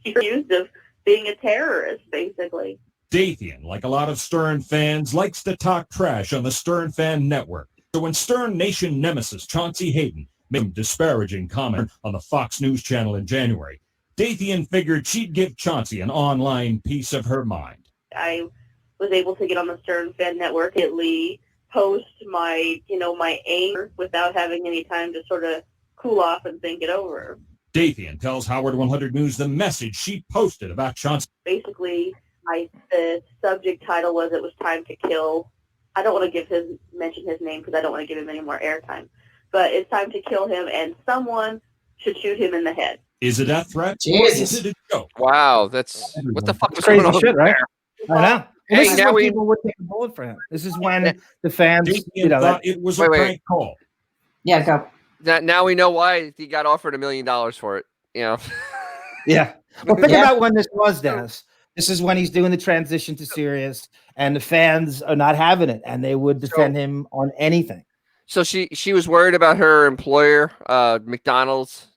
you're accused of being a terrorist, basically. Dathian, like a lot of Stern fans, likes to talk trash on the Stern Fan Network. So when Stern Nation nemesis Chauncey Hayden made a disparaging comment on the Fox News channel in January, Dathian figured she'd give Chauncey an online piece of her mind. I was able to get on the Stern Fan Network, post my, my anger without having any time to sort of cool off and think it over. Dathian tells Howard 100 News the message she posted about Chauncey. Basically, the subject title was "It was time to kill." I don't want to mention his name because I don't want to give him any more airtime. But it's time to kill him, and someone should shoot him in the head. Is it a death threat? Jesus. Or is it a joke? Wow, that's what the fuck was Crazy going on shit, right? there? I know. Hey, This is now when we people would take a bullet for him. This is when the fans, Dathian thought it was a prank call. Yeah, go. now we know why he got offered $1 million for it. You know. Yeah. Well, think about when this was, Dennis. This is when he's doing the transition to serious, and the fans are not having it, and they would defend him on anything. So she was worried about her employer, McDonald's,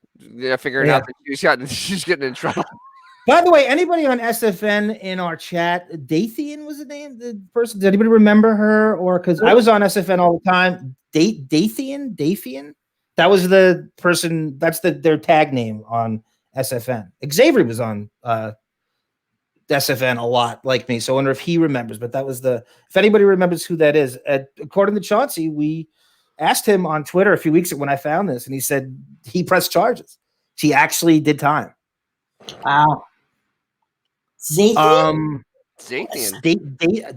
figuring out that she's getting in trouble. By the way, anybody on SFN in our chat, Dathian was the name, the person. Does anybody remember her? Or because I was on SFN all the time. Dathian? That was the person. That's their tag name on SFN. Xavier was on SFN a lot, like me. So I wonder if he remembers. But that was if anybody remembers who that is. According to Chauncey, we asked him on Twitter a few weeks ago when I found this, and he said he pressed charges. He actually did time. Wow. Zathian?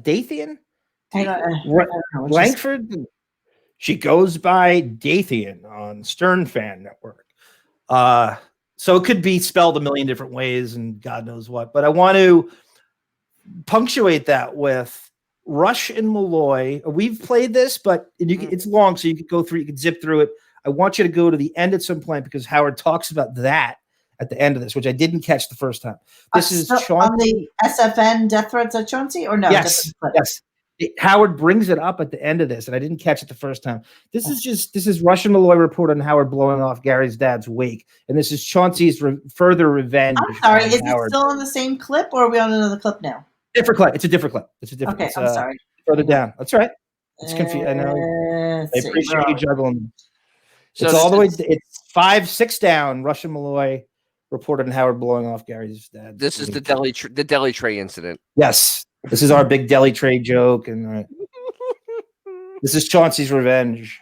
Dathian? Langford? She goes by Dathian on Stern Fan Network. So it could be spelled a million different ways and God knows what. But I want to punctuate that with Rush and Malloy. We've played this, but it's long, so you could go through, you could zip through it. I want you to go to the end at some point because Howard talks about that at the end of this, which I didn't catch the first time. This is Chauncey. On the SFN death threats at Chauncey, or no? Yes. Howard brings it up at the end of this, and I didn't catch it the first time. This is Rush and Malloy report on Howard blowing off Gary's dad's wake, and this is Chauncey's further revenge. I'm sorry, is it still on the same clip, or are we on another clip now? Different clip. It's a different clip. Okay, I'm sorry. Further down. That's right. It's confusing. I know. I appreciate you juggling. So it's all the way. It's 5-6 down. Rush and Malloy reported on Howard blowing off Gary's dad. This is the deli tray incident. Yes, this is our big deli tray joke, and this is Chauncey's revenge.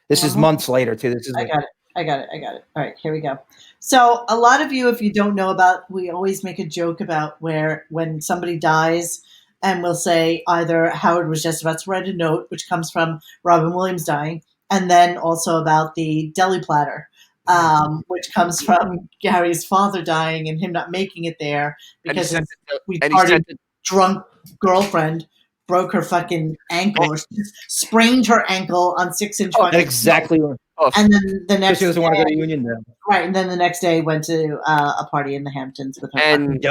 This is months later too. This is. I got it. All right, here we go. So a lot of you, if you don't know about, we always make a joke about when somebody dies, and we'll say either Howard was just about to write a note, which comes from Robin Williams dying, and then also about the deli platter. Which comes from Gary's father dying and him not making it there because his retarded drunk girlfriend broke her fucking ankle or sprained her ankle on 6-inch. Exactly. And then the next she doesn't want to go to Union then. Right, and then the next day went to a party in the Hamptons with her. And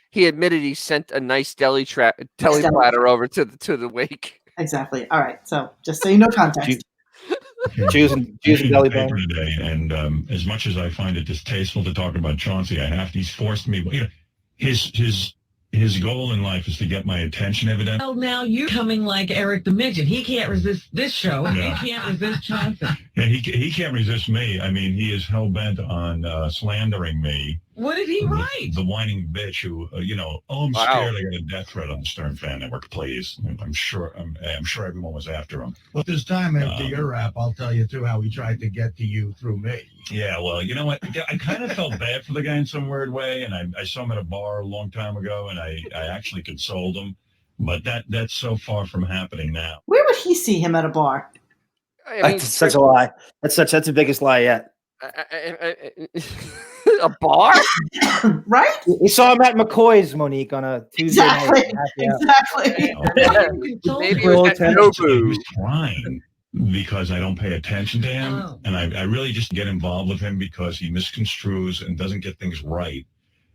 he admitted he sent a nice deli platter over to the wake. Exactly. All right. So just so you know context. Choose deli bone today, and as much as I find it distasteful to talk about Chauncey, he's forced me. You know, his goal in life is to get my attention. Evidently. Well, now you're coming like Eric the Midget. He can't resist this show. Yeah. He can't resist Chauncey. Yeah, he can't resist me. I mean, he is hell bent on slandering me. What did he write? The whining bitch who, I'm scared I got a death threat on the Stern Fan Network. Please, I'm sure everyone was after him. Well, this time after your rap, I'll tell you too how he tried to get to you through me. Yeah, well, you know what? I kind of felt bad for the guy in some weird way, and I saw him at a bar a long time ago, and I actually consoled him. But that's so far from happening now. Where would he see him at a bar? That's such a lie. That's the biggest lie yet. A bar? Right? We saw him at McCoy's, Monique, on a Tuesday night. Exactly. Maybe he was at Nobu. He was crying because I don't pay attention to him, and I really just get involved with him because he misconstrues and doesn't get things right.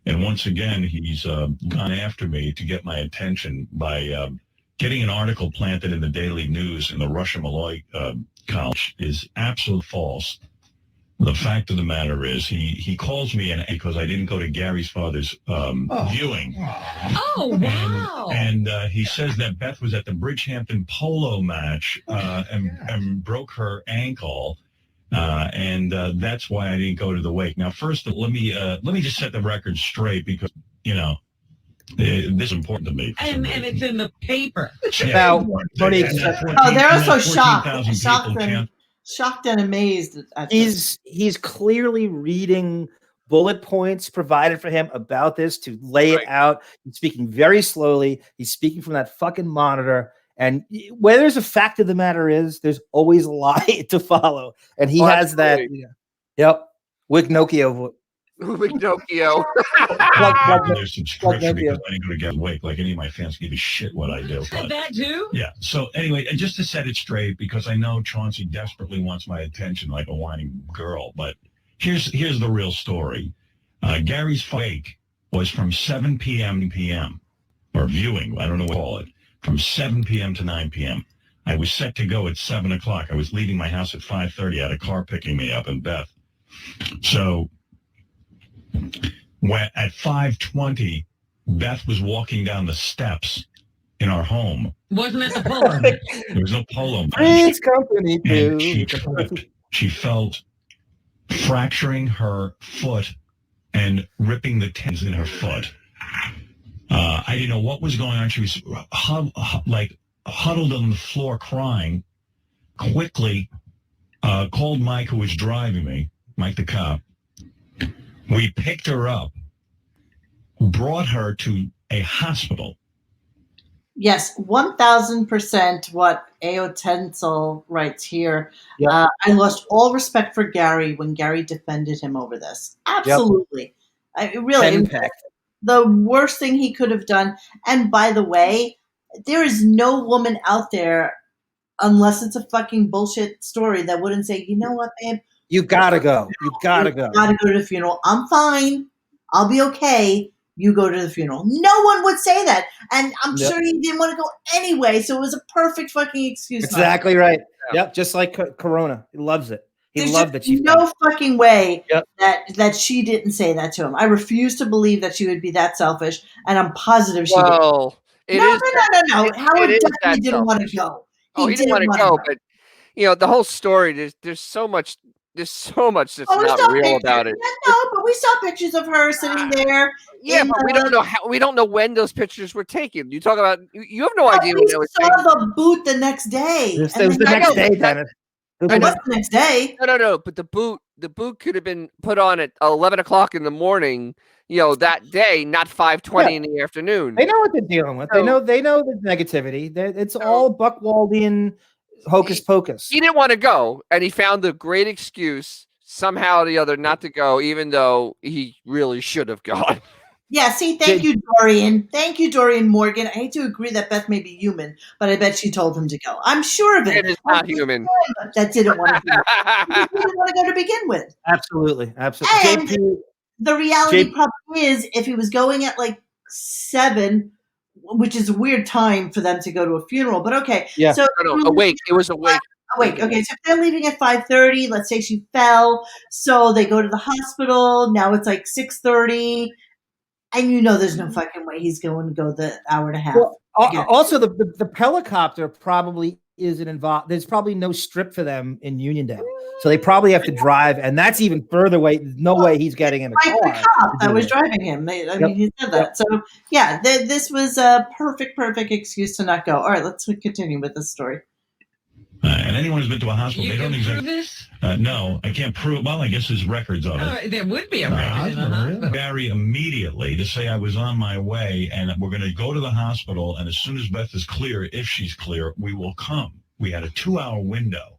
And once again, he's gone after me to get my attention by getting an article planted in the Daily News in the Russia Malloy College is absolute false. The fact of the matter is, he calls me because I didn't go to Gary's father's viewing. Oh, wow. And he says that Beth was at the Bridgehampton polo match and broke her ankle. And that's why I didn't go to the wake. Now, first, let me just set the record straight because, this is important to me. And it's in the paper. They're also shocked and amazed. He's clearly reading bullet points provided for him about this to lay it out. He's speaking very slowly. He's speaking from that fucking monitor. And where there's a fact of the matter is, there's always a lie to follow. And he has that. Yep. Wignocchio. Wignocchio. Their subscription because I didn't go to get awake. Like any of my fans give a shit what I do. But that too? Yeah. So anyway, and just to set it straight, because I know Chauncey desperately wants my attention like a whining girl. But here's the real story. Gary's wake was from 7 p.m. or viewing. I don't know what to call it. From 7 p.m. to 9 p.m. I was set to go at 7 o'clock. I was leaving my house at 5:30. I had a car picking me up in Beth. So at 5:20, Beth was walking down the steps in our home. Wasn't it the polo? There was no polo. It's company and she tripped. She felt fracturing her foot and ripping the tendons in her foot. I didn't know what was going on. She was huddled on the floor crying. Quickly called Mike, who was driving me, Mike the cop. We picked her up, brought her to a hospital. Yes, 1,000% what A.O. Tensel writes here. Yep. I lost all respect for Gary when Gary defended him over this. Absolutely. Yep. The worst thing he could have done. And by the way, there is no woman out there, unless it's a fucking bullshit story, that wouldn't say, you know what, babe? You gotta go. You gotta go. Gotta go to the funeral. I'm fine. I'll be okay. You go to the funeral. No one would say that. And I'm sure he didn't want to go anyway. So it was a perfect fucking excuse. Exactly right. Yep. Just like Corona. He loves it. He loved that. There's no fucking way that she didn't say that to him. I refuse to believe that she would be that selfish. And I'm positive she did. No. Howard definitely didn't want to go. He didn't want to go. But, the whole story, there's so much that's not real about it. No, but we saw pictures of her sitting there. Yeah, but we don't know when those pictures were taken. You talk about you have no idea when they were taken. We saw the boot the next day. It was the next day, Dennis. It was the next day. No. But the boot could have been put on at 11 o'clock in the morning. That day, not 5:20 in the afternoon. They know what they're dealing with. They know the negativity. It's all Buckwaldian hocus pocus. He didn't want to go, and he found the great excuse somehow or the other not to go, even though he really should have gone. Yeah, see, thank you, Dorian. Thank you, Dorian Morgan. I hate to agree that Beth may be human, but I bet she told him to go. I'm sure of it. It is not human. That didn't want to go. He didn't want to go to begin with. Absolutely. And the reality probably is, if he was going at like 7, which is a weird time for them to go to a funeral, but okay. Yeah. So awake. It was awake. Awake. Okay, so if they're leaving at 5:30, let's say she fell, so they go to the hospital. Now it's like 6:30. And there's no fucking way he's going to go the hour and a half. Well, also, the helicopter probably isn't involved. There's probably no strip for them in Uniondale. So they probably have to drive, and that's even further away. There's no way he's getting in a car. The cop that was driving him. He said that. So, yeah, this was a perfect excuse to not go. All right, let's continue with this story. And anyone who's been to a hospital, they don't prove this? No, I can't prove. Well, I guess there's records of it. There would be a record in a hospital. Barry immediately to say I was on my way, and we're going to go to the hospital, and as soon as Beth is clear, if she's clear, we will come. We had a 2-hour window.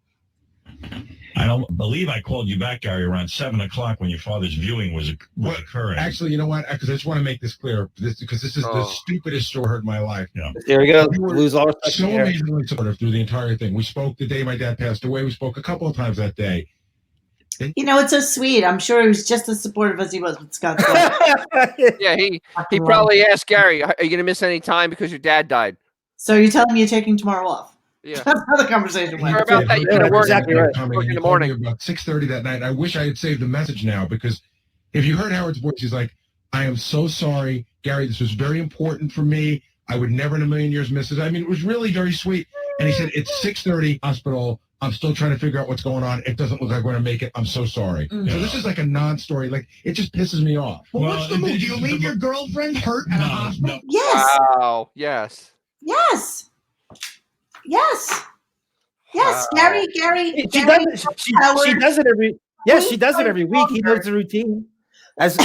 I don't believe I called you back, Gary, around 7 o'clock when your father's viewing was occurring. Actually, you know what? Because I just want to make this clear, because this is the stupidest story I heard in my life. Yeah. There we go. We were lose all respect. So amazingly supportive through the entire thing. We spoke the day my dad passed away. We spoke a couple of times that day. You know, it's so sweet. I'm sure he was just as supportive as he was with Scott. Yeah, he probably asked Gary, "Are you going to miss any time because your dad died?" So you're telling me you're taking tomorrow off? Yeah, that's how the conversation went. Or about that, you're going to work, exactly right. work in the Called morning. me about 6:30 that night. I wish I had saved the message now, because if you heard Howard's voice, he's like, "I am so sorry, Gary. This was very important for me. I would never in a million years miss it." I mean, it was really very sweet. And he said, "It's 6:30 hospital. I'm still trying to figure out what's going on. It doesn't look like we're going to make it. I'm so sorry." Mm. So this is like a non-story. Like, it just pisses me off. Well, what's the move? Do you leave your girlfriend hurt at a hospital? Yes. Wow. Yes. Yes. Yes. Yes. Gary. She Gary does it. She does it every. Yes, she does it every week. He knows the routine. It's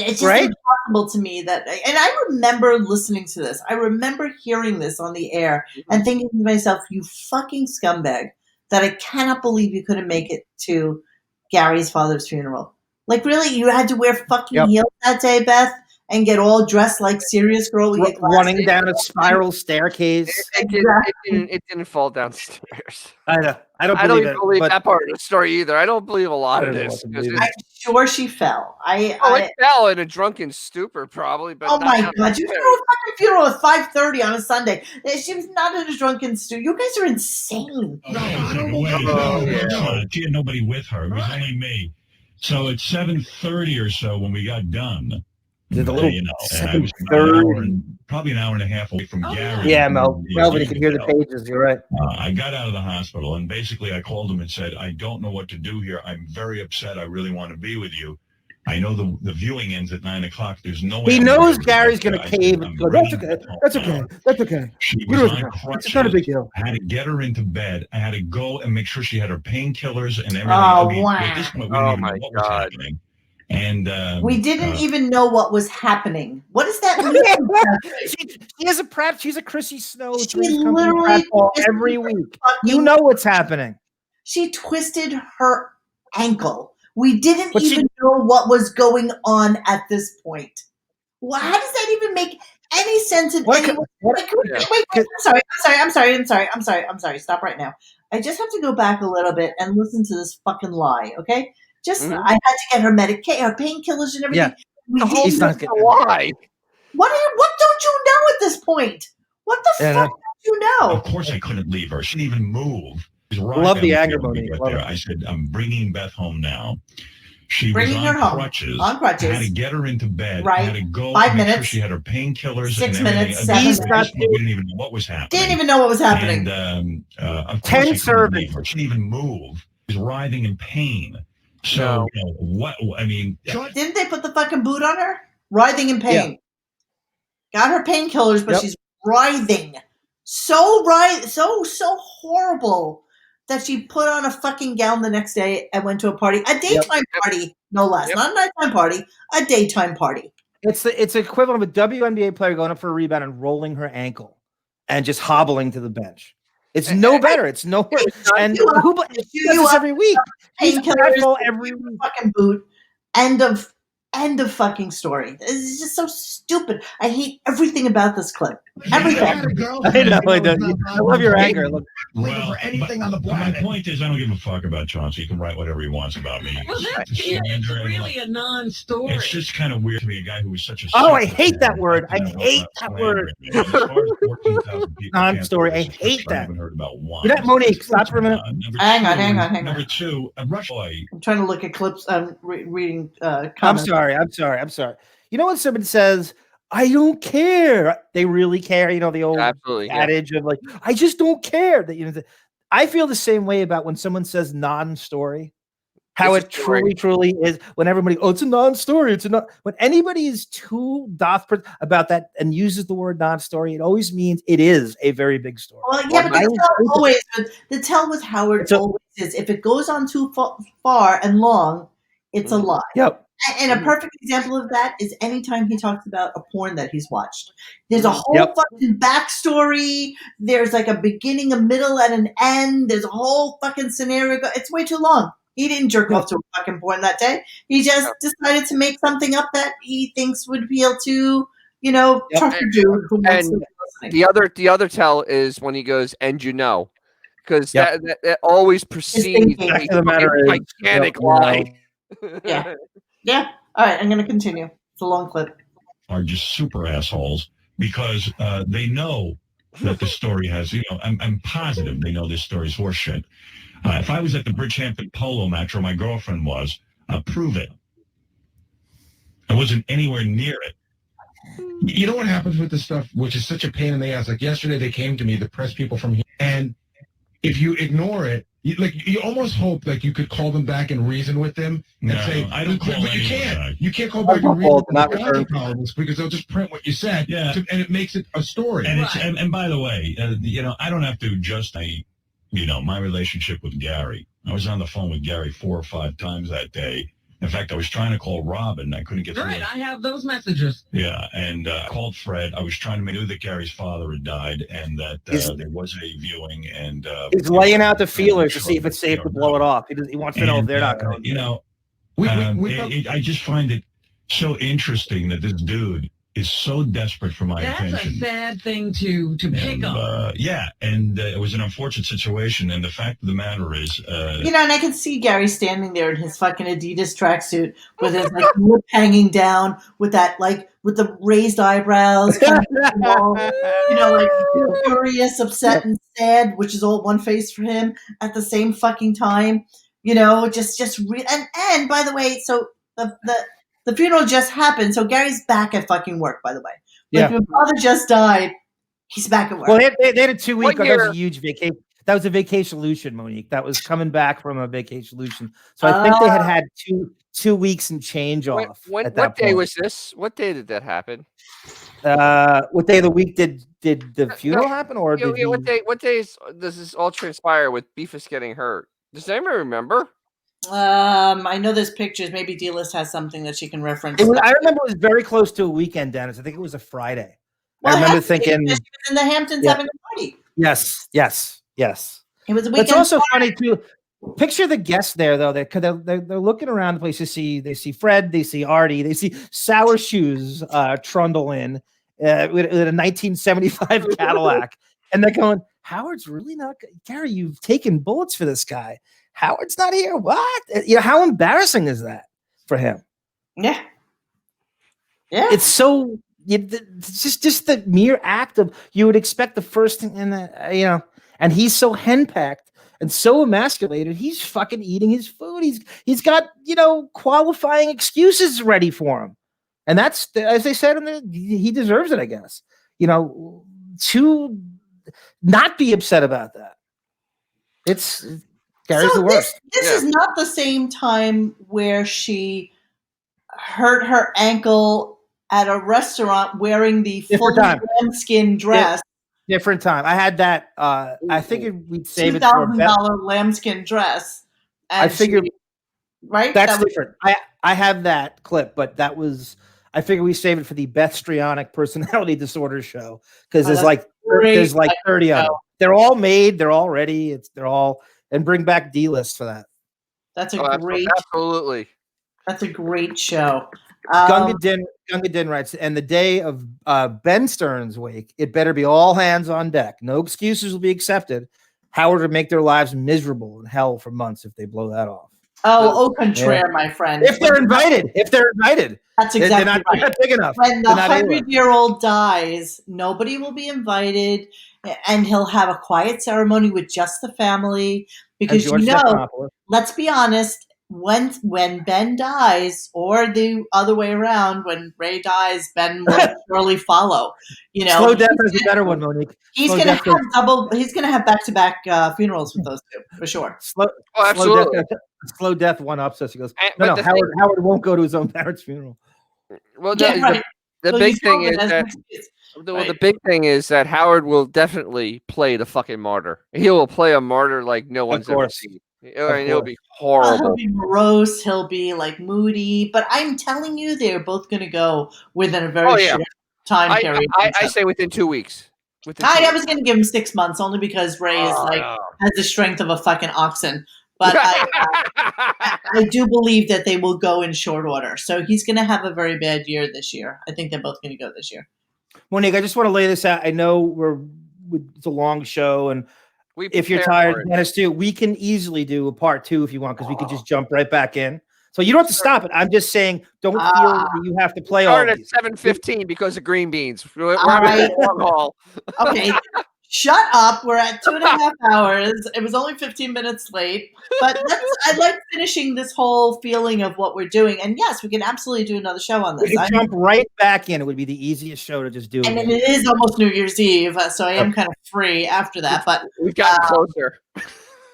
just right? impossible to me that, and I remember listening to this. I remember hearing this on the air and thinking to myself, "You fucking scumbag! That I cannot believe you couldn't make it to Gary's father's funeral. Like, really, you had to wear fucking heels that day, Beth, and get all dressed like serious girl with your Running down a spiral staircase. It didn't fall downstairs. I know. I don't even believe believe it. that part of the story either. I don't believe a lot of this. I'm sure she fell. It fell in a drunken stupor, probably. But oh not my down god! the You stairs. threw a fucking funeral at 5:30 on a Sunday. She was not in a drunken stew. You guys are insane. She had nobody with her. It was only me. So at 7:30 or so, when we got done, and I was probably an hour and a half away from Gary. Yeah, Melvin could hear the pages. You're right. I got out of the hospital, and basically I called him and said, "I don't know what to do here. I'm very upset. I really want to be with you. I know the viewing ends at 9 o'clock. There's no way." He knows Gary's going to cave. And go, "That's okay. That's okay. That's okay. She was on crutches. It's not a big deal." I had to get her into bed. I had to go and make sure she had her painkillers and everything. Oh, I mean, wow. at this point, we didn't even know what was happening. And we didn't even know what was happening. What does that mean? She has a prep. She's a Chrissy Snow. She literally every week. You know what's happening. She twisted her ankle. We didn't even know what was going on at this point. Well, how does that even make any sense in any way? Wait, I'm sorry. Stop right now. I just have to go back a little bit and listen to this fucking lie, okay? I had to get her medication, her painkillers and everything. Yeah. He's not getting why. What don't you know at this point? What the fuck don't you know? Of course I couldn't leave her. She didn't even move. Love the anger, Monique. I said, "I'm bringing Beth home now." She bringing was her home crutches. on crutches. I had to get her into bed. Right. I had to go 5 make minutes. sure she had her painkillers. 6 and everything. minutes. 7 minutes. We didn't even know what was happening. Didn't even know what was happening. And of 10 course, servings. She didn't even move. She was writhing in pain. So what? I mean, didn't they put the fucking boot on her? Writhing in pain. Yeah. Got her painkillers, but she's writhing. So horrible that she put on a fucking gown the next day and went to a party, a daytime party, no less, not a nighttime party, a daytime party. It's the equivalent of a WNBA player going up for a rebound and rolling her ankle and just hobbling to the bench. It's no better. It's no worse. And who does this every week? Painkillers every week. Fucking boot. End of fucking story. It's just so stupid. I hate everything about this clip. Everything. I know. I love your anger. Look, for anything on the planet. My point is, I don't give a fuck about Chauncey. He can write whatever he wants about me. Well, it's really a non-story. It's just kind of weird to be a guy who was such a. I hate that word. I hate that word. Non-story. I hate that. I haven't heard about one. You know, Monique, stop for a minute. Hang on. Number two, Rush Boy. I'm trying to look at clips. I'm reading comments. I'm sorry. You know when somebody says, "I don't care," they really care. You know the old adage of like, "I just don't care." That I feel the same way about when someone says non-story. How it truly is when everybody, it's a non-story. It's not when anybody is too about that and uses the word non-story, it always means it is a very big story. Well, yeah, but the tell with Howard always is if it goes on too far and long, it's a lie. Yep. And a perfect example of that is anytime he talks about a porn that he's watched. There's a whole fucking backstory. There's like a beginning, a middle, and an end. There's a whole fucking scenario. It's way too long. He didn't jerk off to a fucking porn that day. He just decided to make something up that he thinks would appeal to, tougher dude who wants to be listening. The other tell is when he goes, "And you know." because that always precedes Fact of the matter is, Titanic lie. Yeah. Yeah. All right, I'm going to continue. It's a long clip. Are just super assholes because they know that the story has, I'm positive they know this story's horseshit. If I was at the Bridgehampton polo match where my girlfriend was, prove it. I wasn't anywhere near it. You know what happens with this stuff, which is such a pain in the ass? Like yesterday, they came to me, the press people from here, and if you ignore it, you almost hope like you could call them back and reason with them and say, I don't call but you anyone can't. back. You can't call back and reason with the columnists because they'll just print what you said, and it makes it a story. And, and by the way, I don't have to just my relationship with Gary. I was on the phone with Gary 4 or 5 times that day. In fact, I was trying to call Robin. I couldn't get through. Right, I have those messages. Yeah, and called Fred. I was trying to make sure that Gary's father had died and that there was a viewing. And he's laying out the feelers to see if it's safe to blow it off. He wants to know if they're not going. I just find it so interesting that this dude is so desperate for my attention. That's a sad thing to pick up. And it was an unfortunate situation. And the fact of the matter is, and I can see Gary standing there in his fucking Adidas tracksuit with his lip hanging down, with that with the raised eyebrows, furious, upset, and sad, which is all one face for him at the same fucking time. And by the way, so the funeral just happened, so Gary's back at fucking work, by the way. Your father just died. He's back at work. Well, they had a 2-week. That was a huge vacation. That was a vacation, Monique. That was coming back from a vacation. So I think they had 2 weeks and change off. What day was this? What day did that happen? What day of the week did the funeral happen? Or what days does this all transpire with Beefus getting hurt? Does anyone remember? I know there's pictures. Maybe D-List has something that she can reference. I remember it was very close to a weekend, Dennis. I think it was a Friday. I remember thinking she was in the Hamptons having a party. Yes. It was a weekend. It's also funny too. Picture the guests there, though. They're looking around the place to see. They see Fred. They see Artie. They see Sour Shoes trundle in with a 1975 Cadillac, and they're going, "Howard's really not. Gary, you've taken bullets for this guy. Howard's not here. What? How embarrassing is that for him? Yeah. It's so. It's just the mere act of you would expect the first thing, and he's so henpecked and so emasculated. He's fucking eating his food. He's got qualifying excuses ready for him, and that's, as they said, he deserves it, I guess. To not be upset about that. It's Gary's the worst. This is not the same time where she hurt her ankle at a restaurant wearing the full lambskin dress. Different time. I had that. I figured we'd save it for a $2,000 lambskin dress. I figured, right? That's different. I have that clip, but that was. I figured we save it for the Beth Strionic personality disorder show because there's like 30 of them. They're all made. They're all ready. And bring back D-List for that. That's a great. Absolutely. That's a great show. Gunga Din writes, and the day of Ben Stern's wake, it better be all hands on deck. No excuses will be accepted. Howard would make their lives miserable in hell for months if they blow that off. Au contraire, my friend. If they're invited. That's exactly they're right. They're not big enough. When the 100-year-old dies, nobody will be invited, and he'll have a quiet ceremony with just the family. Because let's be honest, when Ben dies, or the other way around, when Ray dies, Ben will surely follow. Slow death is a better one, Monique. He's going to have double. He's going to have back-to-back funerals with those two for sure. Absolutely. Slow death one ups us. He goes, no. Howard won't go to his own parents' funeral. Well, the big thing is that. The big thing is that Howard will definitely play the fucking martyr. He will play a martyr like no one's ever seen. It'll be horrible. He'll be morose. He'll be moody. But I'm telling you, they're both going to go within a very short time period. I say within 2 weeks. I was going to give him 6 months only because Ray is has the strength of a fucking oxen. But I do believe that they will go in short order. So he's going to have a very bad year this year. I think they're both going to go this year. Monique, I just want to lay this out. I know it's a long show, and if you're tired, Dennis, too, we can easily do a part 2 if you want, because we could just jump right back in. So you don't have to stop it. I'm just saying, don't feel that you have to play all Start of at these. 7:15 because of green beans. We're All on right. the long haul. Okay, shut up. We're at 2.5 hours. It was only 15 minutes late, but I like finishing this whole feeling of what we're doing. And yes, we can absolutely do another show on this. We can jump right back in. It would be the easiest show to just do. I mean, it is almost New Year's Eve, so I am kind of free after that. But we've gotten closer.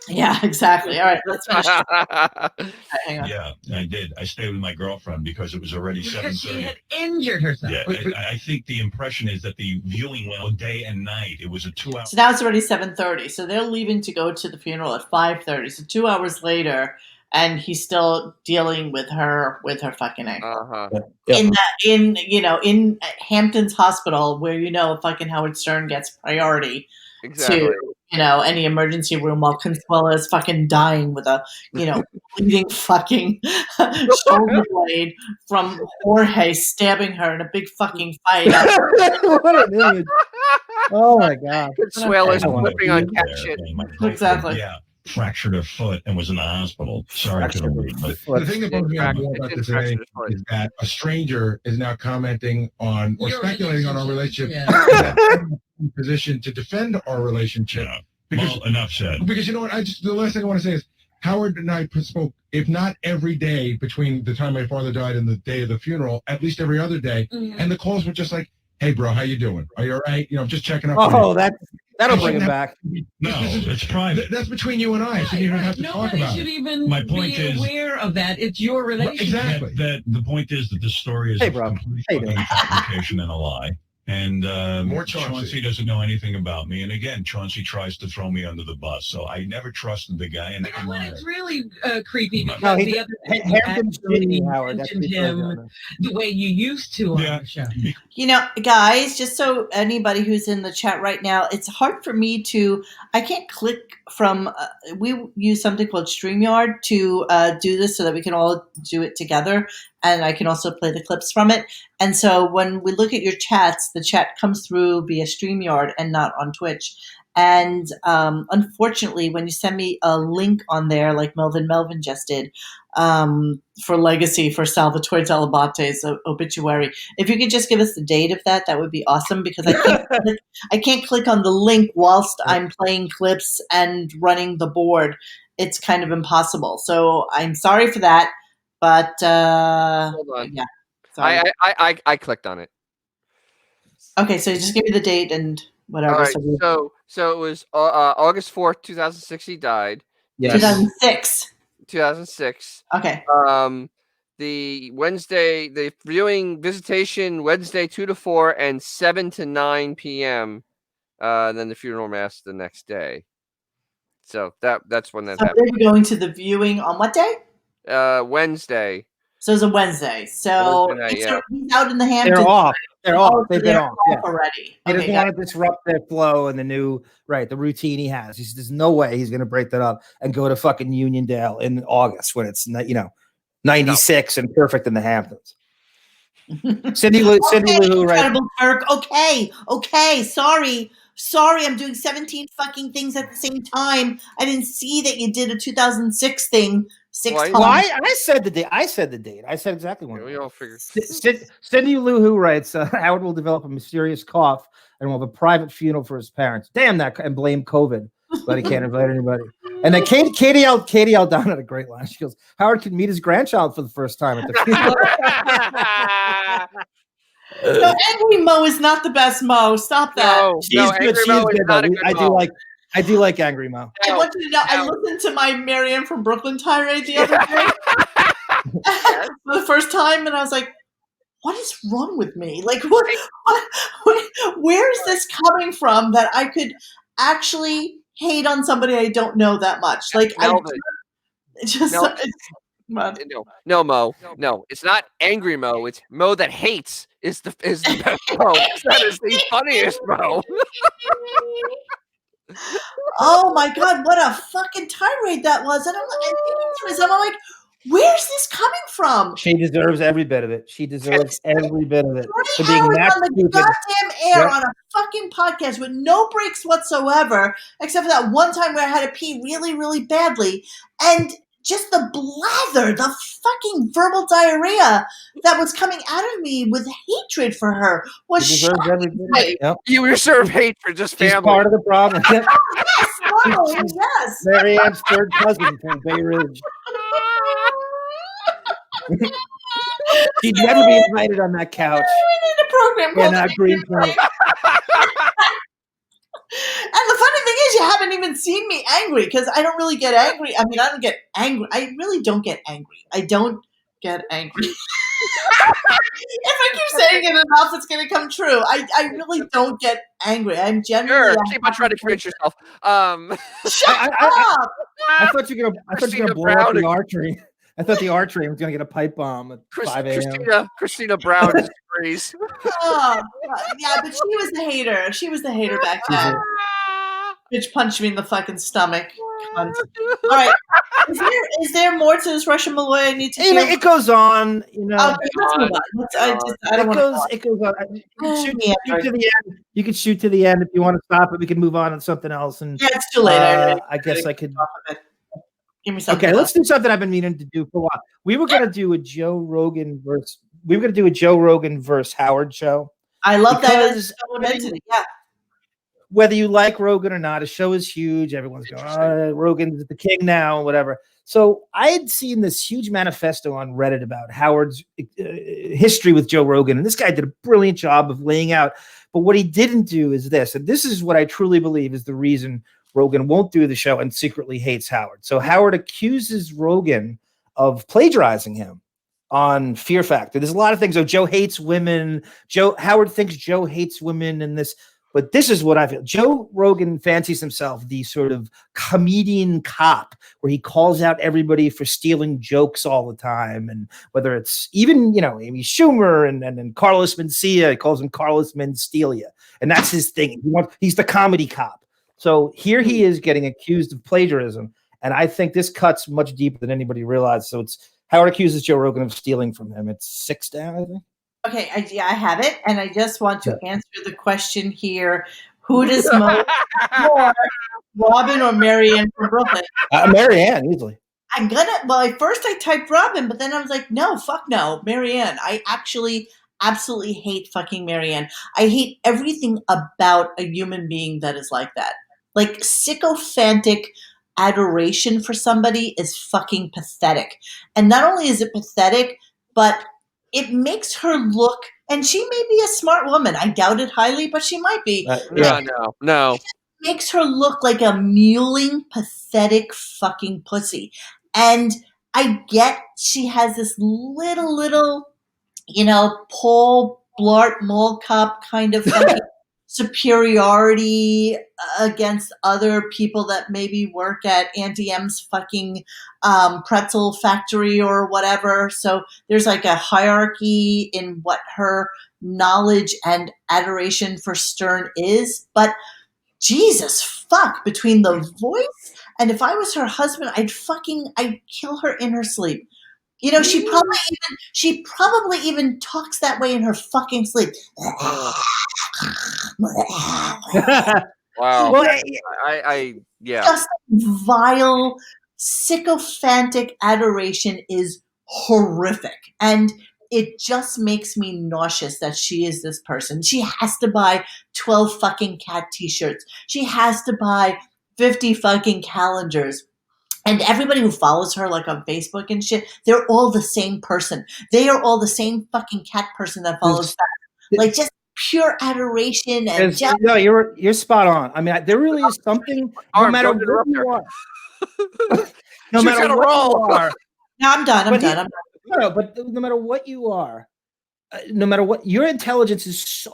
Yeah, exactly. All right, let's finish. Hang on. Yeah, I did. I stayed with my girlfriend because it was already 7:30. Because she had injured herself. Yeah, I think the impression is that the viewing went on day and night. It was a 2-hour. So now it's already 7:30. So they're leaving to go to the funeral at 5:30. So 2 hours later, and he's still dealing with her fucking ankle. In Hampton's hospital, where fucking Howard Stern gets priority to any emergency room while Consuela is fucking dying with a bleeding fucking shoulder blade from Jorge stabbing her in a big fucking fight. What an image! Oh my god! Consuela's flipping on cat shit. Exactly. Yeah, fractured her foot and was in the hospital. Sorry to read, but The thing that bugs me out more about this today is that a stranger is now commenting on or speculating on our relationship. In position to defend our relationship. Because, well, enough said. Because you know what? The last thing I want to say is Howard and I spoke, if not every day between the time my father died and the day of the funeral, at least every other day. Mm-hmm. And the calls were just like, "Hey, bro, how you doing? Are you all right? Just checking up." Oh, that'll bring him back. No, it's private. That's between you and I. So you don't have to talk about should it. Even my point be is aware of that. It's your relationship. Exactly. That the point is that this story is a complete fabrication and a lie. And more Chauncey doesn't know anything about me. And again, Chauncey tries to throw me under the bus. So I never trusted the guy. And it's really creepy because no, the other Hampton's Howard. mentioned him the way you used to on the show. Guys, just so anybody who's in the chat right now, it's hard for me I can't click from, we use something called StreamYard to do this so that we can all do it together. And I can also play the clips from it. And so when we look at your chats, the chat comes through via StreamYard and not on Twitch. And unfortunately, when you send me a link on there, like Melvin just did, for Legacy for Salvatore Delabate's obituary, if you could just give us the date of that would be awesome, because I can't click on the link whilst I'm playing clips and running the board. It's kind of impossible. So I'm sorry for that. But hold on. Yeah, sorry. I clicked on it. Okay, so just give me the date and whatever. All right, so it was August 4th, 2006. He died. Yes. 2006. 2006. Okay. The viewing visitation Wednesday 2 to 4 and 7 to 9 p.m. Then the funeral mass the next day. So that's when that happened. They were going to the viewing on what day? Wednesday. So it's a Wednesday. So he's out in the Hamptons. They're off. They're off. They've been off already. He doesn't want to disrupt their flow and the routine he has. He says there's no way he's going to break that up and go to fucking Uniondale in August when it's 96 and perfect in the Hamptons. Cindy Lou, right? Turk. Okay. Sorry, I'm doing 17 fucking things at the same time. I didn't see that you did a 2006 thing 6 times. Why? I said the date. I said exactly when. We all figured. Cindy Lou who writes, Howard will develop a mysterious cough and will have a private funeral for his parents. Damn that, and blame COVID. But he can't invite anybody. And then Katie Aldana had a great line. She goes, Howard could meet his grandchild for the first time at the funeral. No, Angry Mo is not the best Mo. Stop that. No, Angry Mo is not a good Mo. I do like Angry Mo. I want you to know, I listened to my Marianne from Brooklyn tirade the other day for the first time, and I was like, what is wrong with me? Like, where is this coming from that I could actually hate on somebody I don't know that much? Like, No, Mo. No, it's not Angry Mo. It's Mo that hates is the best Mo. That is the funniest Mo. Oh my God, what a fucking tirade that was. And I'm like, Where's this coming from? She deserves every bit of it. She deserves every bit of it for being Howard that on the stupid. goddamn air on a fucking podcast with no breaks whatsoever, except for that one time where I had to pee really, really badly, and just the blather, the fucking verbal diarrhea that was coming out of me with hatred for her was shocking. You reserve hate for just She's family. part of the problem. Yes, totally, yes. Mary Ann's third cousin from Bay Ridge. She'd never be invited on that couch. We need a program called not Greenpoint. And the funny thing is, you haven't even seen me angry because I don't really get angry. I mean, I don't get angry. I really don't get angry. I don't get angry. If I keep saying it enough, it's going to come true. I really don't get angry. I'm generally keep on trying to convince yourself. Shut up! I thought you were gonna blow up the archery. I thought the archery was gonna get a pipe bomb at 5 a.m. Christina Brown disagrees. Oh, yeah, but she was the hater. She was the hater back then. Bitch punched me in the fucking stomach. Cunt. All right. Is there more to this Russian Malloy I need to hear? It goes on, you know. Okay, let's move on. I don't want to. It goes on. Shoot to the end. You can shoot to the end if you want to stop it. We can move on to something else. And yeah, it's too late. I guess I could. Give me something. Okay, let's do something I've been meaning to do for a while. We were going to do a Joe Rogan versus Howard show. I love that. Yeah. Whether you like Rogan or not, a show is huge. Everyone's going, Rogan's the king now, whatever. So I had seen this huge manifesto on Reddit about Howard's history with Joe Rogan. And this guy did a brilliant job of laying out. But what he didn't do is this. And this is what I truly believe is the reason Rogan won't do the show and secretly hates Howard. So Howard accuses Rogan of plagiarizing him on Fear Factor. There's a lot of things. Oh, Joe hates women. Howard thinks Joe hates women and this. But this is what I feel. Joe Rogan fancies himself the sort of comedian cop where he calls out everybody for stealing jokes all the time. And whether it's even, Amy Schumer and Carlos Mencia, he calls him Carlos Menstelia. And that's his thing. He's the comedy cop. So here he is getting accused of plagiarism. And I think this cuts much deeper than anybody realized. So it's Howard accuses Joe Rogan of stealing from him. It's 6 down, I think. Okay, I have it, and I just want to answer the question here: who does more, Robin or Marianne from Brooklyn? Marianne, easily. At first I typed Robin, but then I was like, no, fuck no, Marianne. I actually absolutely hate fucking Marianne. I hate everything about a human being that is like that. Like sycophantic adoration for somebody is fucking pathetic, and not only is it pathetic, but it makes her look, and she may be a smart woman. I doubt it highly, but she might be. No. It makes her look like a mewling, pathetic fucking pussy. And I get she has this little, Paul Blart Mall Cop kind of fucking superiority against other people that maybe work at Auntie M's fucking pretzel factory or whatever. So there's like a hierarchy in what her knowledge and adoration for Stern is. But Jesus fuck, between the voice and if I was her husband, I'd kill her in her sleep. She probably even talks that way in her fucking sleep. Wow. Well, yeah. Just vile, sycophantic adoration is horrific. And it just makes me nauseous that she is this person. She has to buy 12 fucking cat t-shirts. She has to buy 50 fucking calendars. And everybody who follows her, like on Facebook and shit, they're all the same person. They are all the same fucking cat person that follows her. Like just pure adoration and jealousy. No, you're spot on. I mean, there really is something. No matter what you are, no matter what you are. No, I'm done. No, but no matter what you are, no matter what your intelligence is,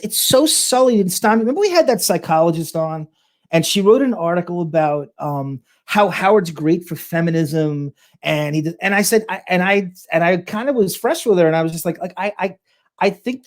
it's so sullied and stymied. Remember, we had that psychologist on. And she wrote an article about how Howard's great for feminism, and I said, I kind of was fresh with her, and I was just like I think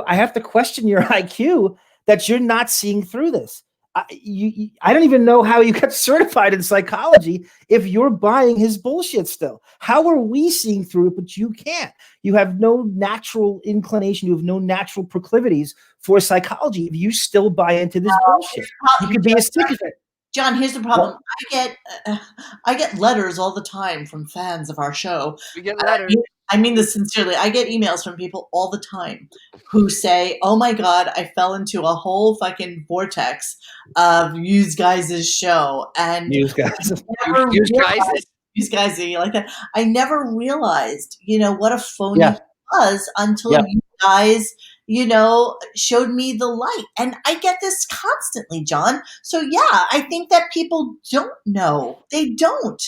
I have to question your IQ that you're not seeing through this. I don't even know how you got certified in psychology if you're buying his bullshit still. How are we seeing through it, but you can't? You have no natural inclination. You have no natural proclivities for psychology if you still buy into this bullshit. You could be a sycophant. John, here's the problem. I get letters all the time from fans of our show. We get letters. I mean this sincerely. I get emails from people all the time who say, "Oh my God, I fell into a whole fucking vortex of you guys' show." And You guys, you guys, like that. I never realized, what a phony he was until you guys, showed me the light. And I get this constantly, John. So yeah, I think that people don't know. They don't.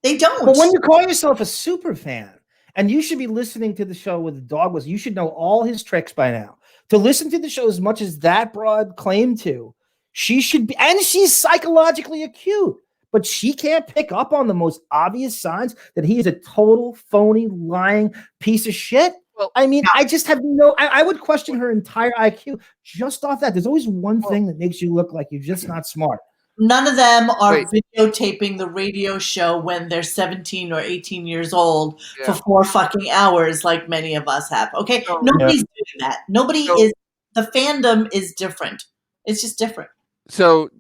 But when you call yourself a super fan, and you should be listening to the show with the dog was, you should know all his tricks by now. To listen to the show as much as that broad claimed to, she should be, and she's psychologically acute, but she can't pick up on the most obvious signs that he is a total phony, lying piece of shit. Well, I mean, I just have I would question her entire IQ just off that. There's always one thing that makes you look like you're just not smart. None of them are videotaping the radio show when they're 17 or 18 years old for 4 fucking hours like many of us have. Okay? Nobody's doing that. The fandom is different. It's just different. So,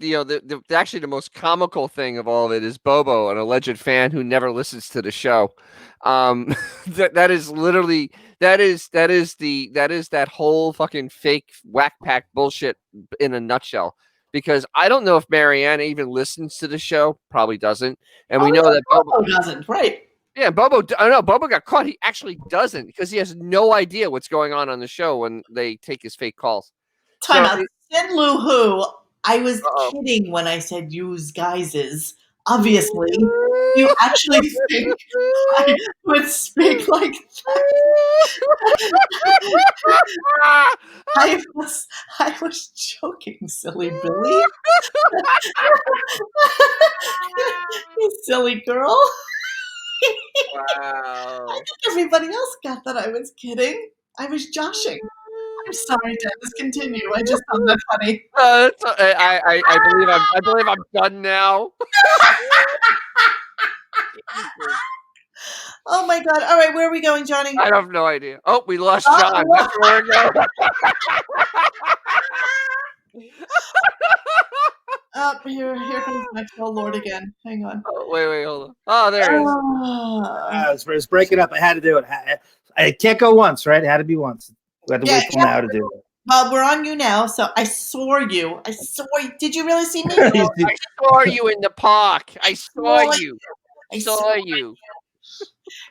actually the most comical thing of all of it is Bobo, an alleged fan who never listens to the show. That is literally that whole fucking fake whack pack bullshit in a nutshell. Because I don't know if Mariana even listens to the show. Probably doesn't. And we know that Bobo doesn't, right? Yeah, Bobo got caught. He actually doesn't because he has no idea what's going on the show when they take his fake calls. Time out. Sin Lu Hu, I was kidding when I said use guises. Obviously, you actually think I would speak like that. I was joking, silly Billy. You silly girl. Wow. I think everybody else got that I was kidding. I was joshing. I'm sorry, Dennis. Continue. I just found that funny. I believe I'm done now. Oh my God! All right, where are we going, Johnny? I have no idea. Oh, we lost John. That's where we're going. Here comes my troll lord again. Hang on. Oh, wait, hold on. Oh, there it is. It's breaking up. I had to do it. I can't go once, right? It had to be once. We had to wait till now to do it. Well, we're on you now, so I saw you. Did you really see me? I saw you in the park. I saw you. I saw you.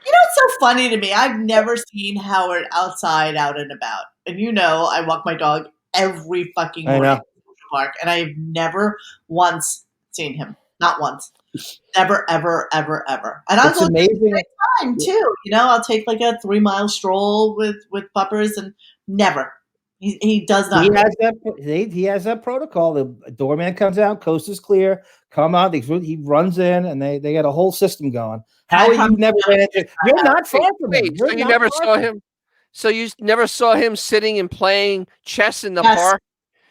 You know what's so funny to me? I've never seen Howard outside, out and about. And I walk my dog every fucking morning in the park, and I've never once seen him. Not once. Never, ever, ever, ever. And I'll go next time too. I'll take like a 3-mile stroll with puppers, and never. He does not. He has that protocol. The doorman comes out, coast is clear. Come out. He runs in, and they got a whole system going. How are you never ran into? You're not far from him. So you never saw him. So you never saw him sitting and playing chess in the park.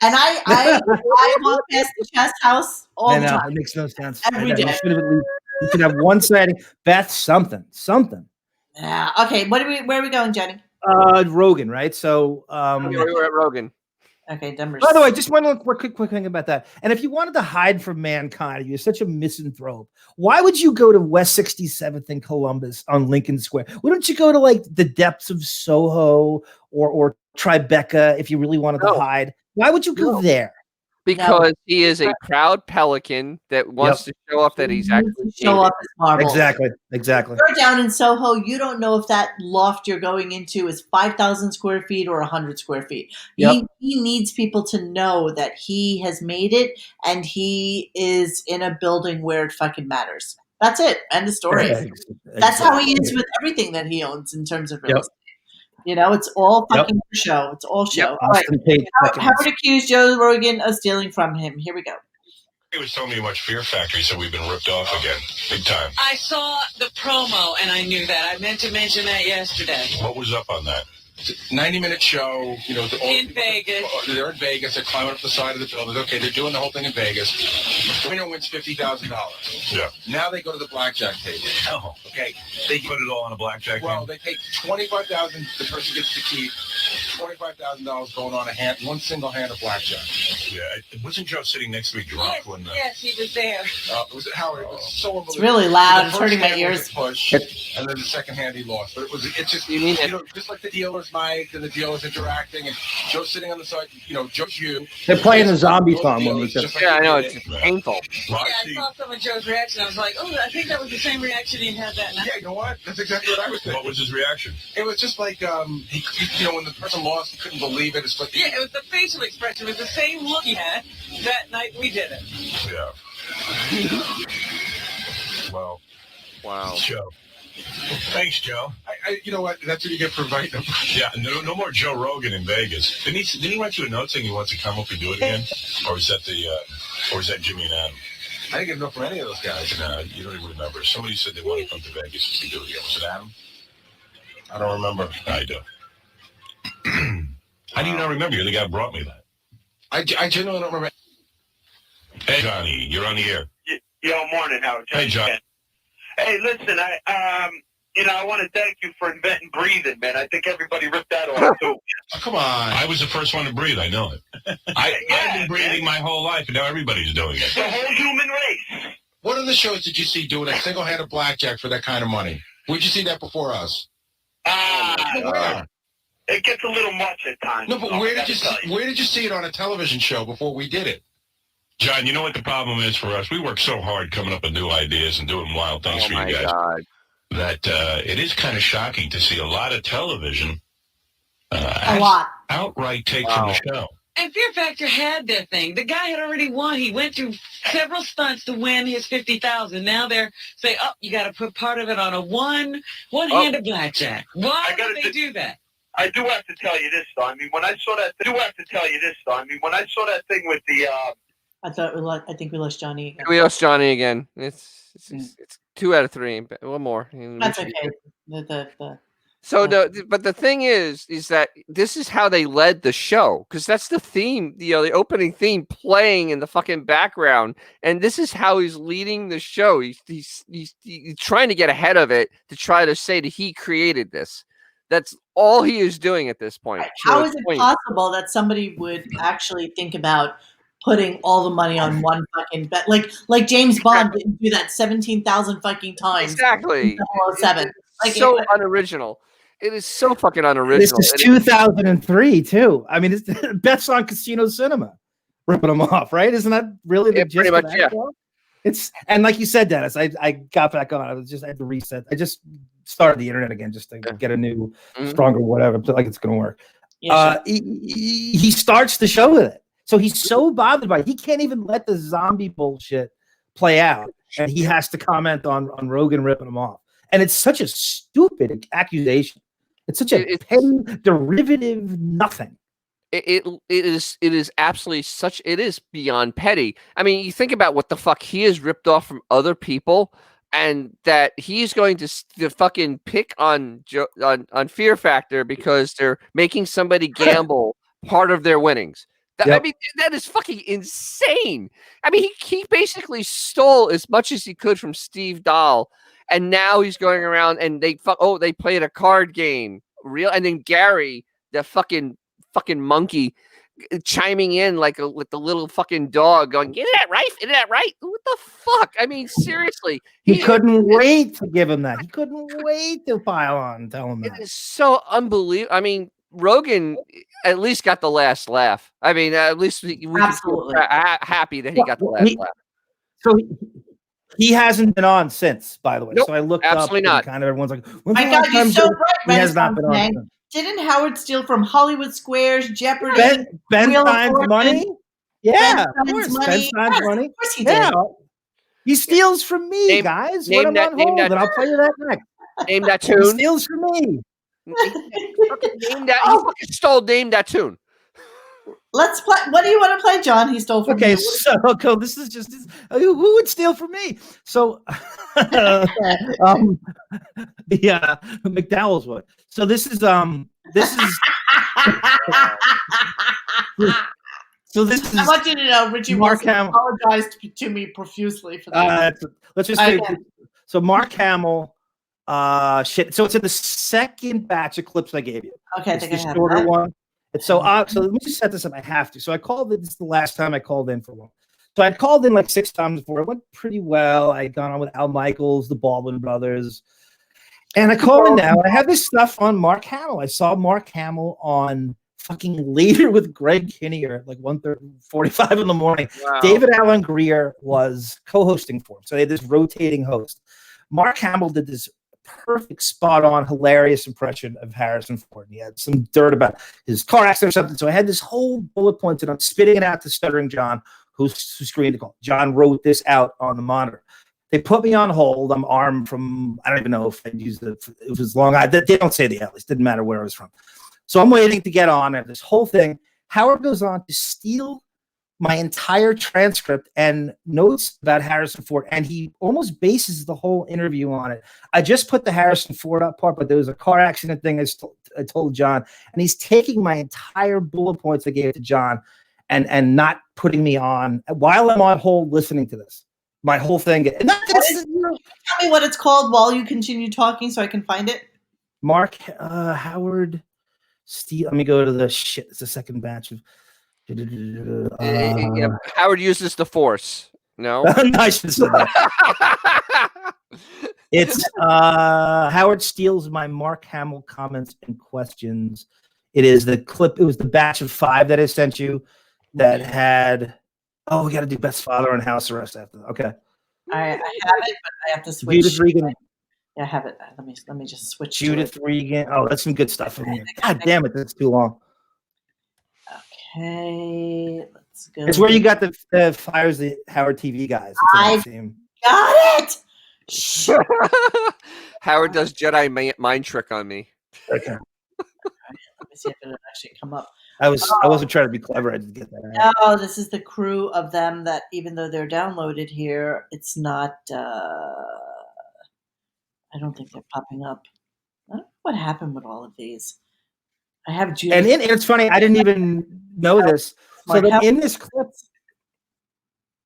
And I walk past the chess house all the time. It makes no sense. Every day. You should have one sighting. Beth, something. Yeah. Okay. Where are we going, Jenny? Rogan, right? So we were at Rogan. Okay, Denver. By the way, just one quick thing about that. And if you wanted to hide from mankind, you're such a misanthrope. Why would you go to West 67th in Columbus on Lincoln Square? Why don't you go to like the depths of Soho or Tribeca if you really wanted to hide? Why would you go there? Because he is a proud pelican that wants to show off that he's actually show up as marble. Exactly. You're down in Soho. You don't know if that loft you're going into is 5,000 square feet or 100 square feet. He needs people to know that he has made it and he is in a building where it fucking matters. That's it. End of story. That's how he is with everything that he owns in terms of real estate. It's all fucking show. It's all show. Right. Howard accused Joe Rogan of stealing from him. Here we go. He was so much Fear Factory, so we've been ripped off again. Big time. I saw the promo, and I knew that. I meant to mention that yesterday. What was up on that? 90-minute show, you know, In Vegas. They're in Vegas. They're climbing up the side of the building. Okay, they're doing the whole thing in Vegas. The winner wins $50,000. Yeah. Now they go to the blackjack table. Oh. Okay. They put it all on a blackjack Well, game? they take $25,000. The person gets to keep $25,000 going on one single hand of blackjack. Yeah. Wasn't Joe sitting next to me drunk when? Yes, he was there. Was it Howard? It was so unbelievable. It's really loud. The It's hurting my first hand was ears. a push, and then the second hand he lost. But it's just just like the dealer's mic and the dealer's interacting, and Joe's sitting on the side. You know, Joe's you. They're playing the zombie song when we just. Yeah, I know it's painful. Yeah, I saw some of Joe's reaction. I was like, oh, I think that was the same reaction he had that night. Yeah, you know what? That's exactly what I was thinking. What was his reaction? It was just like he you know, when the person lost, he couldn't believe it. It's like Yeah, it was the facial expression. It was the same look he had that night we did it. Yeah. Well. Wow. Joe. Thanks, Joe. You know what? That's what you get for inviting him. Yeah, no more Joe Rogan in Vegas. Didn't he write you a note saying he wants to come up and do it again? Or is that Jimmy and Adam? I didn't get a note from any of those guys. No, you don't even remember. Somebody said they want to come to Vegas to do it again. Was it Adam? I don't remember. I do. How do you not remember? You're the guy who brought me that. I genuinely don't remember. Hey, Johnny, you're on the air. Yo, morning, Howard. Hey, John. Hey, listen, I want to thank you for inventing breathing, man. I think everybody ripped that off, too. Oh, come on. I was the first one to breathe. I know it. I've been breathing my whole life, and now everybody's doing it. The whole human race. What other shows did you see doing a single-handed blackjack for that kind of money? Where'd you see that before us? It gets a little much at times. No, but where did you see it on a television show before we did it? John, you know what the problem is for us? We work so hard coming up with new ideas and doing wild things for you guys. God. That it is kind of shocking to see a lot of television outright take from the show. And Fear Factor had their thing. The guy had already won. He went through several stunts to win his $50,000. Now they're saying, oh, you got to put part of it on a one-handed blackjack. Why would they do that? I do have to tell you this, though. I mean, when I saw that, thing with the. I think we lost Johnny again. We lost Johnny again. It's 2 out of 3. One more. That's okay. But the thing is that this is how they led the show, because that's the theme, the opening theme playing in the fucking background, and this is how he's leading the show. He's trying to get ahead of it to try to say that he created this. That's all he is doing at this point. How is it possible that somebody would actually think about putting all the money on one fucking bet? Like James Bond didn't do that 17,000 fucking times. Exactly. 007. It's so unoriginal. It is so fucking unoriginal. This is 2003 too. I mean, it's bets on Casino Cinema, ripping them off, right? Isn't that really the gist pretty much? of that Yeah. show? And like you said, Dennis, I got back on. I had to reset. I just started the internet again just to get a new, stronger whatever. Like it's going to work. Yeah, sure. He starts the show with it, so he's so bothered by it. He can't even let the zombie bullshit play out, and he has to comment on Rogan ripping him off. And it's such a stupid accusation. It's such a petty derivative nothing. It is absolutely such. It is beyond petty. I mean, you think about what the fuck he has ripped off from other people, and that he's going to fucking pick on Fear Factor because they're making somebody gamble part of their winnings. I mean, that is fucking insane. I mean, he basically stole as much as he could from Steve Dahl, and now he's going around and they played a card game, and then Gary, the fucking monkey, chiming in with the little fucking dog going, "Isn't that right? Isn't that right?" What the fuck? I mean, seriously, he couldn't wait to give him that. He couldn't wait to pile on and tell him that. It is so unbelievable. I mean, Rogan at least got the last laugh. I mean, at least we can feel happy that he got the last laugh. So he hasn't been on since, by the way. Nope, so I looked absolutely up not. and kind of everyone's like, My God, you're so right. He has not been on since. Didn't Howard steal from Hollywood Squares, Jeopardy, Ben Wheel of Stein's Fortune? money? Yeah, Ben of course. Stein's Ben Stein's money. Of course he Yeah. did. He steals from me, guys. When I'm on hold, and I'll play you that next. Name that He tune. steals from me. Name that. He fucking stole. Name that tune. Let's play. What do you want to play, John? He stole from Okay, you. so this is just who would steal from me? So McDowell's would. So this is this is. So this is. I want you to know, Richie Wilson apologized to me profusely for that. Let's just say. So Mark Hamill. Shit. So it's in the second batch of clips I gave you. Okay, it's the shorter one. It's so let me just set this up. I have to. So I called it. This is the last time I called in for one. So I'd called in like 6 times before. It went pretty well. I'd gone on with Al Michaels, the Baldwin brothers, and I call in now. I have this stuff on Mark Hamill. I saw Mark Hamill on fucking Later with Greg Kinnear at like 1:45 in the morning. Wow. David Alan Grier was co-hosting for him, so they had this rotating host. Mark Hamill did this perfect, spot-on, hilarious impression of Harrison Ford. He had some dirt about his car accident or something. So I had this whole bullet points, and I'm spitting it out to Stuttering John, who screened the call. John wrote this out on the monitor. They put me on hold. I'm armed from, I don't even know if I used it. It was Long Island. They don't say the L. It didn't matter where I was from. So I'm waiting to get on. And this whole thing, Howard goes on to steal my entire transcript and notes about Harrison Ford, and he almost bases the whole interview on it. I just put the Harrison Ford up part, but there was a car accident thing I told John, and he's taking my entire bullet points I gave to John and not putting me on while I'm on hold listening to this. My whole thing. And tell me what it's called while you continue talking so I can find it. Mark Howard Steele. Let me go to the shit. It's the second batch of. Yeah, Howard uses the Force. No, nice. It's Howard steals my Mark Hamill comments and questions. It is the clip. It was the batch of 5 that I sent you that had. Oh, we got to do Best Father on House Arrest after that. Okay. I have it, but I have to switch. Judith Regan. Yeah, I have it. Let me just switch. Judith Regan. Oh, that's some good stuff in here. God damn it, that's too long. Okay, let's go. It's where you got the fires the Howard TV guys. I got it. Howard does Jedi mind trick on me. Okay. Let me see if it'll actually come up. I wasn't trying to be clever. I didn't get that right. No, this is the crew of them that even though they're downloaded here, it's not. I don't think they're popping up. I don't know what happened with all of these. I have Judith. And it's funny. I didn't even know this. So that in this clip.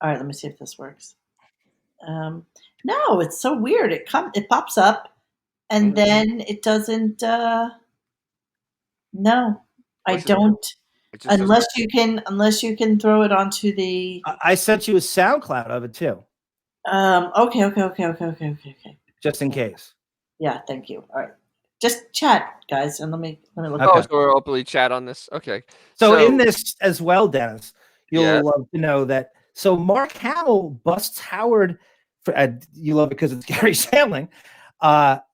All right, let me see if this works. No, it's so weird. It pops up, and then it doesn't. No, I don't. Unless you can throw it onto the. I sent you a SoundCloud of it too. Okay. Just in case. Yeah, thank you. All right, just chat, guys, and let me look. Oh, so we're openly chat on this. Okay. So in this as well, Dennis, you'll love to know that. So Mark Hamill busts Howard. You love it because it's Gary Shandling.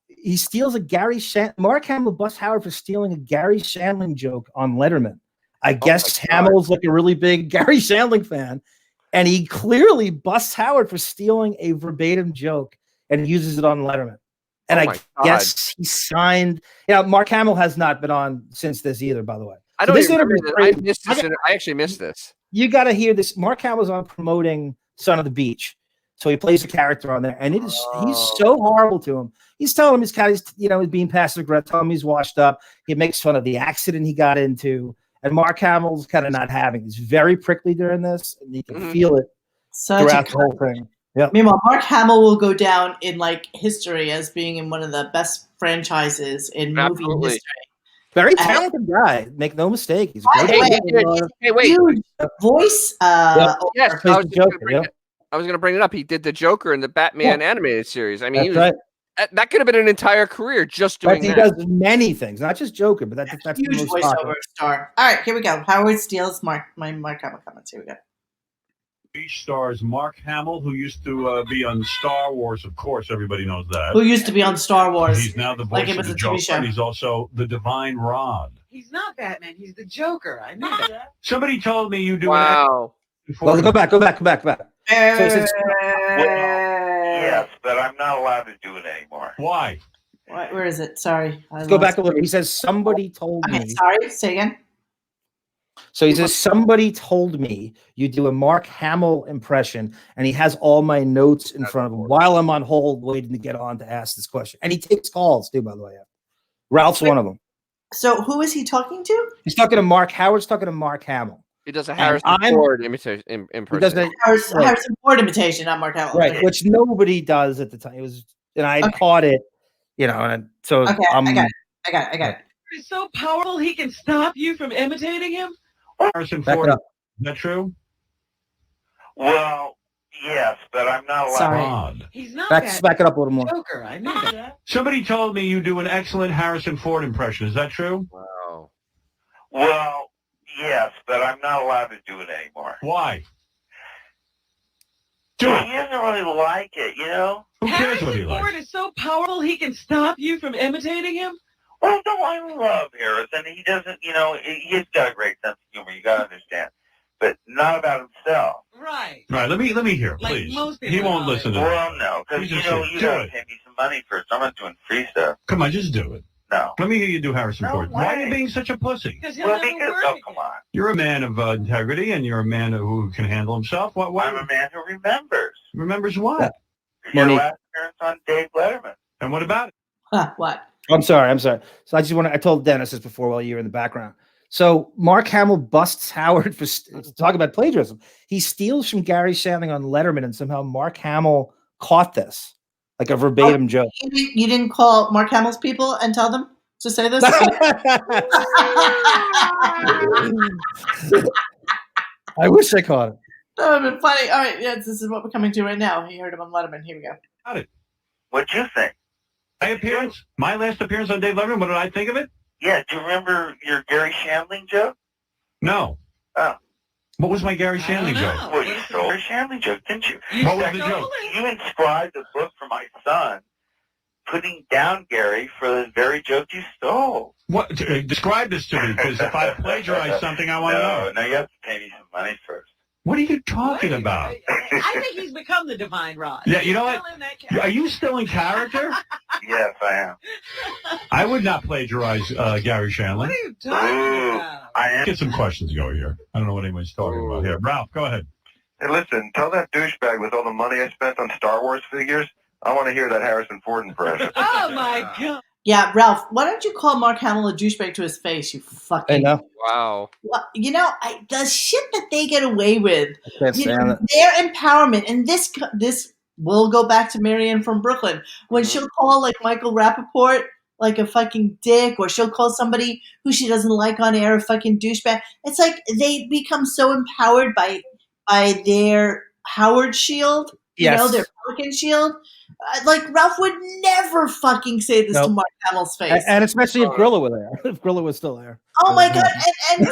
He steals a Mark Hamill busts Howard for stealing a Gary Shandling joke on Letterman. I guess Hamill's like a really big Gary Shandling fan, and he clearly busts Howard for stealing a verbatim joke and uses it on Letterman. And I guess he signed. Mark Hamill has not been on since this either, by the way. I don't even remember this. I actually missed this. You got to hear this. Mark Hamill's on promoting Son of the Beach. So he plays a character on there, and he's so horrible to him. He's telling him he's being passive aggressive, telling him he's washed up. He makes fun of the accident he got into. And Mark Hamill's kind of not having. He's very prickly during this, and you can feel it throughout the whole thing. Yep. Meanwhile, Mark Hamill will go down in history as being in one of the best franchises in movie history. Very talented guy. Make no mistake. He's a great. Huge voice. Yes, I was going to bring it up. He did the Joker in the Batman animated series. I mean, that could have been an entire career just doing that. He does many things, not just Joker, but that's huge the most voiceover star. All right, here we go. Howard steals my Mark Hamill comments. Here we go. Beach stars Mark Hamill, who used to be on Star Wars. Of course, everybody knows that. Who used to be on Star Wars? He's now the voice of the Joker, and he's also the Divine Rod. He's not Batman. He's the Joker. I know that. Somebody told me you do. Wow. Well, go back. Yes, but I'm not allowed to do it anymore. Why? Where is it? Sorry. Let's go back a little. He says somebody told me. Sorry. Say again. So he says, somebody told me you do a Mark Hamill impression, and he has all my notes in front of him while I'm on hold waiting to get on to ask this question. And he takes calls, too, by the way. Ralph's one of them. So who is he talking to? He's talking to Mark. Howard's talking to Mark Hamill. He does a Harrison Ford impersonation. He does a Harrison Ford imitation, not Mark Hamill. Right, Okay. which nobody does at the time. It was, and I caught it, and so Okay, I got it. He's so powerful he can stop you from imitating him? Harrison Back Ford. it up. Is that true? Well, yes, but I'm not allowed. Sorry. He's not Back that it up a little more. Joker. I knew that. Somebody told me you do an excellent Harrison Ford impression. Is that true? Wow. Well, yes, but I'm not allowed to do it anymore. Why? He doesn't really like it, Who cares what he Harrison likes? Ford is so powerful he can stop you from imitating him? Well, no, I love Harrison. He doesn't, he's got a great sense of humor. You got to understand, but not about himself. Right. Right. Let me hear, Like please. most people He won't listen to me. Well, no, because You you just got do to it. pay me some money first. I'm not doing free stuff. Come on, just do it. No. Let me hear you do Harrison No Ford. Why are you way. being such a pussy? Because he'll Well, never because work. come on. You're a man of integrity, and you're a man who can handle himself. Why I'm a man who remembers. remembers what? Your Monique. last appearance on Dave Letterman. And what about it? What? I'm sorry. So I told Dennis this before while you were in the background. So Mark Hamill busts Howard for talking about plagiarism. He steals from Gary Shandling on Letterman, and somehow Mark Hamill caught this, like a verbatim joke. You didn't call Mark Hamill's people and tell them to say this? I wish I caught it. That would have been funny. All right, yes, this is what we're coming to right now. You heard him on Letterman. Here we go. Got it. What'd you think? My last appearance on Dave Letterman. What did I think of it? Yeah, do you remember your Gary Shandling joke? No. Oh. What was my Gary Shandling joke? Well, you stole your Shandling joke, didn't you? What was the joke? You inscribed a book for my son, putting down Gary for the very joke you stole. What? Describe this to me, because if I plagiarize something, I want to know. No, you have to pay me some money first. What are you talking about? I think he's become the divine rod. Yeah, you know what? Are you still in character? Yes, I am. I would not plagiarize Gary Shandling. What are you talking about? I am. Get some questions going here. I don't know what anyone's talking about here. Ralph, go ahead. Hey, listen, tell that douchebag with all the money I spent on Star Wars figures, I want to hear that Harrison Ford impression. Oh, my God. Yeah, Ralph, why don't you call Mark Hamill a douchebag to his face, you fucking... I know. Wow. Well, the shit that they get away with, Can't stand it. their empowerment, and this will go back to Marianne from Brooklyn, when she'll call, like, Michael Rappaport, like, a fucking dick, or she'll call somebody who she doesn't like on air a fucking douchebag. It's like they become so empowered by their Howard shield, their Pelican shield. Like, Ralph would never fucking say this to Mark Hamill's face. And especially if Grilla were there. If Grilla was still there. Oh my God. And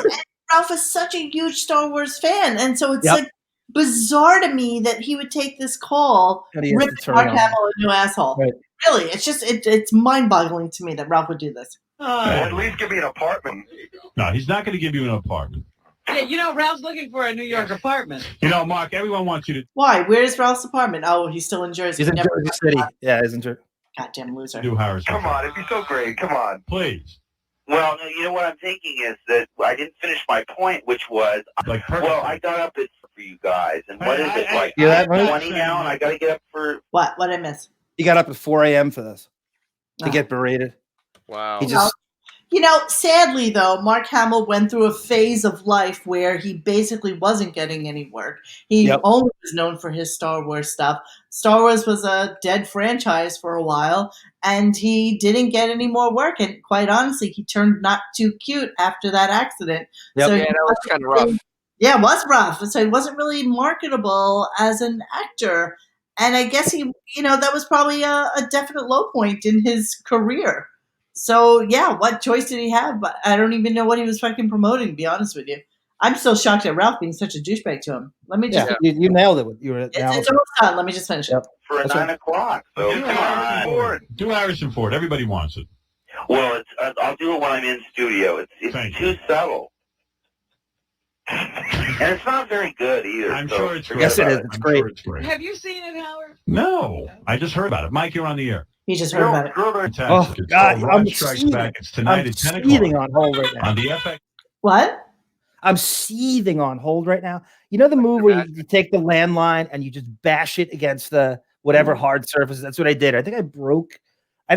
Ralph is such a huge Star Wars fan. And so it's like bizarre to me that he would take this call, ripping Mark Hamill a new asshole. Right. Really, it's just, it's mind-boggling to me that Ralph would do this. At least give me an apartment. No, he's not going to give you an apartment. Yeah, Ralph's looking for a New York apartment. Mark, everyone wants you to... Why? Where's Ralph's apartment? Oh, he's still in Jersey. He's in Jersey City. Yeah, he's in Jersey. Goddamn loser. Do Harrison. Come on, it'd be so great. Come on. Please. Well, no, you know what I'm thinking is that I didn't finish my point, which was, I got up for you guys, and what is it, like 20 now, and I got to get up for... What? What did I miss? He got up at 4 a.m. for this to get berated. Wow. He just... Sadly, though, Mark Hamill went through a phase of life where he basically wasn't getting any work. He only was known for his Star Wars stuff. Star Wars was a dead franchise for a while, and he didn't get any more work. And quite honestly, he turned not too cute after that accident. Yep. So that was kind of rough. Yeah, it was rough. So he wasn't really marketable as an actor. And I guess that was probably a definite low point in his career. So, yeah, what choice did he have? But I don't even know what he was fucking promoting, to be honest with you. I'm still shocked at Ralph being such a douchebag to him. Let me just... you nailed it. It's almost done. Let me just finish it. For 9 o'clock. So Do Harrison Ford. Everybody wants it. Well, I'll do it when I'm in studio. It's too subtle. And it's not very good either. I'm sure it's great. Yes, it is. It's great. Sure it's great. Have you seen it, Howard? No. I just heard about it. Mike, you're on the air. He just heard about it. Fantastic. Oh, God. I'm Strikes Back. It's tonight at 10 o'clock. Seething on hold right now. On the FX. What? I'm seething on hold right now. You know the move where you take the landline and you just bash it against the whatever hard surface? That's what I did. I think I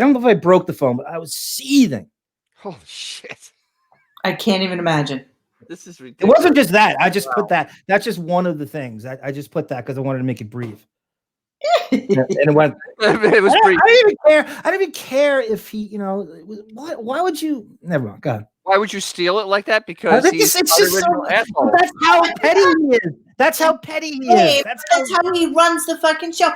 don't know if I broke the phone, but I was seething. Holy shit! I can't even imagine. This is ridiculous. It wasn't just that. I just put that. That's just one of the things. I just put that because I wanted to make it brief. And it went. It was brief. I didn't even care. I didn't even care if he, why would you? Never mind. God. Why would you steal it like that? Because he's it's just so. asshole. That's how petty he is. That's how petty he is. That's how he runs the fucking show.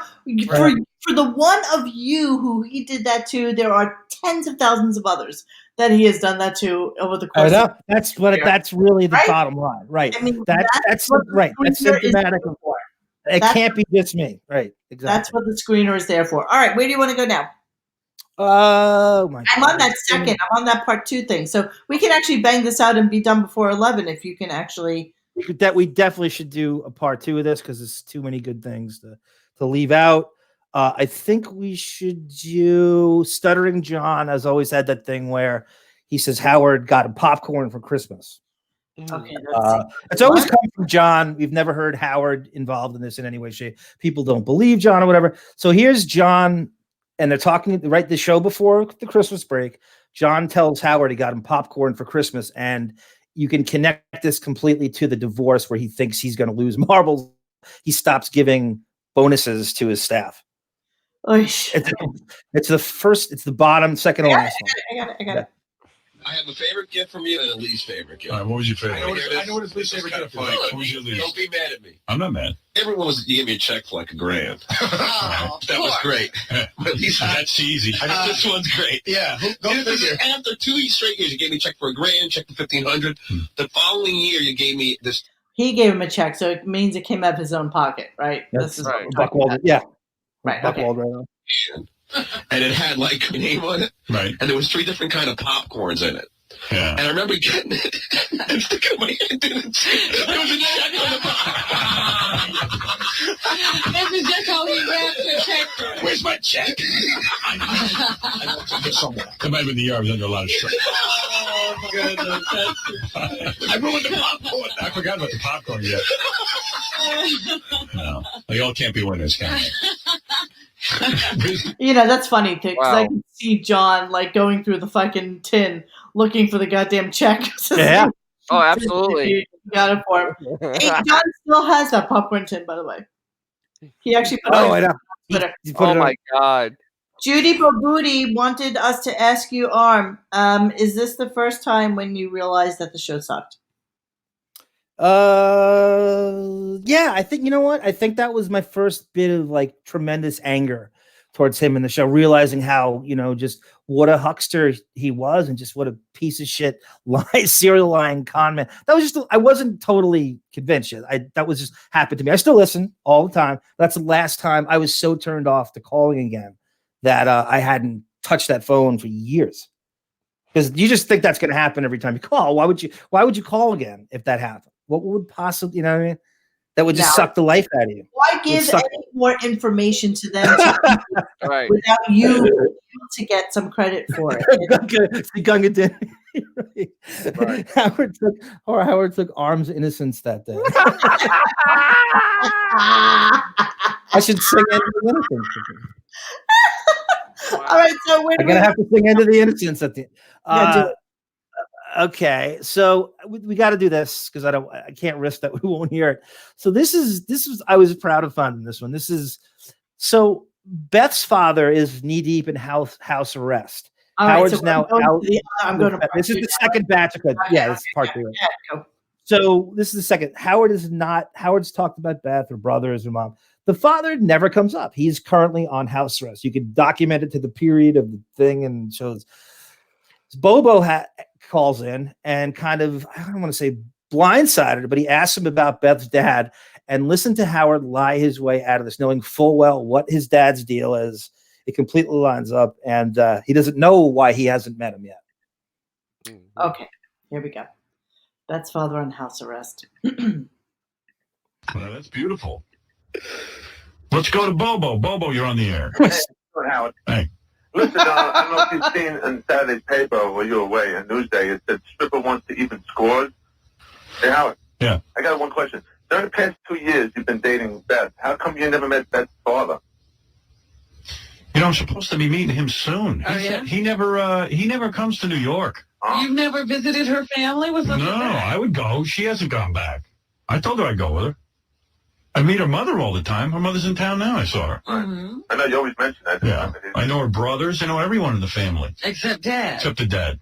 For the one of you who he did that to, there are tens of thousands of others that he has done that to over the course. I know. That's really the bottom line, right? I mean, that's right. That's symptomatic of war. It can't be just me, right? Exactly. That's what the screener is there for. All right, where do you want to go now? Oh my! I'm on that second. I'm on that part 2 thing. So we can actually bang this out and be done before 11 if you can actually. We definitely should do a part 2 of this because there's too many good things to leave out. I think we should do Stuttering John. Has always had that thing where he says Howard got him popcorn for Christmas. Okay, it's always come from John. We've never heard Howard involved in this in any way, shape. People don't believe John or whatever. So here's John, and they're talking right the show before the Christmas break. John tells Howard he got him popcorn for Christmas, and you can connect this completely to the divorce where he thinks he's going to lose marbles. He stops giving bonuses to his staff. It's the bottom, second to last one. I got it. I have a favorite gift from you and a least favorite gift. All right, what was your favorite? I know what his least favorite gift was. What was your least? Don't be mad at me. I'm not mad. You gave me a check for like $1,000. That was great. At least that's easy. This one's great. Yeah. After 2 straight years, you gave me a check for $1,000, check for $1,500. The following year, you gave me this. He gave him a check, so it means it came out of his own pocket, right? That's this is right. Buckwald, yeah. Right. Buckwald right now. And it had like a name on it. Right. And there was 3 different kind of popcorns in it. Yeah. And I remember getting it and sticking my hand in it. There was a check on the box. This is just how he wraps your check. Where's my check? Come back with the year I was under a lot of stress. Oh, my goodness. I ruined the popcorn. I forgot about the popcorn yet. No. They all can't be winners, can they? That's funny because I can see John like going through the fucking tin looking for the goddamn check. Yeah. Oh, absolutely. He got it for him. Hey, John still has that popcorn tin, by the way. He actually put it on Twitter. Oh my God. Judy Boboody wanted us to ask you, Arm, is this the first time when you realized that the show sucked? Yeah, I think, you know what? I think that was my first bit of like tremendous anger towards him in the show, realizing how, just what a huckster he was and just what a piece of shit serial lying con man. That was just, I wasn't totally convinced yet. That was just happened to me. I still listen all the time. That's the last time I was so turned off to calling again that I hadn't touched that phone for years. Because you just think that's going to happen every time you call. Why would you call again if that happened? What would possibly, you know what I mean? That would just suck the life out of you. Why give any more information to them right. without you to get some credit for it? Gunk did. Right. Howard took Arm's innocence that day. I should sing End of the Innocence. All right, so I'm gonna have to sing End of the Innocence at the end. Okay, so we got to do this because I can't risk that we won't hear it. So this is I was proud of finding this one. So Beth's father is knee deep in house arrest. Howard's now out. This is the second batch of this is part 2. So this is the second. Howard's talked about Beth or brothers or mom. The father never comes up. He's currently on house arrest. You can document it to the period of the thing and shows. Bobo calls in and kind of, I don't want to say blindsided, but he asks him about Beth's dad and listen to Howard lie his way out of this, knowing full well what his dad's deal is. It completely lines up, and he doesn't know why he hasn't met him yet. Okay, here we go. Beth's father on house arrest. Well, that's beautiful. Let's go to Bobo. Bobo, you're on the air. Howard. Hey. Listen, I don't know if you've seen in Saturday's paper while you were away, on Newsday, it said stripper wants to even scores. Hey, Howard. Yeah. I got one question. During the past 2 years, you've been dating Beth. How come you never met Beth's father? You know, I'm supposed to be meeting him soon. He never comes to New York. You've never visited her family? No, I would go. She hasn't gone back. I told her I'd go with her. I meet her mother all the time. Her mother's in town now. I saw her. Mm-hmm. I know you always mention that. Yeah. I know her brothers. I know everyone in the family. Except Dad. Except the dad.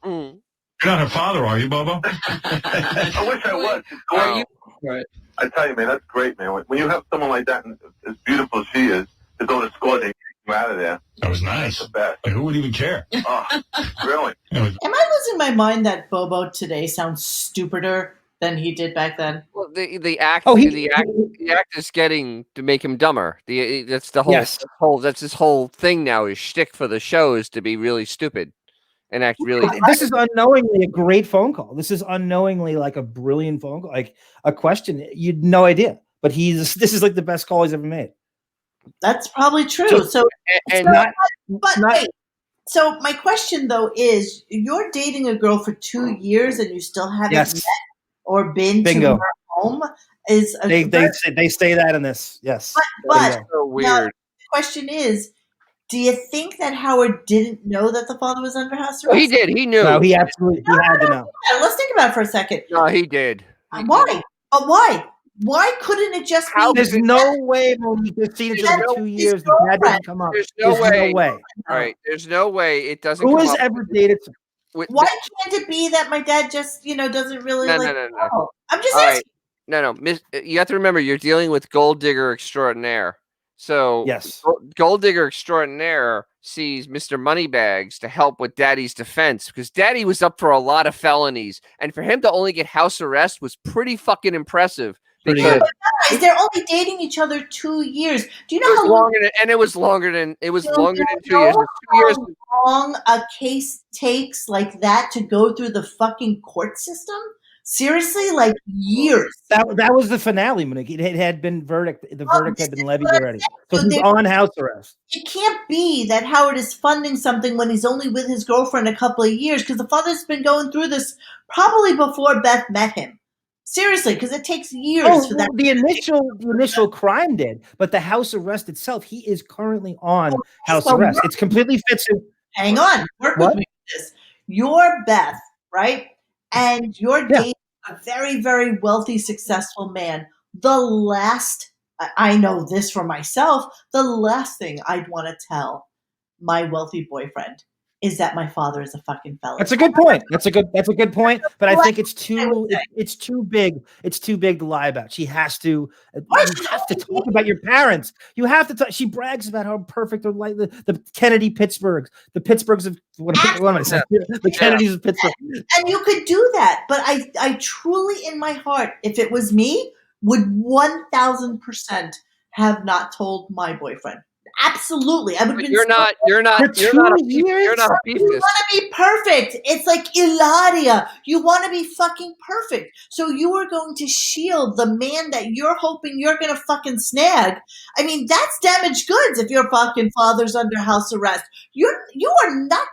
Mm. You're not her father, are you, Bobo? I wish I was. Are you? Right. I tell you, man, that's great, man. When you have someone like that, and as beautiful as she is, to go to score, they get you out of there. That was nice. That's the best. Like, who would even care? Oh, really? Am I losing my mind that Bobo today sounds stupider than he did back then? Well, the act is getting to make him dumber. That's the whole that's his whole thing now. His shtick for the show is to be really stupid and act really. This is unknowingly a great phone call. This is unknowingly like a brilliant phone call, like a question you'd no idea. But this is like the best call he's ever made. That's probably true. Wait. So my question though is, you're dating a girl for 2 years and you still haven't met or been to her home? They say that in this. Yes. But so weird. Now, the question is, do you think that Howard didn't know that the father was under house arrest? He did. He knew. No, he absolutely had to know. Let's think about it for a second. No, he did. Why? But why? Why couldn't it just be? There's no way Monique has seen each other for 2 years. That didn't come up. There's no way. All right. There's no way it doesn't. Who come has up ever dated? Why can't it be that my dad just, doesn't really No. I'm just All asking. right. No. You have to remember, you're dealing with gold digger extraordinaire. So yes, gold digger extraordinaire sees Mr. Moneybags to help with Daddy's defense because Daddy was up for a lot of felonies, and for him to only get house arrest was pretty fucking impressive. Because they're only dating each other 2 years. Do you know how it was longer than 2 years. 2 years. How long a case takes like that to go through the fucking court system? Seriously, like years. That was the finale, Monique. It had been verdict. The verdict had been levied already. So he's on house arrest. It can't be that Howard is funding something when he's only with his girlfriend a couple of years, because the father's been going through this probably before Beth met him. Seriously, because it takes years for that. The initial crime did, but the house arrest itself, he is currently on house arrest. It's completely fits in. Hang on, work with me with this. You're Beth, right? And you're dating a very, very wealthy, successful man. The last, I know this for myself, the last thing I'd want to tell my wealthy boyfriend is that my father is a fucking felon. That's a good point. That's a good point. But I think it's too big. It's too big to lie about. She has to. You have to talk about your parents. You have to talk. She brags about how perfect or like the Kennedy Pittsburghs, the Pittsburghs of what am I saying? The Kennedys of Pittsburgh. And you could do that, but I truly, in my heart, if it was me, would 1,000% have not told my boyfriend. Absolutely, I would. You're not a beefist. You want to be perfect. It's like Ilaria. You want to be fucking perfect. So you are going to shield the man that you're hoping you're going to fucking snag. I mean, that's damaged goods. If your fucking father's under house arrest, you are not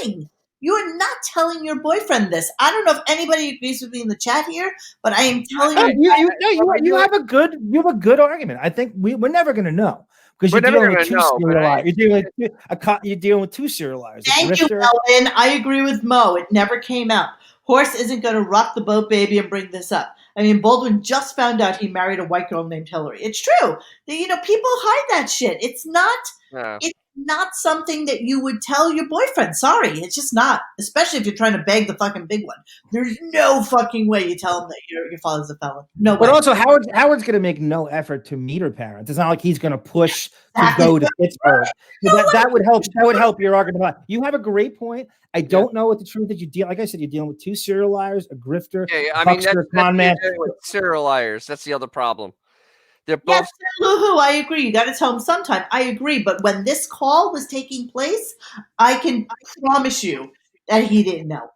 telling. You are not telling your boyfriend this. I don't know if anybody agrees with me in the chat here, but I am telling you. You have a good argument. I think we're never going to know. Because you're dealing with two serial liars. You're dealing with two serial liars. Thank you, Melvin. I agree with Mo. It never came out. Horse isn't going to rock the boat, baby, and bring this up. I mean, Baldwin just found out he married a white girl named Hillary. It's true. People hide that shit. It's not. It's not something that you would tell your boyfriend. Sorry, it's just not. Especially if you're trying to bag the fucking big one. There's no fucking way you tell him that your father's a felon. No way. But also, Howard's going to make no effort to meet her parents. It's not like he's going to push to go to Pittsburgh. That would help. That would help your argument. You have a great point. I don't know what the truth is. Like I said, you're dealing with two serial liars, a grifter, huckster, con man. Serial liars. That's the other problem. They're both. Yes, Luhu, I agree. You got to tell him sometime. I agree. But when this call was taking place, I can promise you that he didn't know.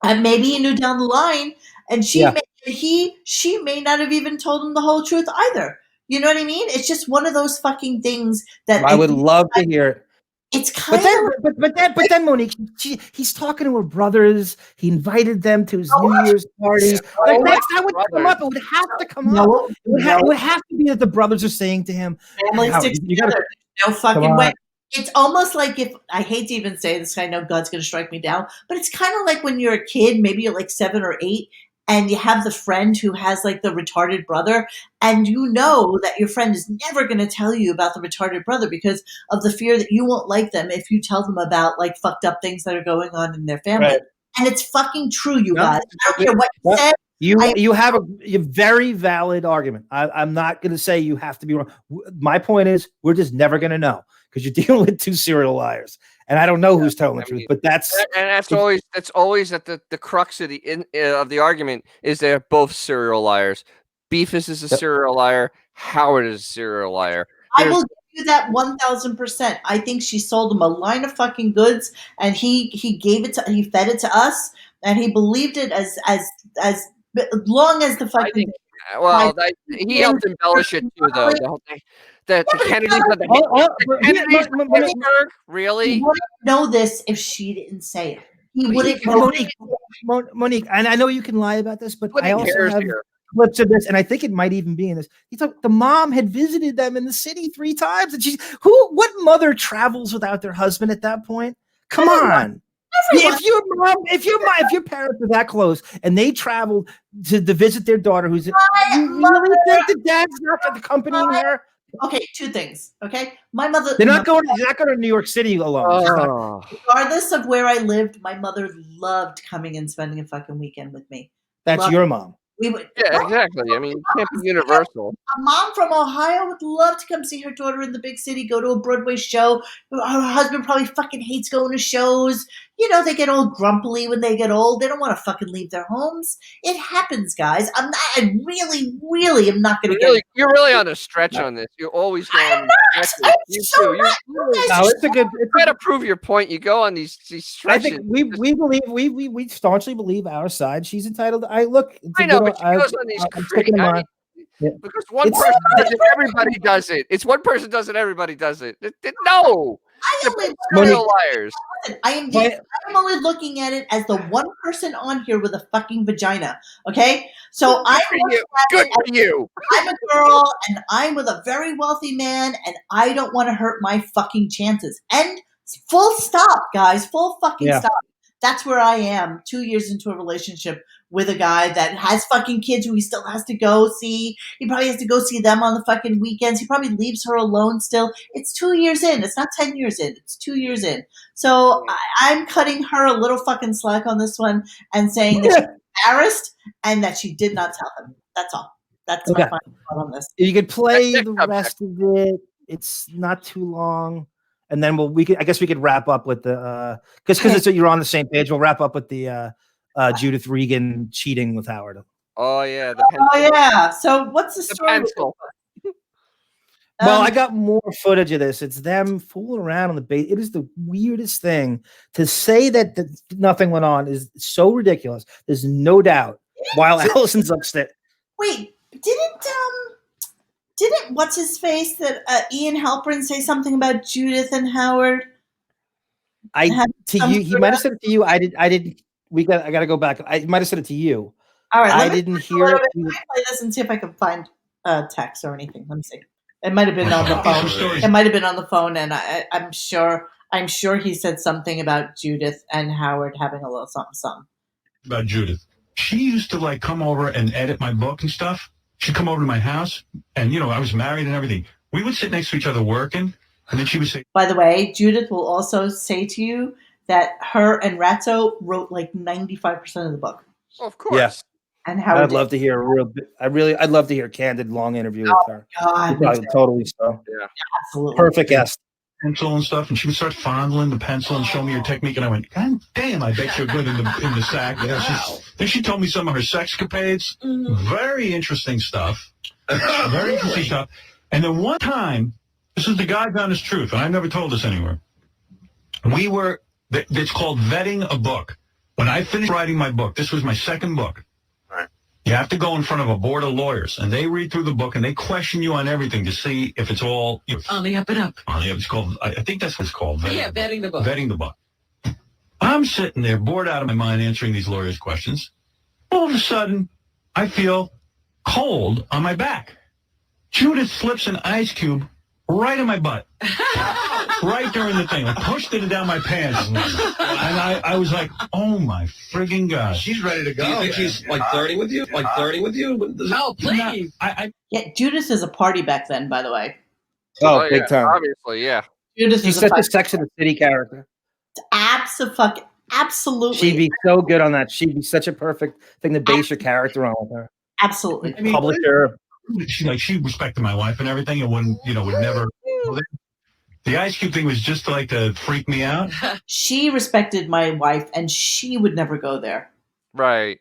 And maybe he knew down the line, and she may not have even told him the whole truth either. You know what I mean? It's just one of those fucking things that I would love to hear it. It's kind of, but then Monique, he's talking to her brothers. He invited them to his New Year's party. That would come up. It would have to come up. It would have to be that the brothers are saying to him, "Family sticks together." No fucking way. It's almost like if I hate to even say this, I know God's going to strike me down, but it's kind of like when you're a kid, maybe you're like 7 or 8, and you have the friend who has like the retarded brother, and you know that your friend is never going to tell you about the retarded brother because of the fear that you won't like them if you tell them about like fucked up things that are going on in their family. Right. And it's fucking true, you guys. I don't care what you say. You have a very valid argument. I'm not going to say you have to be wrong. My point is, we're just never going to know because you're dealing with 2 serial liars, and I don't know who's telling the truth. But that's always at the crux of the argument is they're both serial liars. Beefus is a serial liar. Howard is a serial liar. I will give you that 1,000%. I think she sold him a line of fucking goods, and he fed it to us, and he believed it as long as the fucking. He helped embellish it too, though. The whole thing. The Kennedys of the Kennedys of Pittsburgh, really? He wouldn't know this if she didn't say it. He wouldn't. Monique, and I know you can lie about this, but I also cares have here? clips of this, and I think it might even be in this. He thought the mom had visited them in the city 3 times, and what mother travels without their husband at that point? Come on. If your parents are that close and they traveled to visit their daughter, you really think the dad's not accompanying her? Okay, 2 things. Okay, my mother. They're not going. He's not going to New York City alone. Regardless of where I lived, my mother loved coming and spending a fucking weekend with me. That's your mom. We would, exactly. I mean, it can't be universal. A mom from Ohio would love to come see her daughter in the big city, go to a Broadway show. Her husband probably fucking hates going to shows. You know, they get all grumpily when they get old. They don't want to fucking leave their homes. It happens, guys. I really am not going to You're really on a stretch on this. You always go on these stretches. It's a good. Try to prove your point. You go on these stretches. I think we staunchly believe our side. She's entitled to. I know, but she goes on these crazy. Because one person does it, everybody does it. It's one person does it, everybody does it. No. Serial liars. I am only looking at it as the one person on here with a fucking vagina. Okay, so good for you. I'm a girl, and I'm with a very wealthy man, and I don't want to hurt my fucking chances. And full stop, guys. Full fucking stop. That's where I am 2 years into a relationship with a guy that has fucking kids who he still has to go see. He probably has to go see them on the fucking weekends. He probably leaves her alone still. It's 2 years in. It's not 10 years in. It's 2 years in. So I'm cutting her a little fucking slack on this one and saying that she's embarrassed and that she did not tell him. That's all. That's my final thought on this. You could play the rest of it. It's not too long. And then I guess we could wrap up with the because you're on the same page. We'll wrap up with the Judith Regan cheating with Howard. Oh yeah, So what's the story? Well, I got more footage of this. It's them fooling around on the base. It is the weirdest thing to say that nothing went on is so ridiculous. There's no doubt. While Allison's upstairs. Wait, didn't what's his face that Ian Halperin say something about Judith and Howard? He might have said it to you. I didn't. I got to go back. I might have said it to you. All right, I didn't hear it. Let me play this and see if I can find text or anything. Let me see. It might have been on the phone. It might have been on the phone, and I'm sure he said something about Judith and Howard having a little something. About Judith, she used to come over and edit my book and stuff. She'd come over to my house, and I was married and everything. We would sit next to each other working, and then she would say. By the way, Judith will also say to you that her and Ratzo wrote 95% of the book. Of course. Yes. And how I'd love to hear I'd love to hear a candid, long interview with her. God, totally so. Yeah, absolutely. Perfect guest. Pencil and stuff, and she would start fondling the pencil and show me her technique, and I went, God damn, I bet you're good in the sack. Then she told me some of her sexcapades. Very interesting stuff. Very interesting stuff. And then one time, this is the God's honest truth, and I've never told this anywhere. It's called vetting a book. When I finished writing my book, this was my second book. You have to go in front of a board of lawyers, and they read through the book, and they question you on everything to see if it's all on the up and up. On the up. It's called. I think that's what it's called. Vetting the book. Vetting the book. I'm sitting there, bored out of my mind, answering these lawyers' questions. All of a sudden, I feel cold on my back. Judith slips an ice cube right in my butt. right during the thing, like pushed it down my pants. And I was like, oh my friggin' God. She's ready to go. Do you think she's like flirting with you? Like flirting with you? Oh, please. Yeah, Judith is a party back then, by the way. Oh, big time. Obviously, yeah. Judith She's is such a Sex and the City character. Absolutely. She'd be so good on that. She'd be such a perfect thing to base your character on with her. Absolutely. I mean, Publisher. She respected my wife and everything, and would never. The Ice Cube thing was just like to freak me out. She respected my wife, and she would never go there. Right.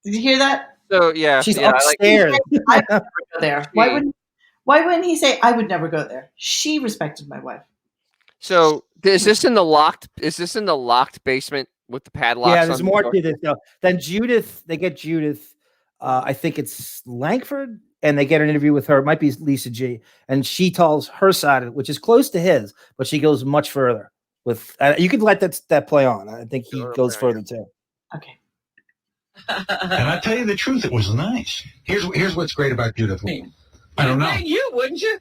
Did you hear that? So yeah, she's yeah, upstairs. I would never go there. Why wouldn't he say I would never go there? She respected my wife. So is this in the locked? Is this in the locked basement with the padlocks? Yeah, there's on more the to this though. Then Judith, they get Judith. I think it's Langford, and they get an interview with her. It might be Lisa G, and she tells her side of it, which is close to his, but she goes much further. With you could let that play on. I think he goes further too. Okay. And I tell you the truth, it was nice. Here's what's great about Judith. I don't know. Bang you, wouldn't you?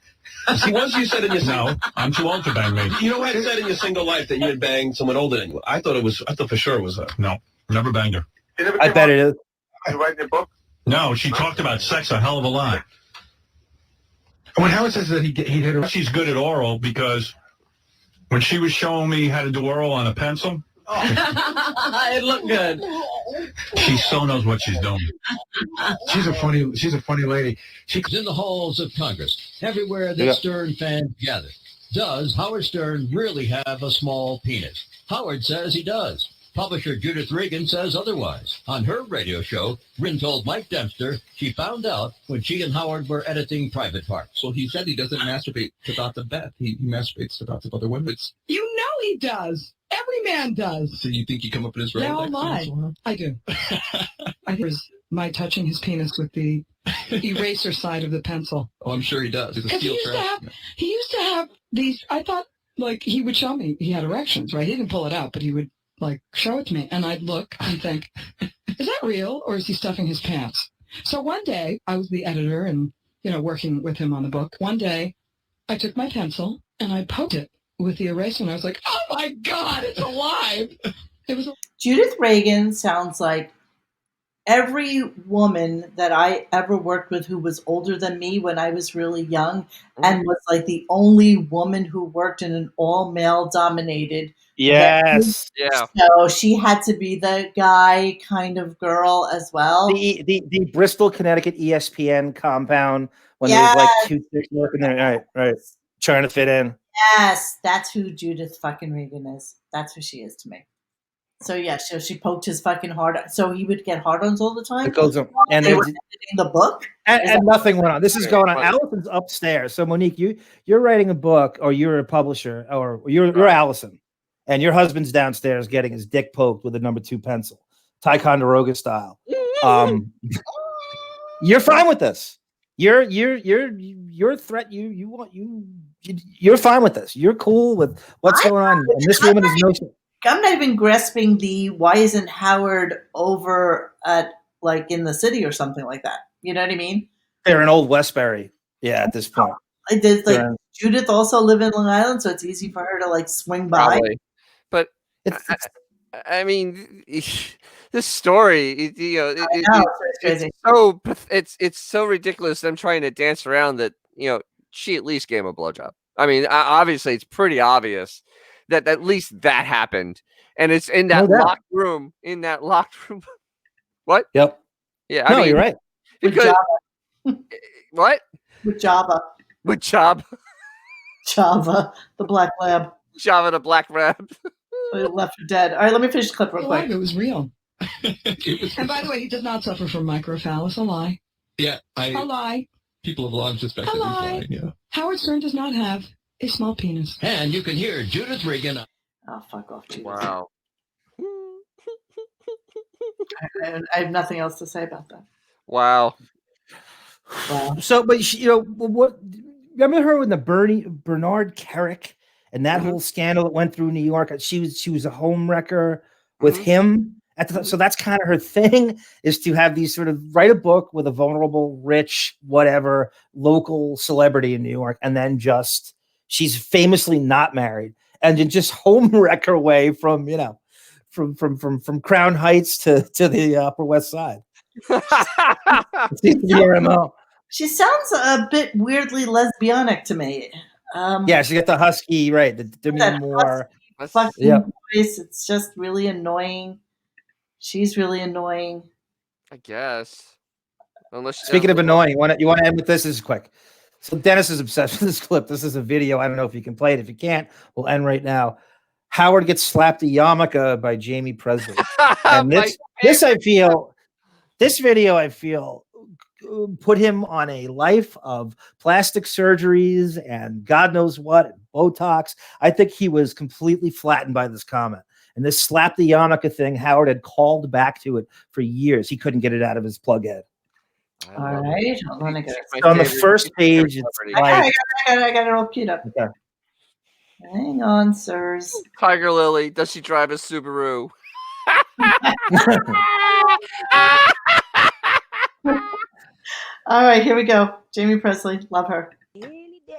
See, once you said in your No, I'm too old to bang me. you know what said in your single life that you had banged someone older than you. I thought for sure it was her. No, never banged her. I bet it is. You writing a book? No, she talked about sex a hell of a lot. When Howard says that he hit her, She's good at oral because when she was showing me how to do oral on a pencil, It looked good. she so knows what she's doing. she's a funny lady. She's in the halls of Congress, everywhere that Stern fans gather. Does Howard Stern really have a small penis? Howard says he does. Publisher Judith Regan says otherwise. On her radio show, Rin told Mike Dempster she found out when she and Howard were editing Private Parts. Well, he said he doesn't masturbate to thoughts of Beth. He masturbates to thoughts of other women. You know he does. Every man does. So you think you come up with his Now Rolodex? lie. I do. I think my touching his penis with the eraser side of the pencil. Oh, I'm sure he does. He's a steel trap. He used to have these, I thought, like, he would show me. He had erections, right? He didn't pull it out, but he would, like, show it to me. And I'd look and think, is that real, or is he stuffing his pants? So one day, I was the editor and, working with him on the book. One day, I took my pencil and I poked it with the eraser, and I was like, oh my God, it's alive. It was Judith Regan sounds like every woman that I ever worked with who was older than me when I was really young and was like the only woman who worked in an all-male dominated venue. Yeah. So she had to be the guy kind of girl as well. The Bristol, Connecticut ESPN compound when there's like 2 chicks working there. Right. Trying to fit in. Yes, that's who Judith fucking Regan is. That's who she is to me. So yeah, so she poked his fucking hard. So he would get hard-ons all the time. It goes on, and they were editing the book, and nothing went on. This is going on. Allison's upstairs. So Monique, you're writing a book, or you're a publisher, or you're Allison, and your husband's downstairs getting his dick poked with a number 2 pencil, Ticonderoga style. You're fine with this. You're threat. You're fine with this. You're cool with what's going on. And this woman is no. I'm not even grasping the why isn't Howard over at like in the city or something like that. You know what I mean? They're in Old Westbury. Yeah, at this point. Judith also live in Long Island, so it's easy for her to like swing by. Probably. But I mean, this story, it's so ridiculous. Them trying to dance around that. She at least gave him a blowjob. I mean, obviously, it's pretty obvious that at least that happened, and it's in that locked room. In that locked room. What? Yep. Yeah. I mean, you're right. Because what? With Java. With Java. Java, the black lab. Java, the black lab. Left for dead. All right, let me finish the clip real quick. It was real. And by the way, he did not suffer from microphallus. A lie. Yeah, a lie. People have long suspected he's lying. Yeah. Howard Stern does not have a small penis. And you can hear Judith Regan. Oh, fuck off, Judith. Wow. I have nothing else to say about that. Wow. So, but what? Remember her with the Bernard Carrick and that whole scandal that went through New York? She was a home wrecker with him at the time. So that's kind of her thing, is to have these sort of write a book with a vulnerable, rich, whatever local celebrity in New York, and then just she's famously not married, and then just home wreck her way from from Crown Heights to the Upper West Side. She sounds a bit weirdly lesbianic to me. Yeah, she got the husky, right? The Demi Moore fucking voice. It's just really annoying. She's really annoying. I guess. Speaking of annoying, you want to end with this? This is quick. So Dennis is obsessed with this clip. This is a video. I don't know if you can play it. If you can't, we'll end right now. Howard gets slapped a yarmulke by Jamie Presley, and this video I feel put him on a life of plastic surgeries and God knows what, Botox. I think he was completely flattened by this comment. And this slap the yarmulke thing, Howard had called back to it for years. He couldn't get it out of his plug head. All right. On the first page, it's like... I got it all queued up. Okay. Hang on, sirs. Tiger Lily, does she drive a Subaru? All right, here we go. Jamie Presley, love her.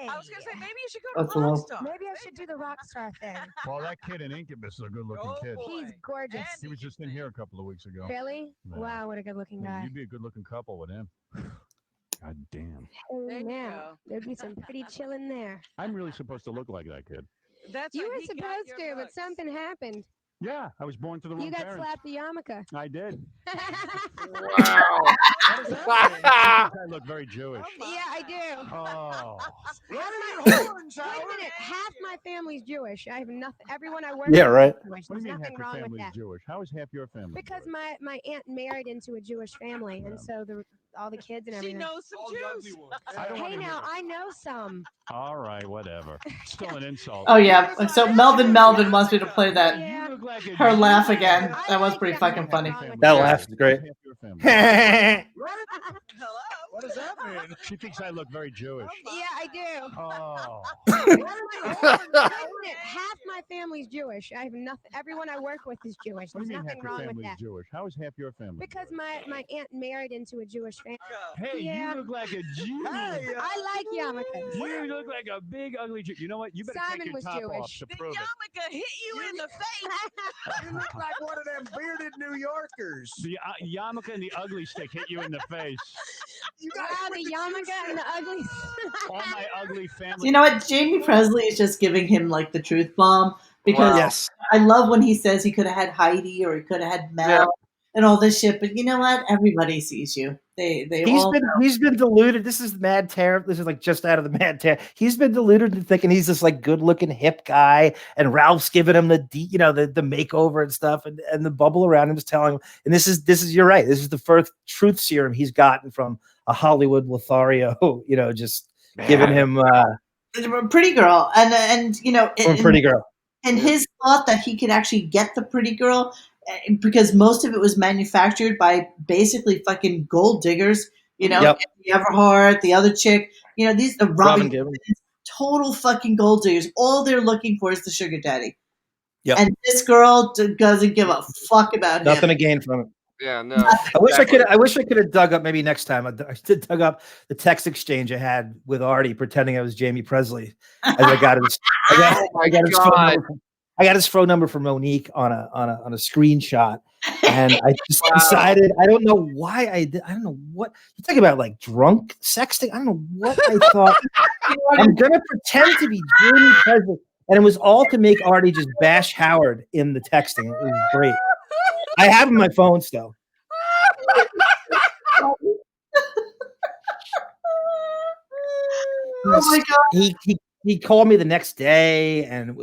I was gonna say maybe you should go That's to low. Rockstar. Maybe I should do the rock star thing. Well, that kid in Incubus is a good-looking kid. He's gorgeous. He was just in here a couple of weeks ago. Really? Yeah. Wow, what a good-looking guy. You'd be a good-looking couple with him. God damn. Oh, now there'd be some pretty chill in there. I'm really supposed to look like that kid. That's You right, were he got supposed your to, but looks. something happened. Yeah, I was born to the wrong You got parents. slapped the yarmulke. I did. Wow. I look very Jewish. Yeah, I do. Oh. Wait a minute. Half my family's Jewish. I have nothing. Everyone I work with. Yeah, right. is Jewish. What do There's you mean half nothing your wrong with family is that. Jewish? How is half your family Because Jewish? my aunt married into a Jewish family, and so all the kids and She everything. knows some Jews. Hey, now I know some. All right, whatever. Still an insult. Oh yeah. So Melvin wants me to play that her laugh again. That was pretty fucking funny. That laugh is great. What does that mean? She thinks I look very Jewish. Yeah, I do. Oh. Wait a minute. Half my family's Jewish. I have nothing. Everyone I work with is Jewish. What do There's you mean nothing half your wrong with family is that. Jewish? How is half your family? Because my aunt married into a Jewish family. Hey, Yeah. you look like a Jew. I like yarmulkes. You look like a big ugly Jew. You know what? You better Simon take your was top Jewish. off to The prove it. yarmulke hit you in the face. You look like one of them bearded New Yorkers. The yarmulke and the ugly stick hit you in the face. Wow, the yarmulke and the ugly. All my ugly family. You know what? Jamie Presley is just giving him like the truth bomb because Wow. Yes. I love when he says he could have had Heidi or he could have had Mel and all this shit. But you know what? Everybody sees you. He's been deluded. This is Mad Terror. This is like just out of the Mad Terror. He's been deluded into thinking he's this like good looking hip guy, and Ralph's giving him the makeover and stuff, and the bubble around him is telling him. And this is you're right. This is the first truth serum he's gotten from a Hollywood Lothario. Just giving him Pretty Girl, and Pretty Girl. And his thought that he could actually get the Pretty Girl because most of it was manufactured by basically fucking gold diggers, Yep. the Everhart, the other chick, these the Robin Gibbons. total fucking gold diggers. All they're looking for is the sugar daddy. Yep. And this girl doesn't give a fuck about Nothing him. to gain from it. Yeah, no. I wish I could have dug up maybe next time. I dug up the text exchange I had with Artie, pretending I was Jamie Presley. As I got his, I got his phone number from Monique on a screenshot, and I just decided I don't know why I did. I don't know what you talking about, like drunk sexting. I don't know what I thought. I'm gonna pretend to be Jamie Presley, and it was all to make Artie just bash Howard in the texting. It was great. I have my phone still. Oh my god! He called me the next day, and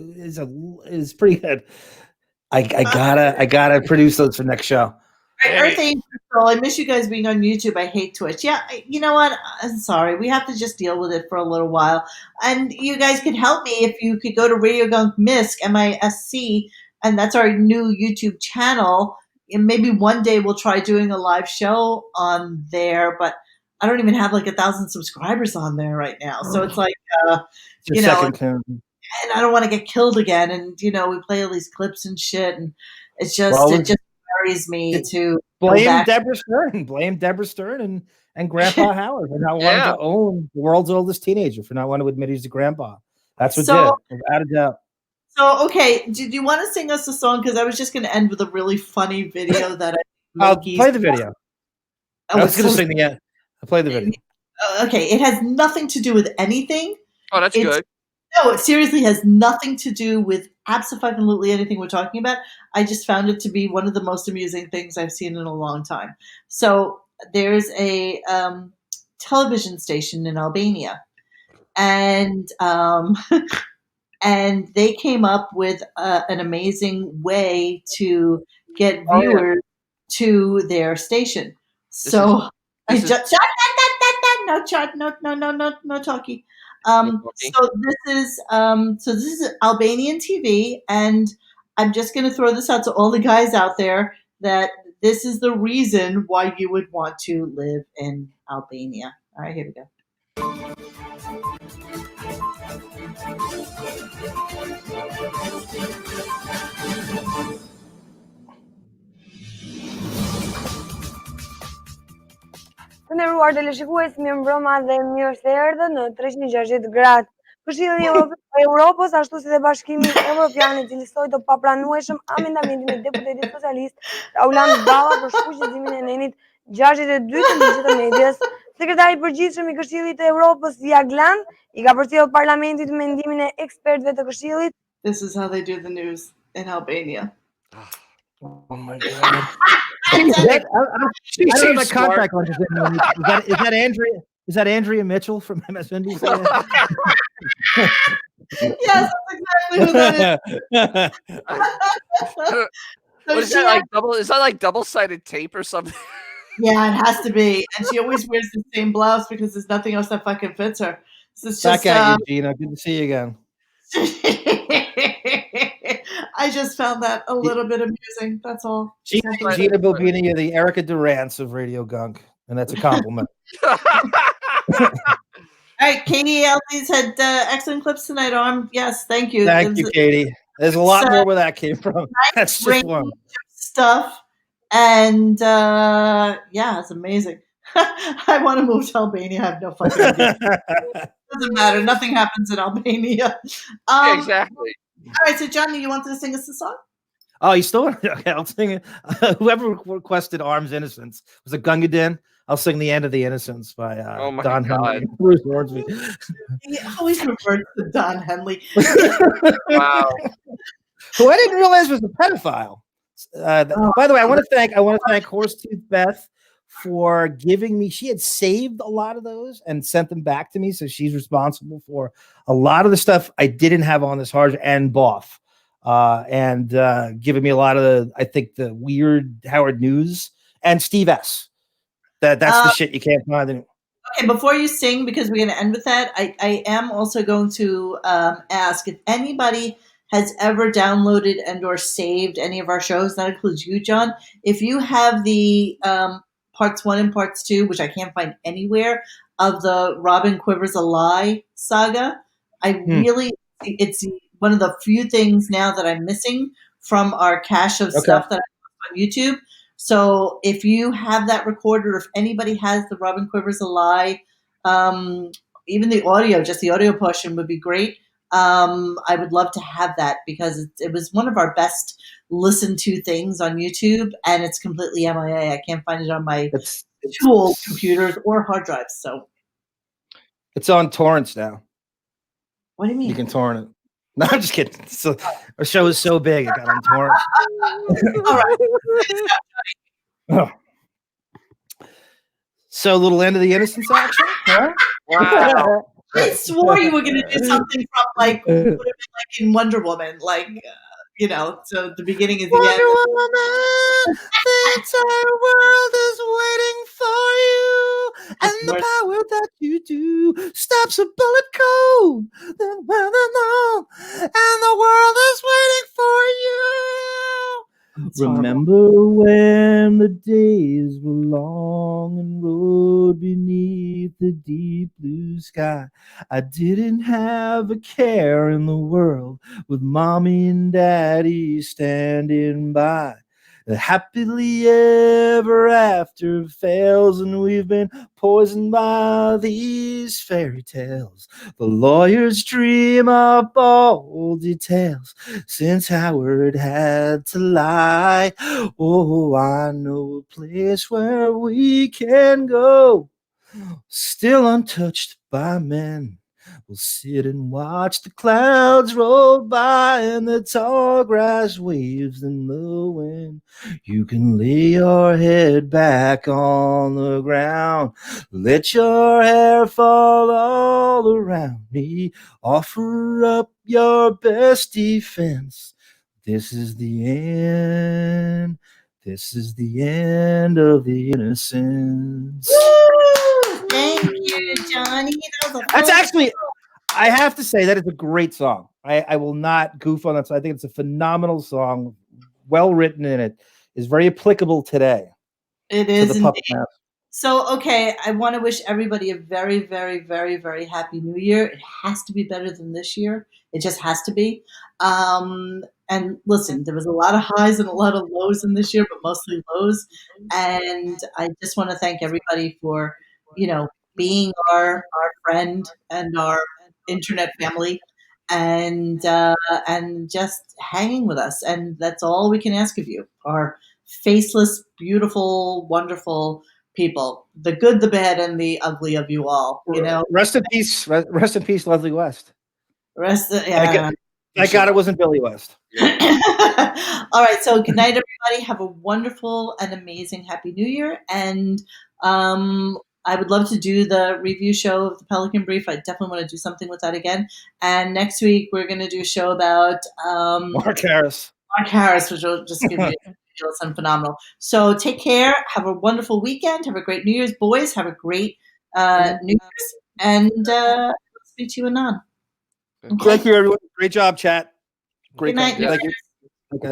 is pretty good. I gotta produce those for next show. Earth Angel, I miss you guys being on YouTube. I hate Twitch. Yeah, you know what? I'm sorry. We have to just deal with it for a little while. And you guys could help me if you could go to Radio Gunk Misc, MISC, and that's our new YouTube channel. And maybe one day we'll try doing a live show on there, but I don't even have like 1,000 subscribers on there right now. So it's like, and I don't want to get killed again. And, we play all these clips and shit. And it's just, it just worries me to blame Deborah Stern. Blame Deborah Stern and Grandpa Howard for not wanting to own the world's oldest teenager, for not wanting to admit he's a grandpa. That's what did it, without a doubt. So, okay, did you want to sing us a song? Because I was just going to end with a really funny video that I'll play the video. I was going to sing the end. I'll play the video. Okay, it has nothing to do with anything. Oh, that's good. No, it seriously has nothing to do with absolutely anything we're talking about. I just found it to be one of the most amusing things I've seen in a long time. So there's a television station in Albania, and and they came up with an amazing way to get viewers to their station. So no talkie. So this is Albanian TV, and I'm just going to throw this out to all the guys out there that this is the reason why you would want to live in Albania. All right, here we go. Të nderuar teleshikues, mirëmbrëma dhe mirë se erdhët në 360 gradë. Këshilli i Evropës, ashtu si dhe Bashkimi Evropian, i cili soi të papranueshëm amendamentin e deputetit socialist Rauland Balla për shfuqizimin e nenit 62 të ligjit të medias. Sekretari i përgjithshëm i Këshillit të Evropës, Jagland, i ka përcjellë Parlamentit mendimin e ekspertëve të Këshillit. This is how they do the news in Albania. Oh my God. I don't have contact lenses. Is that Andrea? Is that Andrea Mitchell from MSNBC? Yes, that's exactly who that is. What is that like double? Is that like double-sided tape or something? Yeah, it has to be. And she always wears the same blouse because there's nothing else that fucking fits her. So it's just, back at you, Gina. Good to see you again. I just found that a little bit amusing. That's all. Gina Bobini, you're the Erica Durance of Radio Gunk, and that's a compliment. All right, Katie Elsie's had excellent clips tonight, Arm. Yes, thank you. Thank you, Katie. There's a lot more where that came from. That's just one stuff, and yeah, it's amazing. I want to move to Albania. I have no fucking idea. Doesn't matter. Nothing happens in Albania. Exactly. All right, so Johnny, you wanted to sing us a song? Oh, you still want? Okay, I'll sing it. Whoever requested "Arms Innocence" was it Gungadin. I'll sing "The End of the Innocence" by Don Henley and Bruce Hornsby. He always refers to Don Henley. Wow. Who I didn't realize was a pedophile. By the way, I want to thank Horsetooth Beth for giving me. She had saved a lot of those and sent them back to me, so she's responsible for a lot of the stuff I didn't have on this hard and Boff, and giving me a lot of I think the weird Howard News and Steve S. That's the shit you can't find anymore. Okay, before you sing, because we're going to end with that, I am also going to ask if anybody has ever downloaded and or saved any of our shows. That includes you, John. If you have the parts 1 and parts 2, which I can't find anywhere, of the Robin Quivers a Lie saga, it's one of the few things now that I'm missing from our cache of stuff that I have on YouTube. So if you have that recorded, or if anybody has the Robin Quivers a Lie, even the audio, just the audio portion would be great. I would love to have that because it was one of our best listened to things on YouTube, and it's completely MIA. I can't find it on my two old computers or hard drives. So it's on torrents now. What do you mean? You can torrent it. No, I'm just kidding. So our show is so big, it got on torrents. All right. Oh. So, little End of the Innocence action? Huh? Wow. I swore you were going to do something from like would have been like in Wonder Woman, like so the beginning is the end. Wonder Woman, the entire world is waiting for you, and the power that you do stops a bullet cold, and the world is waiting for you. Remember when the days were long and rode beneath the deep blue sky? I didn't have a care in the world with mommy and daddy standing by. Happily ever after fails, and we've been poisoned by these fairy tales. The lawyers dream up all details since Howard had to lie. Oh, I know a place where we can go, still untouched by men. We'll sit and watch the clouds roll by and the tall grass waves in the wind. You can lay your head back on the ground, let your hair fall all around me. Offer up your best defense. This is the end. This is the end of the innocence. Woo! Thank you, Johnny. That's actually, I have to say that it's a great song. I will not goof on that. So I think it's a phenomenal song, well written, and it is very applicable today. It is indeed. So, okay, I want to wish everybody a very, very, very, very happy New Year. It has to be better than this year. It just has to be. And listen, there was a lot of highs and a lot of lows in this year, but mostly lows. And I just want to thank everybody for, being our friend and our internet family, and just hanging with us. And that's all we can ask of you. Our faceless, beautiful, wonderful people, the good, the bad, and the ugly of you all. Rest in peace, Leslie West. Yeah. Thank God it wasn't Billy West. All right. So good night, everybody. Have a wonderful and amazing Happy New Year. And I would love to do the review show of the Pelican Brief. I definitely want to do something with that again. And next week we're going to do a show about Mark Harris. Mark Harris, which will just give me something phenomenal. So take care. Have a wonderful weekend. Have a great New Year's, boys. Have a great New Year's. And speak to you anon. Okay. Thank you, everyone. Great job, chat. Great. Good night. Thank you. Okay.